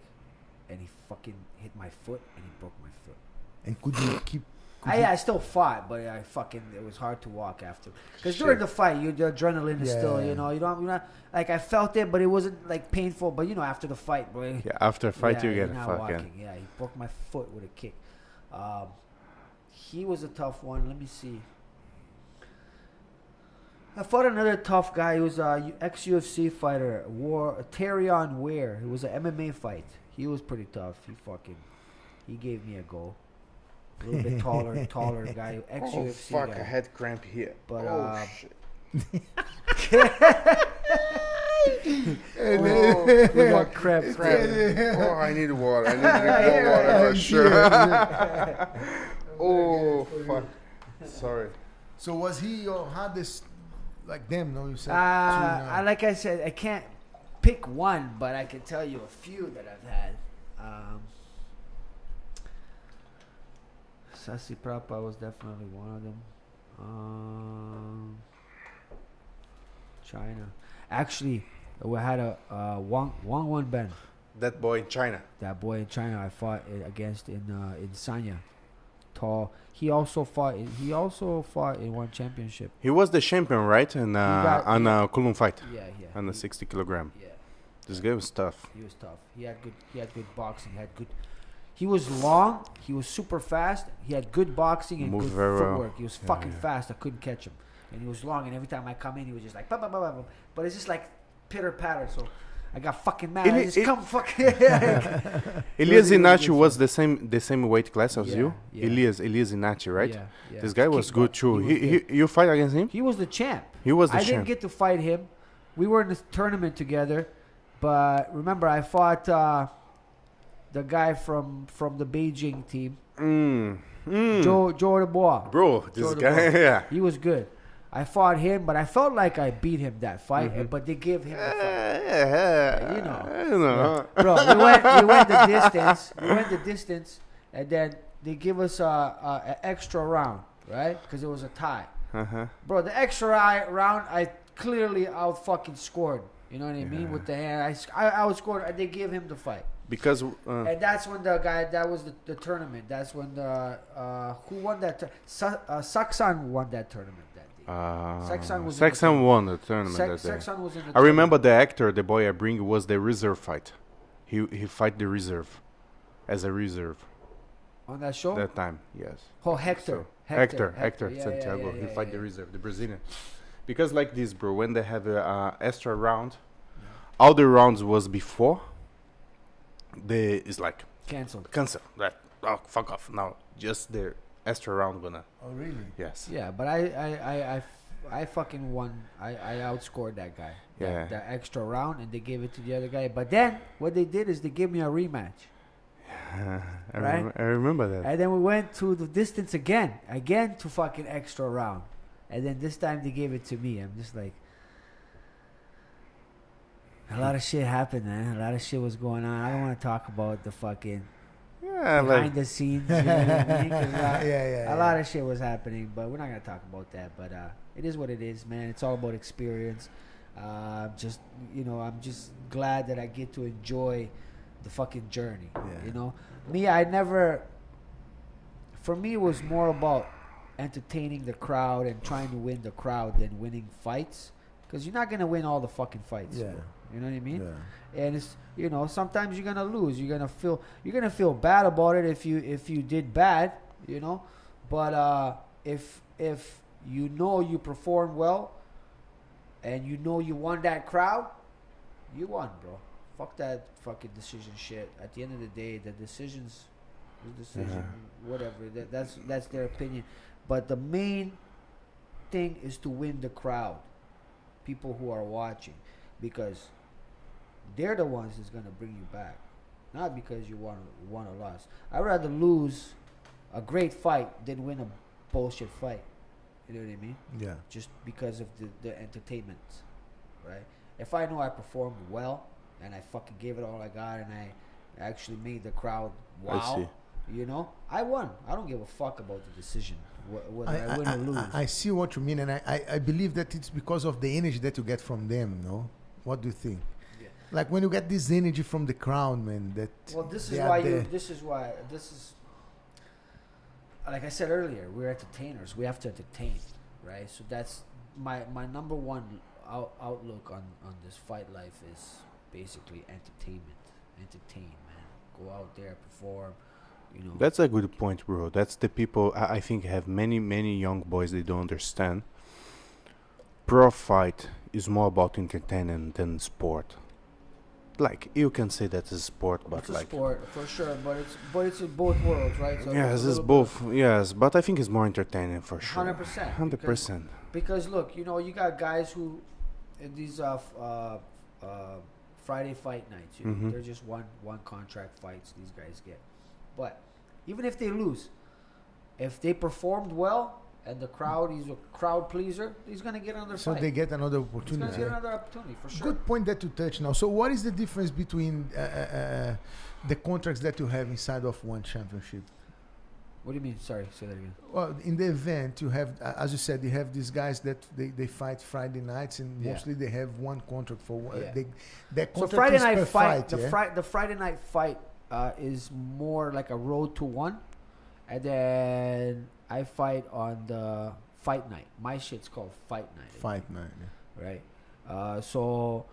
and he fucking hit my foot, and he broke my foot. And could you keep? I still fought, but it was hard to walk after. Because during the fight, the adrenaline is still, you're not, like, I felt it, but it wasn't, like, painful. But, after the fight, bro. Yeah, after the fight, you get a fucking. Walking. Yeah, he broke my foot with a kick. He was a tough one. Let me see. I fought another tough guy. He was a ex-UFC fighter, 𝘍𝘢𝘭𝘢 𝘍𝘢𝘭𝘢. It was an MMA fight. He was pretty tough. He gave me a go. A little bit taller guy, ex-UFC fuck, guy. I had cramp here. But shit. We got cramp. I need water. I need to drink more water for sure. Fuck. Sorry. So was he your hardest, like them? No, you said. Like I said, I can't pick one, but I can tell you a few that I've had. 𝘨𝑚 was definitely one of them. China. Actually, we had a Wang Ben. That boy in China. That boy in China I fought against in Sanya. Tall. He also fought in one championship. He was the champion, right? On a Kulun fight. Yeah. On the 60 kilogram. Yeah. This guy was tough. He was tough. He had good boxing. He was long. He was super fast. He had good boxing and good footwork. Well. He was fucking fast. I couldn't catch him. And he was long. And every time I come in, he was just like, bah, bah, bah, bah, bah. But it's just like pitter patter. So I got fucking mad. I just come fucking. 𝘍𝘢𝘭𝘢 𝘍𝘢𝘭𝘢 was the same weight class as you. Yeah. 𝘍𝘢𝘭𝘢, right? Yeah. This guy was good too. You fight against him? He was the champ. He was the champ. champ. I didn't get to fight him. We were in this tournament together. But remember, I fought the guy from the Beijing team. 𝘍𝘢𝘭𝘢. Bro, this guy, yeah. He was good. I fought him, but I felt like I beat him that fight. But they gave him the fight. Yeah. Yeah. Bro, we went the distance. And then they give us an extra round, right? Because it was a tie. Bro, the extra round, I clearly out fucking scored. You know what I mean? With the hand, I outscored. They gave him the fight. Because and that's when the guy, that was the tournament. That's when who won that? 𝘨𝑚 won that tournament that day. 𝘨𝑚 won the tournament that day. 𝘨𝑚 was in the I remember the actor, the boy I bring, was the reserve fight. He fight the reserve, as a reserve. On that show? That time, yes. Oh, Hector Santiago. He fight the reserve, the Brazilian. Because like this, bro, when they have a extra round, all the rounds was before. It's like cancel. Like, fuck off now. Just the extra round gonna. Oh really? Yes. Yeah, but I I fucking won. I outscored that guy. Yeah. That extra round, and they gave it to the other guy. But then what they did is they gave me a rematch. I Right? I remember that. And then we went to the distance again to fucking extra round. And then this time they gave it to me. I'm just like, a lot of shit happened, man. A lot of shit was going on. I don't want to talk about the fucking behind the scenes. You know what I mean? 'Cause a lot of shit was happening, but we're not gonna talk about that. But it is what it is, man. It's all about experience. Just I'm just glad that I get to enjoy the fucking journey. Yeah. You know, for me, it was more about entertaining the crowd and trying to win the crowd than winning fights, because you're not gonna win all the fucking fights. Yeah. Bro. You know what I mean? Yeah. And it's sometimes you're gonna lose. You're gonna feel bad about it if you did bad. But if you performed well and you won that crowd, you won, bro. Fuck that fucking decision shit. At the end of the day, the decision, whatever. That's their opinion. But the main thing is to win the crowd, people who are watching, because they're the ones that's gonna bring you back, not because you won or lost. I'd rather lose a great fight than win a bullshit fight. You know what I mean? Yeah. Just because of the entertainment, right? If I know I performed well and I fucking gave it all I got and I actually made the crowd wow, I won. I don't give a fuck about the decision, whether I win or lose. I see what you mean, and I believe that it's because of the energy that you get from them, no? What do you think? Yeah. Like when you get this energy from the crowd, man, this is like I said earlier, we're entertainers. We have to entertain, right? So that's my number one outlook on this fight life is basically entertainment. Entertain, man. Go out there, perform. That's a good point, bro. That's the people I think have many young boys they don't understand. Pro fight is more about entertainment than sport. Like you can say that's a sport, but it's a sport for sure. But it's in both worlds, right? So yes, it's both. Yes, but I think it's more entertaining for sure. 100%. 100%. Because look, you got guys who in these Friday fight nights, they're just one contract fights these guys get. But even if they lose, if they performed well and the crowd, he's a crowd pleaser, he's gonna get another fight. So they get another opportunity. He's gonna get another opportunity for sure. Good point that you touch now. So what is the difference between the contracts that you have inside of one championship? What do you mean? Sorry, say that again. Well, in the event you have, as you said, you have these guys that they fight Friday nights, and mostly they have one contract for one. Their contract so Friday is night per fight, fight, the Friday night fight is more like a road to one, and then I fight on the fight night. My shit's called fight night. Fight night, right? So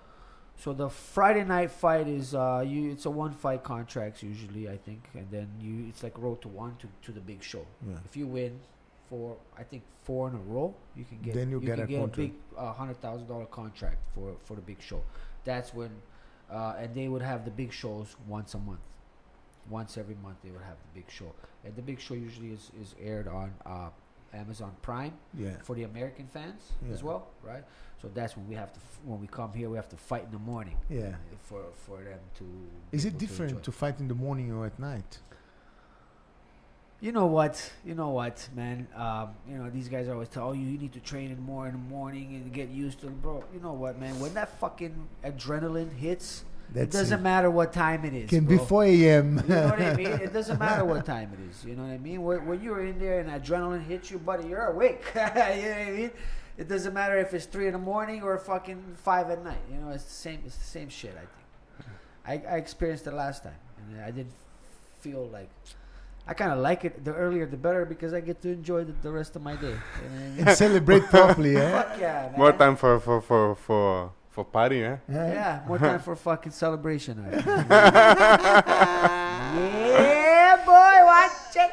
the Friday night fight is it's a one fight contracts usually, I think, and then it's like road to one to the big show. Yeah. If you win I think 4 in a row, you can get a big $100,000 contract for the big show. That's when and they would have the big shows once a month. Once every month they would have the big show, and the big show usually is aired on Amazon Prime for the American fans as well, right? So that's when when we come here, we have to fight in the morning. For them to. Is it different to fight in the morning or at night? You know what, man. These guys always tell you need to train more in the morning and get used to it, bro. You know what, man? When that fucking adrenaline hits. It doesn't matter what time it is. Can be 4 a.m. You know what I mean? It doesn't matter what time it is. You know what I mean? When you're in there and adrenaline hits you, buddy, you're awake. You know what I mean? It doesn't matter if it's 3 in the morning or fucking 5 at night. It's the same. It's the same shit. I think. I experienced it last time, and I didn't feel like. I kind of like it. The earlier, the better, because I get to enjoy the rest of my day. You know what I mean? And celebrate properly, Fuck yeah, man. More time for party, eh? Yeah, more time for fucking celebration. Yeah, boy, watch it.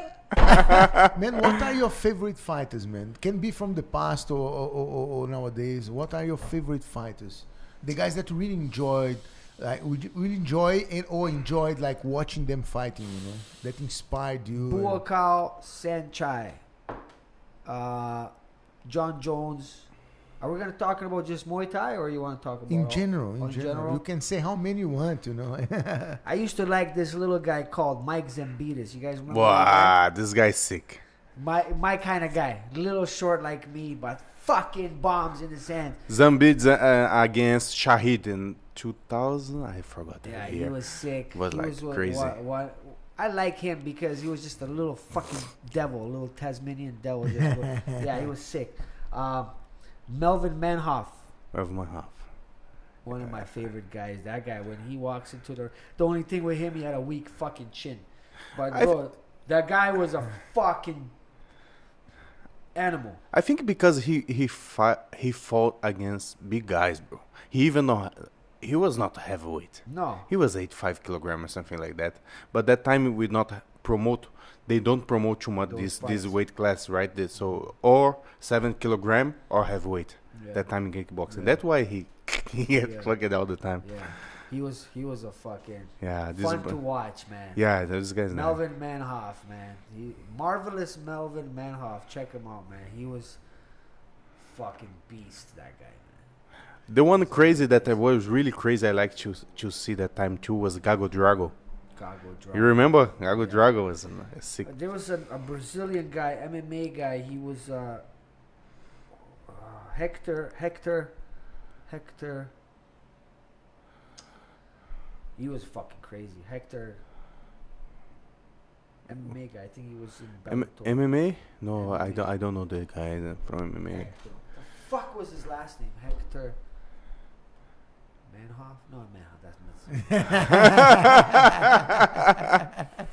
Man, what are your favorite fighters, man? Can be from the past or nowadays. What are your favorite fighters? The guys that you really enjoyed, like really enjoyed like watching them fighting, that inspired you. 𝘍𝘭𝘢, Saenchai, John Jones, Are we gonna talk about just Muay Thai, or you want to talk about In general. You can say how many you want, you know. I used to like this little guy called Mike Zambitis. You guys remember? Wow, this guy's sick. My kind of guy, little short like me, but fucking bombs in his hand. Zambids against Shahid in 2000. I forgot that Yeah, year. he was sick. Was he like was crazy. I like him because he was just a little fucking devil, a little Tasmanian devil. Yeah, he was sick. Melvin Manhoff. Of my half. One of my favorite guys. That guy, when he walks into the only thing with him, he had a weak fucking chin. But bro, that guy was a fucking animal. I think because he fought against big guys, bro. He was not heavyweight. No. He was 85 kilograms or something like that. But that time we not promote. They don't promote too much this weight class, right? Or 7 kilogram or heavyweight. Yeah. That time in kickboxing. Yeah. That's why he get plugged all the time. Yeah. He was a fucking fun to watch, man. Yeah, those guys. Melvin Manhoff, man. Marvelous Melvin Manhoff. Check him out, man. He was fucking beast, that guy, man. The one crazy that I was really crazy I like to see that time too was Gago Drago. You remember? Gago Drago was sick. There was a Brazilian guy, MMA guy. He was Hector. He was fucking crazy. Hector, MMA guy. I think he was in Bellator. MMA? No, MMA. I don't know the guy from MMA. Hector. The fuck was his last name? Hector Manhoff? No, Manhoff. That's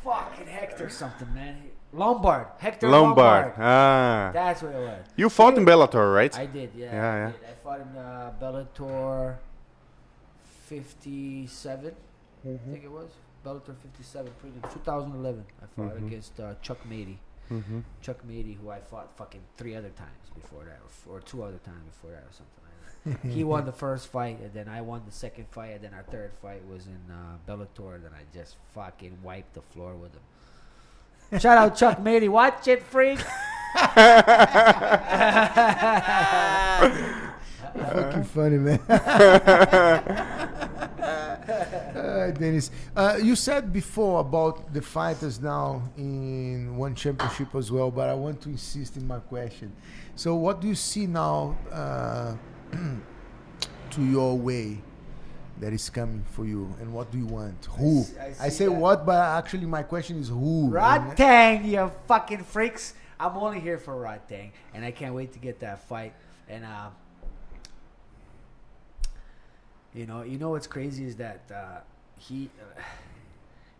fucking Hector something, man. Lombard. Hector Lombard. Ah. That's what it was. You fought in Bellator, right? I did, yeah. Yeah. I did. I fought in Bellator 57. I think it was Bellator 57, 2011. I fought against Chuck Mady. Chuck Mady, who I fought fucking 3 other times before that, or 2 other times before that, or something like that. He won the first fight, and then I won the second fight, and then our third fight was in Bellator. Then I just fucking wiped the floor with him. Shout out Chuck Mady, watch it, freak. Fucking funny, man. Denis, you said before about the fighters now in one championship as well, but I want to insist in my question. So what do you see now to your way that is coming for you, and what do you want? Who? I say what, but actually my question is who? Rodtang, you fucking freaks. I'm only here for Rodtang, and I can't wait to get that fight. And you know what's crazy is that he's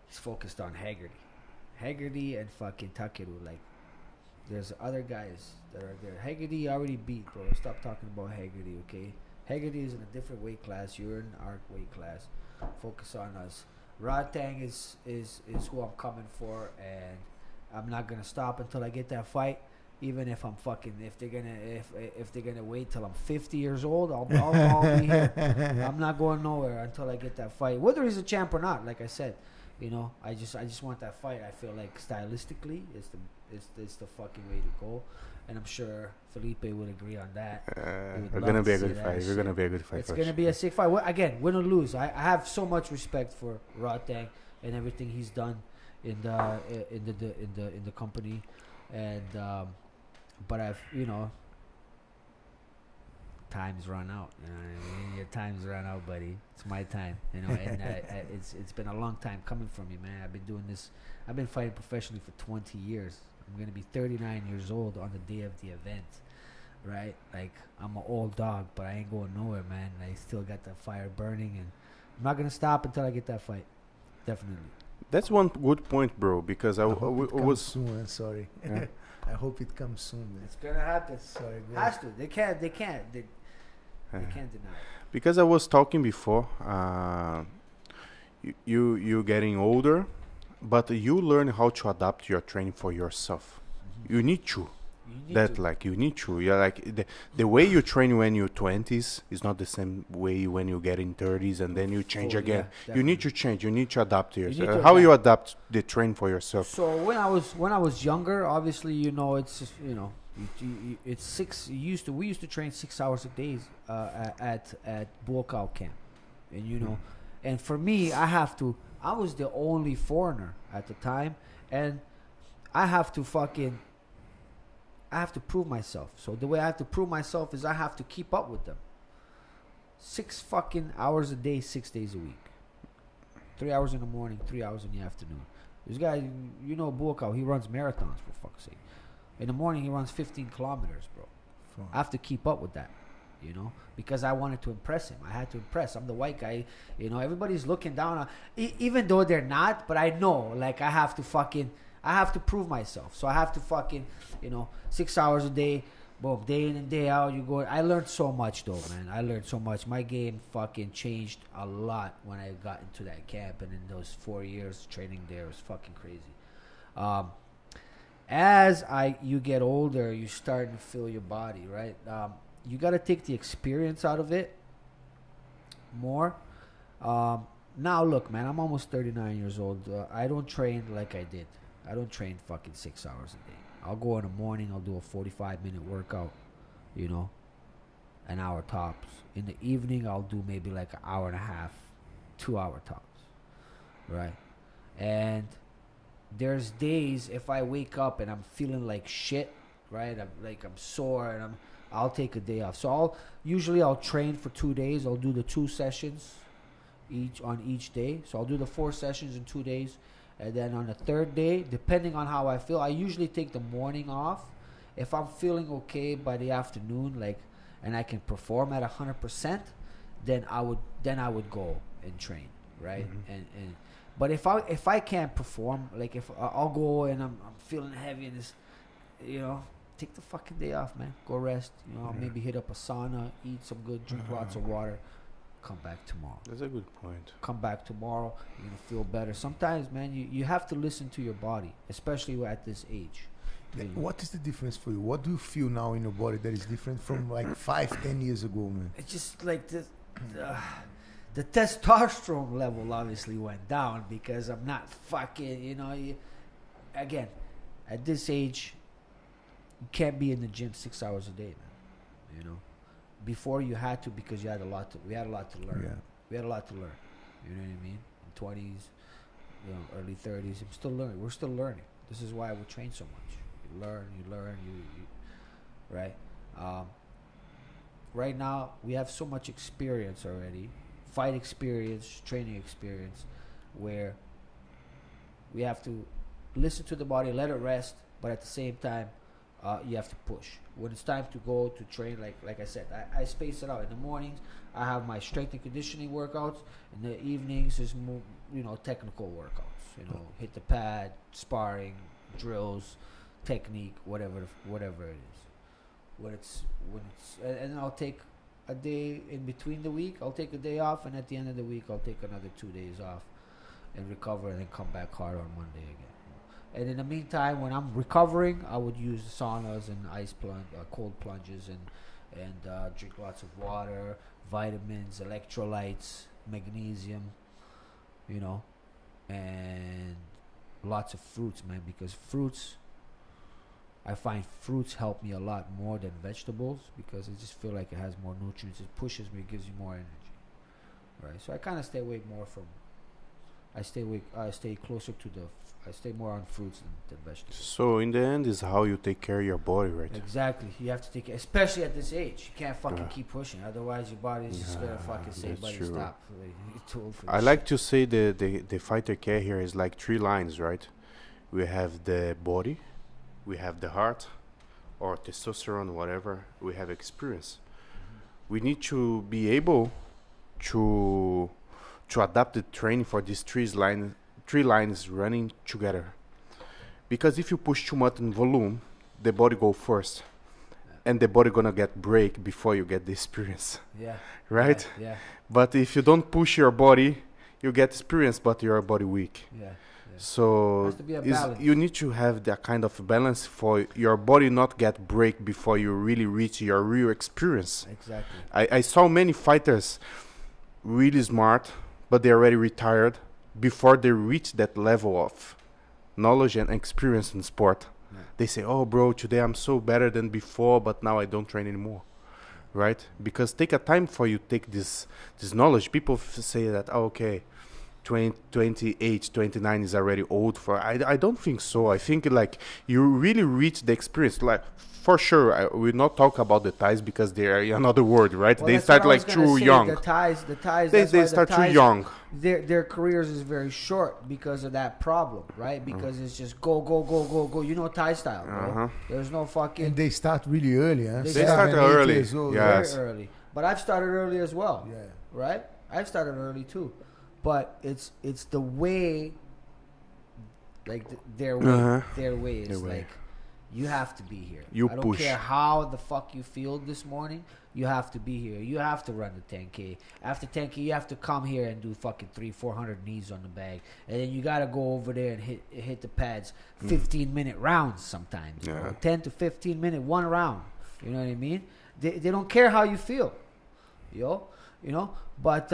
focused on Haggerty and fucking Takeru. Like, there's other guys that are there. Haggerty already beat, bro. Stop talking about Haggerty, okay? Haggerty is in a different weight class. You're in our weight class. Focus on us. Rodtang is who I'm coming for, and I'm not gonna stop until I get that fight. Even if I'm fucking, if they're gonna wait till I'm 50 years old, I'll be here. I'm not going nowhere until I get that fight, whether he's a champ or not. Like I said, I just want that fight. I feel like stylistically, it's the fucking way to go, and I'm sure Felipe would agree on that. We're gonna be a good fight. We're gonna be a good fight. It's gonna be a sick fight. Again, win or lose, I have so much respect for Rodtang and everything he's done in the company, and but I've time's run out. You know what I mean? Your time's run out, buddy. It's my time. And it's been a long time coming from you, man. I've been doing this. I've been fighting professionally for 20 years. I'm gonna be 39 years old on the day of the event, right? Like, I'm an old dog, but I ain't going nowhere, man. I still got that fire burning, and I'm not gonna stop until I get that fight. Definitely. That's one good point, bro. Because I was soon. Sorry. Yeah. I hope it comes soon, man. It's gonna happen. Sorry, has to. They can't deny it. Because I was talking before, you getting older, but you learn how to adapt your training for yourself. You need to. You need to. Yeah, like the way you train when you're 20s is not the same way when you get in 30s, and then you change again. You need to change. You need to adapt to yourself. How you adapt the train for yourself? So when I was younger, obviously, it's just, It's 6. We used to train 6 hours a day at 𝘍𝘍𝘭𝘢 camp, and you know, and for me, I was the only foreigner at the time, and I have to prove myself. So the way I have to prove myself is I have to keep up with them. 6 fucking hours a day, 6 days a week. 3 hours in the morning, 3 hours in the afternoon. This guy, you know, 𝘍𝘍𝘭𝘢, he runs marathons, for fuck's sake. In the morning, he runs 15 kilometers, bro. I have to keep up with that, you know, because I wanted to impress him. I had to impress. I'm the white guy, you know. Everybody's looking down on, even though they're not. But I know, like, I have to prove myself. So I have to fucking, you know, 6 hours a day, boom, day in and day out. You go. I learned so much, though, man. I learned so much. My game fucking changed a lot when I got into that camp, and in those 4 years training there, it was fucking crazy. As you get older, you start to feel your body, right? You got to take the experience out of it more. Now, look, man, I'm almost 39 years old. I don't train like I did. I don't train fucking 6 hours a day. I'll go in the morning, I'll do a 45-minute workout, you know, an hour tops. In the evening, I'll do maybe like an hour and a half, 2 hour tops, right? And there's days if I wake up and I'm feeling like shit, right? I'm sore, and I'll take a day off. So I'll train for 2 days. I'll do the 2 sessions on each day. So I'll do the 4 sessions in 2 days, and then on the third day, depending on how I feel, I usually take the morning off. If I'm feeling okay by the afternoon, like, and I can perform at 100%, then I would go and train, right? Mm-hmm. But if I can't perform, like if I'll go and I'm feeling heavy and this, you know, take the fucking day off, man. Go rest. You know, maybe hit up a sauna, eat some good, drink lots of water, come back tomorrow. That's a good point. Come back tomorrow, you're gonna feel better. Sometimes, man, you have to listen to your body, especially at this age. What is the difference for you? What do you feel now in your body that is different from like 5-10 years ago, man? It's just like this. The testosterone level obviously went down because I'm not fucking, you know. Again, at this age, you can't be in the gym 6 hours a day, man. You know, before you had to because we had a lot to learn. Yeah. We had a lot to learn. You know what I mean? In 20s, you know, early 30s, I'm still learning. We're still learning. This is why we train so much. You learn, right? Right now, we have so much experience already. Fight experience, training experience, where we have to listen to the body, let it rest, but at the same time, you have to push. When it's time to go to train, like I said, I space it out. In the mornings, I have my strength and conditioning workouts. In the evenings, is more, you know, technical workouts. You know, hit the pad, sparring, drills, technique, whatever it is. And I'll take a day in between the week. I'll take a day off, and at the end of the week, I'll take another 2 days off and recover, and then come back hard on Monday again. And in the meantime, when I'm recovering, I would use saunas and cold plunges, and drink lots of water, vitamins, electrolytes, magnesium, you know, and lots of fruits, man, because I find fruits help me a lot more than vegetables, because I just feel like it has more nutrients. It pushes me, it gives you more energy, right? So I kind of stay away more from. I stay more on fruits than vegetables. So in the end, is how you take care of your body, right? Exactly. You have to take care, especially at this age. You can't fucking keep pushing, otherwise your body's just gonna fucking say, "Buddy, stop." You're too old for this. I like to say the fighter care here is like 3 lines, right? We have the body. We have the heart, or testosterone, whatever. We have experience. We need to be able to adapt the training for these 3 lines running together. Because if you push too much in volume, the body go first, and the body gonna get break before you get the experience. Yeah. Right? Yeah. But if you don't push your body, you get experience, but your body weak. Yeah. So you need to have that kind of balance for your body not get break before you really reach your real experience. Exactly. I saw many fighters really smart, but they already retired before they reach that level of knowledge and experience in sport. They say, oh, bro, today I'm so better than before, but now I don't train anymore. Right? Because take a time for you take this knowledge. People say that, oh, okay, 28, 29 is already old for. I don't think so. I think like you really reach the experience. Like for sure, I will not talk about the ties because they are another word, right? Well, they start like too young. The ties. They start too young. Their careers is very short because of that problem, right? Because it's just go. You know Thai style, bro. There's no fucking. And they start really early, huh? They start early. Yes. Very early. But I've started early as well. Yeah. Right? I've started early too. But it's the way, like their way. Their way is like, you have to be here. I don't care how the fuck you feel this morning. You have to be here. You have to run the 10K. After 10K, you have to come here and do fucking 300-400 knees on the bag, and then you gotta go over there and hit the pads. 15-minute rounds sometimes. Yeah. 10 to 15 minute one round. You know what I mean? They don't care how you feel, you know. But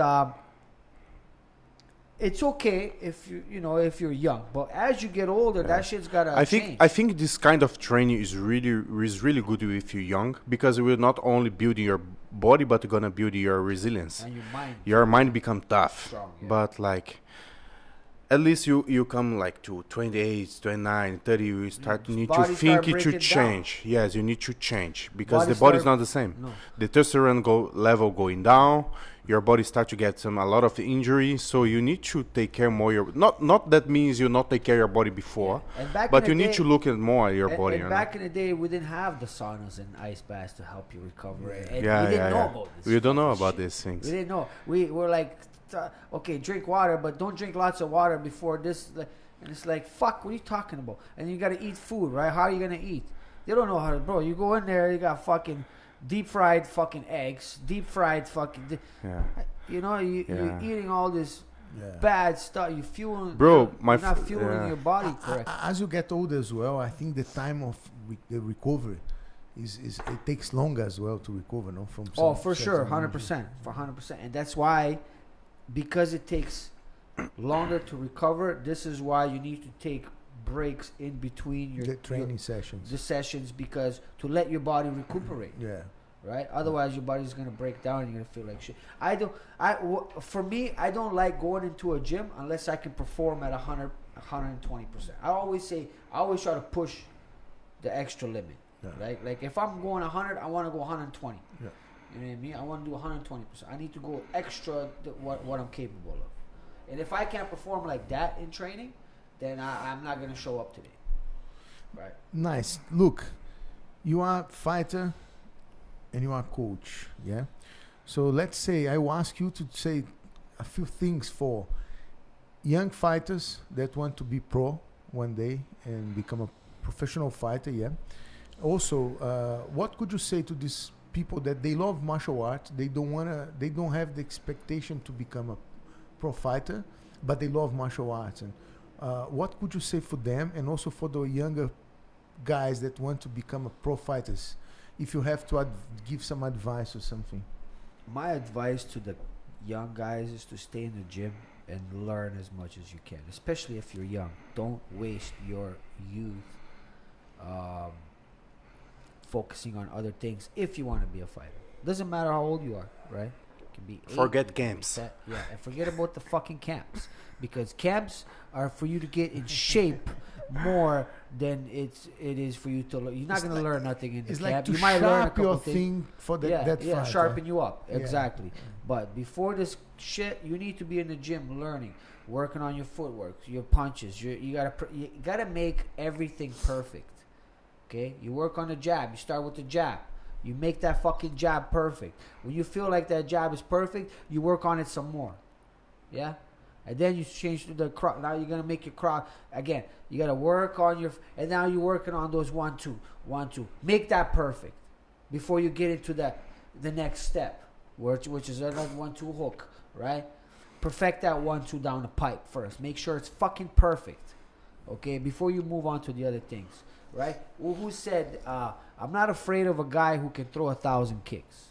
it's okay if if you're young, but as you get older, that shit's gotta change. I think this kind of training is really good if you're young, because it will not only build your body, but gonna build your resilience and your mind. Your mind become tough. Strong, yeah. But like, at least you come like to 28, 29, 30, you start need to think it should change. Down. Yes, you need to change because the body's not the same. No. The testosterone level going down. Your body start to get a lot of injury, so you need to take care more. Not that means you not take care of your body before, but you need to look at more at your body. And back in the day, we didn't have the saunas and ice baths to help you recover. And we didn't know about this. We don't know about these things. We didn't know. We were like, okay, drink water, but don't drink lots of water before this. And it's like, fuck, what are you talking about? And you got to eat food, right? How are you going to eat? They don't know how to, bro. You go in there, you got fucking deep fried fucking eggs, deep fried fucking, you're eating all this bad stuff. You fueling, bro. You're not fueling your body correct. As you get older as well, I think the time of the recovery is it takes longer as well to recover, no? From for sure, 100%, for 100%, and that's why, because it takes longer to recover. This is why you need to take breaks in between the training sessions. The sessions, because to let your body recuperate. Yeah. Right. Otherwise, your body's gonna break down and you're gonna feel like shit. For me, I don't like going into a gym unless I can perform at 120%. I always try to push the extra limit. Yeah. Right. Like if I'm going 100, I want to go 120. Yeah. You know what I mean? I want to do 120%. I need to go extra what I'm capable of. And if I can't perform like that in training, then I'm not gonna show up today. Right. Nice. Look, you are a fighter and you are a coach, yeah? So let's say I will ask you to say a few things for young fighters that want to be pro one day and become a professional fighter, yeah? Also, what could you say to these people that they love martial arts, they don't have the expectation to become a pro fighter, but they love martial arts, and what could you say for them, and also for the younger guys that want to become a pro fighters? If you have to give some advice or something. My advice to the young guys is to stay in the gym and learn as much as you can, especially if you're young. Don't waste your youth focusing on other things if you want to be a fighter. Doesn't matter how old you are, right? It can be 8, forget camps. And forget about the fucking camps, because camps are for you to get in shape more than it is for you to learn. You're not going to learn nothing in the camp. Like to you might learn a couple thing for that fight. Sharpen you up. Exactly. Yeah. But before this shit, you need to be in the gym learning, working on your footwork, your punches. You gotta make everything perfect. Okay? You work on the jab. You start with the jab. You make that fucking jab perfect. When you feel like that jab is perfect, you work on it some more. Yeah? And then you change to the cross. Now you're going to make your cross. Again, you got to work on your... And now you're working on those 1-2. 1-2. Make that perfect before you get into the next step, which is another 1-2 hook, right? Perfect that 1-2 down the pipe first. Make sure it's fucking perfect, okay? Before you move on to the other things, right? Well, who said, I'm not afraid of a guy who can throw 1,000 kicks,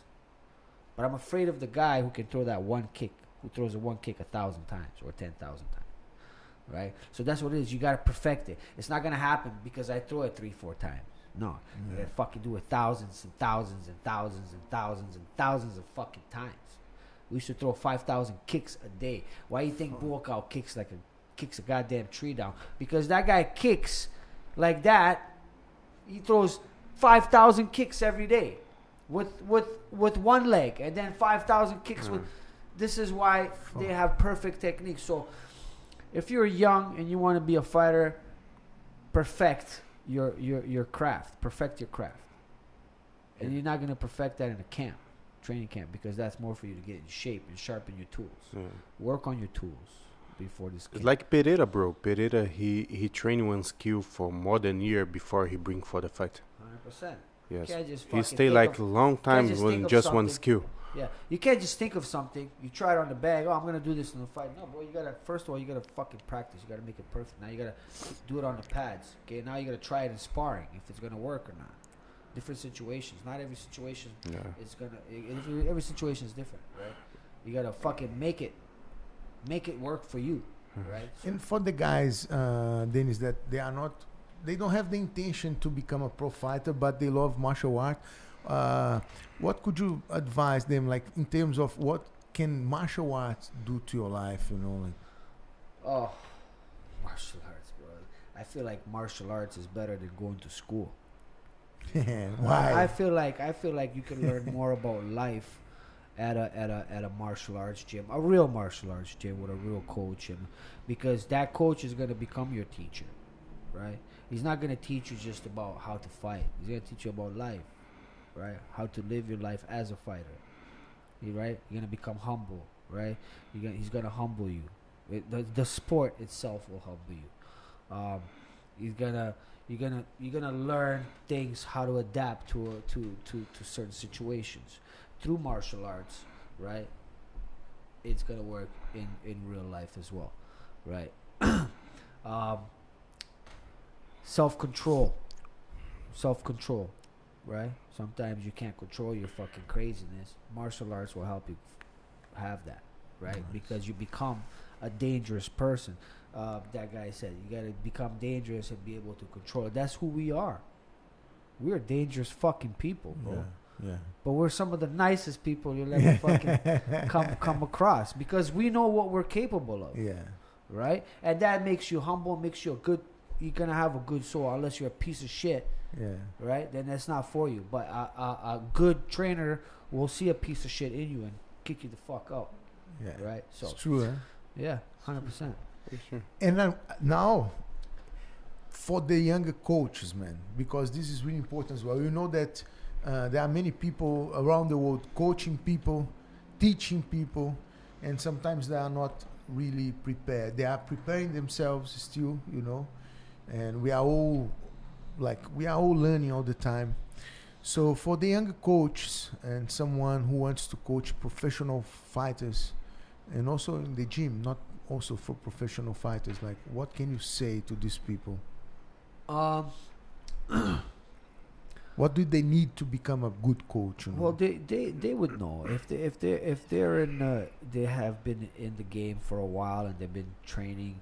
but I'm afraid of the guy who can throw that one kick, who throws a one kick 1,000 times or 10,000 times. right? So that's what it is. You gotta perfect it. It's not gonna happen because I throw it 3-4 times. No, you gotta fucking do it thousands and thousands and thousands and thousands and thousands of fucking times. We used to throw 5,000 kicks a day. Why you think Buakaw kicks a goddamn tree down? Because that guy kicks like that. He throws 5,000 kicks every day with one leg, and then 5,000 kicks with. This is why they have perfect technique. So if you're young and you want to be a fighter, perfect your craft. Perfect your craft. And you're not going to perfect that in a camp, training camp, because that's more for you to get in shape and sharpen your tools. Yeah. Work on your tools before this camp. It's like Pereira, bro. Pereira, he trained one skill for more than a year before he bring for the fight. 100%. Yes. He stayed like a long time with just one skill. Yeah, you can't just think of something. You try it on the bag. Oh, I'm gonna do this in the fight. No, bro. You gotta first of all, you gotta fucking practice. You gotta make it perfect. Now you gotta do it on the pads. Okay. Now you gotta try it in sparring if it's gonna work or not. Different situations. Not every situation is gonna. Every situation is different, right? You gotta fucking make it work for you, right? So and for the guys, Denis, that they don't have the intention to become a pro fighter, but they love martial art. What could you advise them, like in terms of what can martial arts do to your life? You know, like. Oh, martial arts, bro. I feel like martial arts is better than going to school. Why? I feel like you can learn more about life at a martial arts gym, a real martial arts gym with a real coach, and because that coach is gonna become your teacher, right? He's not gonna teach you just about how to fight. He's gonna teach you about life. Right, how to live your life as a fighter, right? You're gonna become humble, right? He's gonna humble you. The sport itself will humble you. You're gonna learn things, how to adapt to certain situations through martial arts, right? It's gonna work in real life as well, right? Self-control, right? Sometimes you can't control your fucking craziness. Martial arts will help you have that, right? Nice. Because you become a dangerous person. That guy said you gotta become dangerous and be able to control it. That's who we are. We're dangerous fucking people, bro. Yeah. But we're some of the nicest people you'll ever fucking come across, because we know what we're capable of. Yeah. Right? And that makes you humble, makes you you're gonna have a good soul, unless you're a piece of shit. Yeah. Right? Then that's not for you. But a good trainer will see a piece of shit in you and kick you the fuck out. Yeah. Right? So it's true, huh? Yeah, 100%. Sure. And now, for the younger coaches, man, because this is really important as well. You know that there are many people around the world coaching people, teaching people, and sometimes they are not really prepared. They are preparing themselves still, you know, and we are all learning all the time. So for the younger coaches and someone who wants to coach professional fighters, and also in the gym, not also for professional fighters, like what can you say to these people? What do they need to become a good coach? You know? Well, they would know if they're in they have been in the game for a while and they've been training.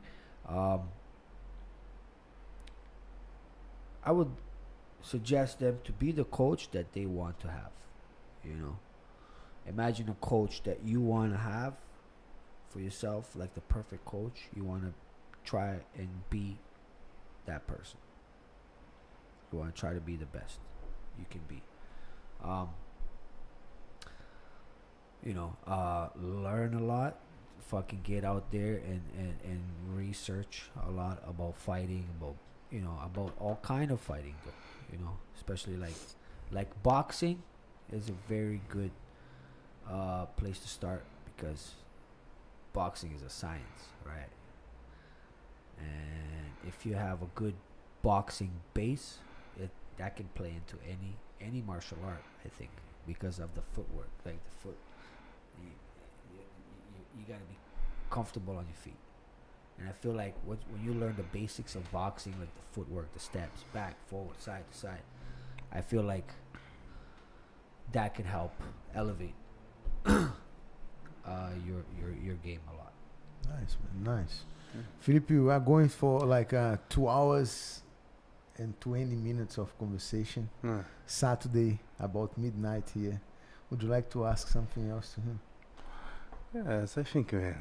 I would suggest them to be the coach that they want to have. You know, imagine a coach that you want to have for yourself, like the perfect coach. You want to try and be that person. You want to try to be the best you can be. Learn a lot. Fucking get out there and research a lot about fighting, about all kind of fighting, though, especially like boxing is a very good place to start, because boxing is a science, right? And if you have a good boxing base, that can play into any martial art, I think, because of the footwork. Like the foot, you gotta be comfortable on your feet. And I feel like when you learn the basics of boxing, like the footwork, the steps, back, forward, side to side, I feel like that can help elevate your game a lot. Nice, man. Nice. Felipe, we are going for like 2 hours and 20 minutes of conversation. Saturday, about midnight here. Would you like to ask something else to him? Yes, I think we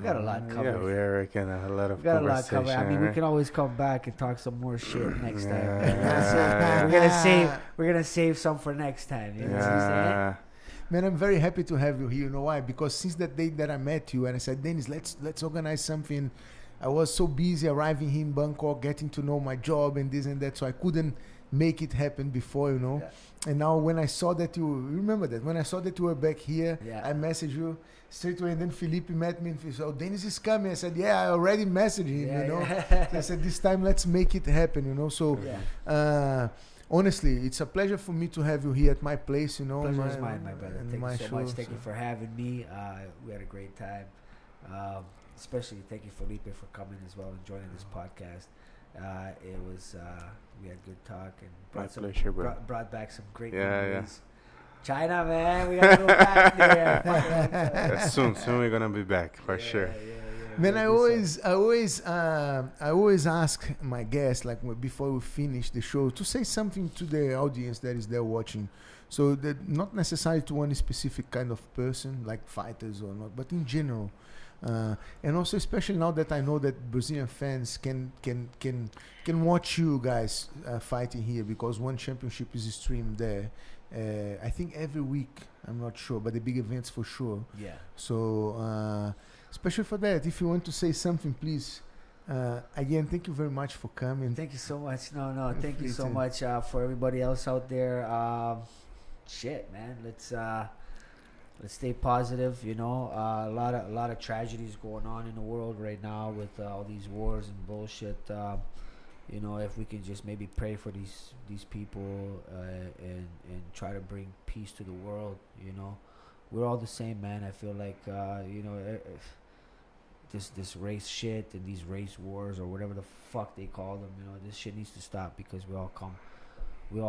got a lot covered. Yeah, we reckon a lot of We got a lot conversation. covered. I mean, we can always come back and talk some more shit next time. Yeah. We're gonna save some for next time. You know what I'm saying? Man, I'm very happy to have you here. You know why? Because since that day that I met you and I said, Denis, let's organize something. I was so busy arriving here in Bangkok, getting to know my job and this and that, so I couldn't make it happen before, you know. Yeah. And now when I saw that you remember that when I saw that you were back here, I messaged you straight away, and then Felipe met me and he said, "Oh, Denis is coming." I said, "Yeah, I already messaged him." You know. So I said, "This time, let's make it happen." You know. So. Honestly, it's a pleasure for me to have you here at my place, you know. Pleasure is mine, my brother. Thank you so much. Thank you for having me. We had a great time. Especially thank you, Felipe, for coming as well and joining this podcast. It was, we had good talk and brought back some great memories. China, man, we gotta go back there. Soon we're gonna be back for sure. Man, I always ask my guests, like before we finish the show, to say something to the audience that is there watching. So that not necessarily to one specific kind of person, like fighters or not, but in general. And also, especially now that I know that Brazilian fans can watch you guys fighting here, because one championship is streamed there. I think every week. I'm not sure, but the big events for sure. Yeah. So. Especially for that, if you want to say something, please. Again, thank you very much for coming. Thank you so much. No, thank you so much for everybody else out there. Shit, man, let's stay positive. You know, a lot of tragedies going on in the world right now with all these wars and bullshit. You know, if we can just maybe pray for these people and try to bring peace to the world. You know, we're all the same, man. I feel like you know. This race shit and these race wars or whatever the fuck they call them, you know, this shit needs to stop, because we all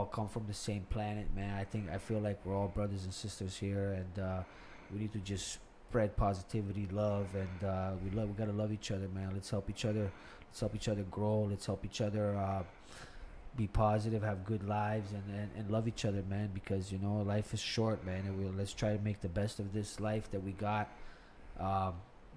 come from the same planet, man. I feel like we're all brothers and sisters here, and we need to just spread positivity, love, and we gotta love each other, man. Let's help each other grow. Let's help each other be positive, have good lives, and love each other, man, because, you know, life is short, man, and let's try to make the best of this life that we got.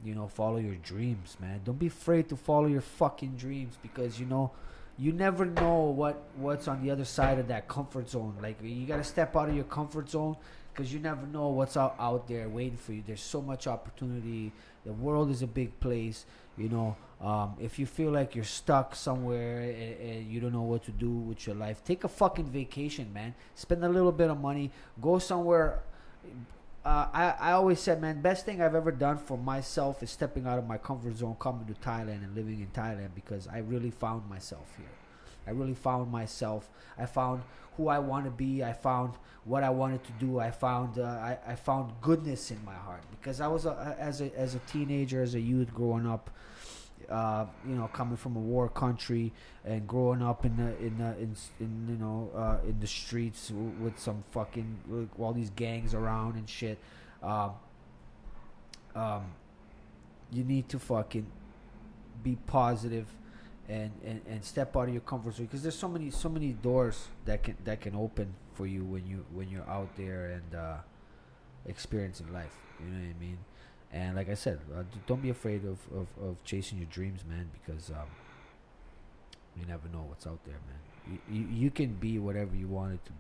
You know, follow your dreams, man. Don't be afraid to follow your fucking dreams, because, you know, you never know what's on the other side of that comfort zone. Like, you got to step out of your comfort zone, because you never know what's out there waiting for you. There's so much opportunity. The world is a big place, you know. If you feel like you're stuck somewhere and you don't know what to do with your life, take a fucking vacation, man. Spend a little bit of money. Go somewhere. I always said, man, best thing I've ever done for myself is stepping out of my comfort zone, coming to Thailand and living in Thailand, because I really found myself here. I really found myself. I found who I want to be. I found what I wanted to do. I found goodness in my heart, because I was as a teenager, as a youth growing up, you know, coming from a war country and growing up in the streets with some fucking all these gangs around and shit. You need to fucking be positive and step out of your comfort zone, because there's so many doors that can open for you when you're out there and experiencing life. You know what I mean? And like I said, don't be afraid of chasing your dreams, man, because you never know what's out there, man. You can be whatever you want to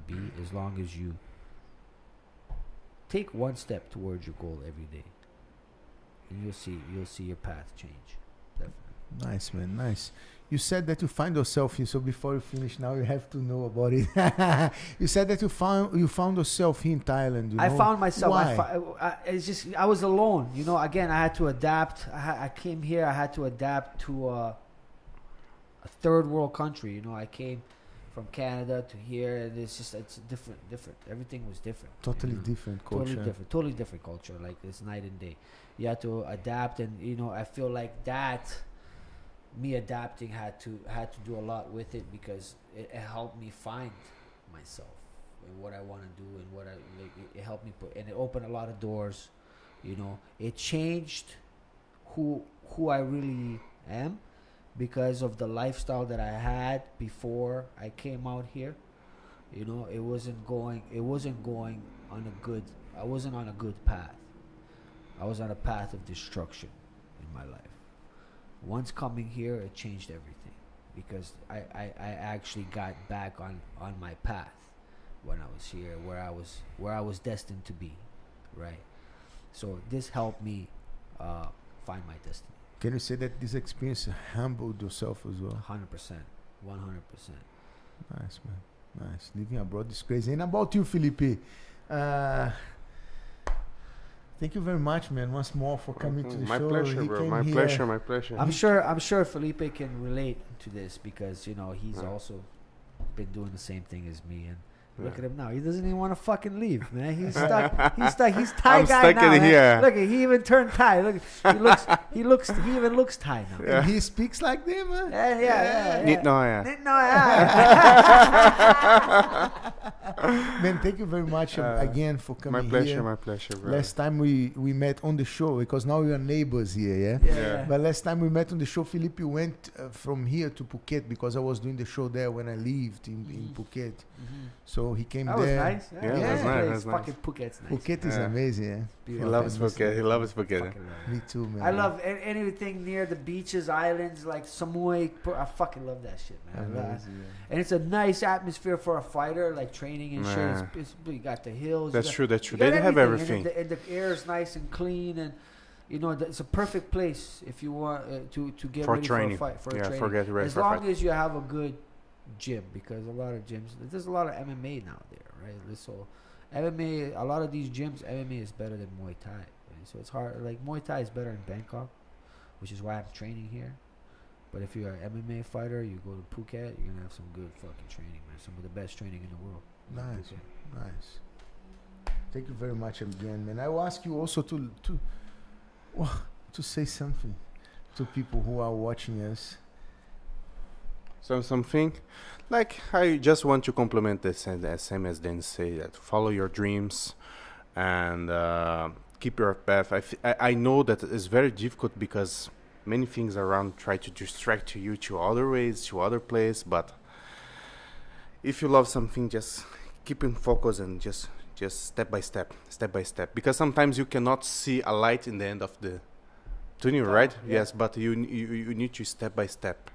be, as long as you take one step towards your goal every day, and you'll see your path change. Definitely. Nice, man. Nice. You said that you find yourself here. So before you finish, now you have to know about it. You said that you found yourself here in Thailand. You know? I found myself. Why? It's just I was alone. You know, again, I had to adapt. I came here. I had to adapt to a third world country. You know, I came from Canada to here, and it's different. Everything was different. Totally different culture. Totally different culture. Like, it's night and day. You had to adapt, and you know, I feel like that. Me adapting had to do a lot with it, because it helped me find myself and what I want to do and what it helped me and it opened a lot of doors. You know, it changed who I really am because of the lifestyle that I had before I came out here. You know, it wasn't going on a good. I wasn't on a good path. I was on a path of destruction in my life. Once coming here, it changed everything because I actually got back on my path when I was here, where I was destined to be, right? So this helped me find my destiny. Can you say that this experience humbled yourself as well? 100%, 100%. Nice, man. Nice. Living abroad is crazy. And about you, Felipe? Thank you very much, man, once more for coming to the my show. Pleasure, bro. My pleasure. I'm sure Felipe can relate to this because you know he's also been doing the same thing as me. And look at him now. He doesn't even want to fucking leave, man. He's stuck. He's Thai I'm guy stuck now. in here. Look, he even turned Thai. Look, he even looks Thai now. And he speaks like them, huh? Yeah. Man, thank you very much again for coming here. My pleasure, bro. Last time we met on the show, because now we are neighbors here, Yeah. But last time we met on the show, Felipe went from here to Phuket because I was doing the show there when I lived in Phuket. Mm-hmm. So he came That there. was nice. Yeah, that was nice. That's nice. Fucking Phuket's nice. Phuket is amazing, yeah. He loves Phuket. He loves Phuket. Fucking love it. Me too, man. I love anything near the beaches, islands like Samui. I fucking love that shit, man. Amazing, And it's a nice atmosphere for a fighter, like training and Yeah. shit. You got the hills. That's true. You They got have everything. And the air is nice and clean, and you know it's a perfect place if you want to get For ready training. for a fight. For a Yeah, training. get ready as for a long fight. as you have a good gym, because a lot of gyms, there's a lot of MMA now there, right? So MMA, a lot of these gyms, MMA is better than Muay Thai. Right? So it's hard. Like Muay Thai is better in Bangkok, which is why I'm training here. But if you're an MMA fighter, you go to Phuket, you're gonna have some good fucking training, man. Some of the best training in the world. Nice, nice. Thank you very much again, man. I will ask you also to say something to people who are watching us. So something like I just want to compliment this, and same as Denis say, that follow your dreams and keep your path. I know that it's very difficult because many things around try to distract you to other ways, to other place. But if you love something, just keep in focus and just step by step. Because sometimes you cannot see a light in the end of the tunnel, right? Yeah. Yes, but you need to step by step.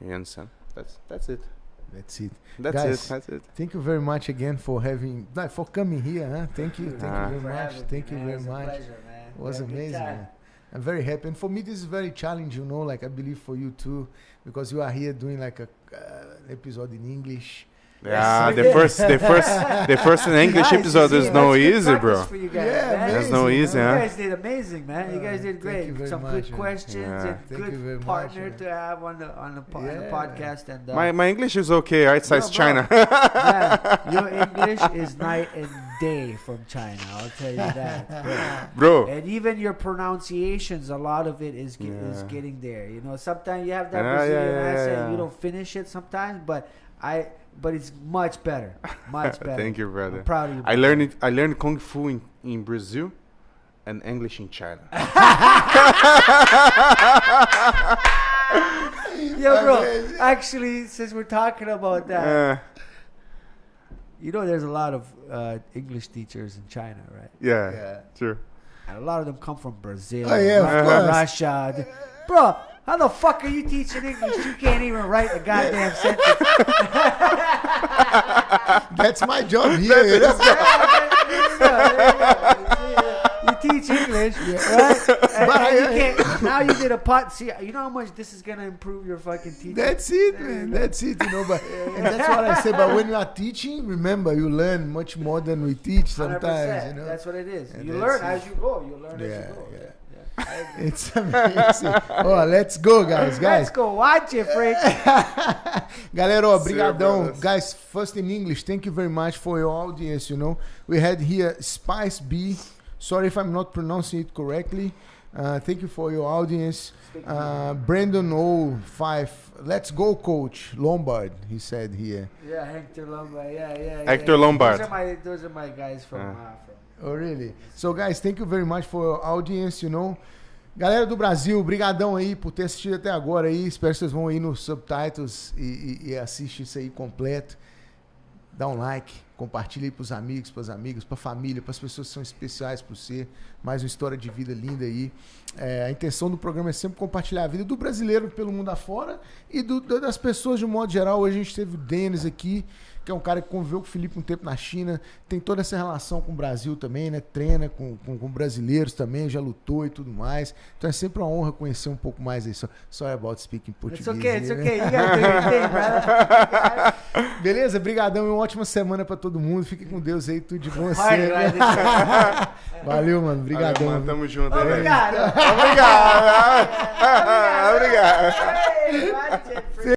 You understand? That's it. That's it. That's Guys, it. Thank you very much again for coming here. Huh? Thank you very much. Thank you very much. Pleasure, man. It was amazing, man. I'm very happy, and for me this is very challenging, you know. Like I believe for you too, because you are here doing like a episode in English. Yeah, the first in English episode is no easy, bro. That's no easy, You huh? guys did amazing, man. You guys did great. you very Some much, good man. questions Yeah. and good partner to have on the podcast. And My English is okay, right? Size China. man, your English is night and day from China. I'll tell you that, Bro. And even your pronunciations, a lot of it is getting there. You know, sometimes you have that Brazilian accent, you don't finish it sometimes, but it's much better. Much better. Thank you, brother. I'm proud of you. I learned Kung Fu in Brazil and English in China. Yo, bro, actually, since we're talking about that, you know there's a lot of English teachers in China, right? Yeah, true. And a lot of them come from Brazil, of Russia. Bro, how the fuck are you teaching English? You can't even write a goddamn sentence. That's my job here. You teach English, right? And you can't, now you did a pot. See, you know how much this is gonna improve your fucking teaching. That's it, man. That's it, you know. But and that's what I say. But when you are teaching, remember you learn much more than we teach sometimes. 100%. You know, That's what it is. And You learn that's as you go. You learn as you go. Yeah. Yeah. It's amazing. Oh, let's go, guys. Let's go watch it, Frank. Galera, obrigadão. brothers. Guys, first in English, thank you very much for your audience, you know. We had here Spice B. Sorry if I'm not pronouncing it correctly. Thank you for your audience. Brandon 05. Let's go, Coach Lombard, he said here. Yeah, Hector Lombard. Yeah. Hector Lombard. Those are my guys from. Oh, really? So, guys, thank you very much for your audience, you know. Galera do Brasil, brigadão aí por ter assistido até agora aí. Espero que vocês vão aí nos subtitles e assistir isso aí completo. Dá um like, compartilha aí pros amigos, pras amigas, pra família, pras pessoas que são especiais por você. Mais uma história de vida linda aí. A intenção do programa é sempre compartilhar a vida do brasileiro pelo mundo afora e das pessoas de um modo geral. Hoje a gente teve o Denis aqui, que é um cara que conviveu com o Felipe um tempo na China, tem toda essa relação com o Brasil também, né? Treina com brasileiros também, já lutou e tudo mais. Então é sempre uma honra conhecer um pouco mais aí. Sorry about speaking português. It's okay. Beleza? Brigadão e uma ótima semana pra todo mundo. Fique com Deus aí, tudo de bom assim. Valeu, mano. Brigadão. Mano, tamo junto. Obrigado. Obrigado. Obrigado. Obrigado.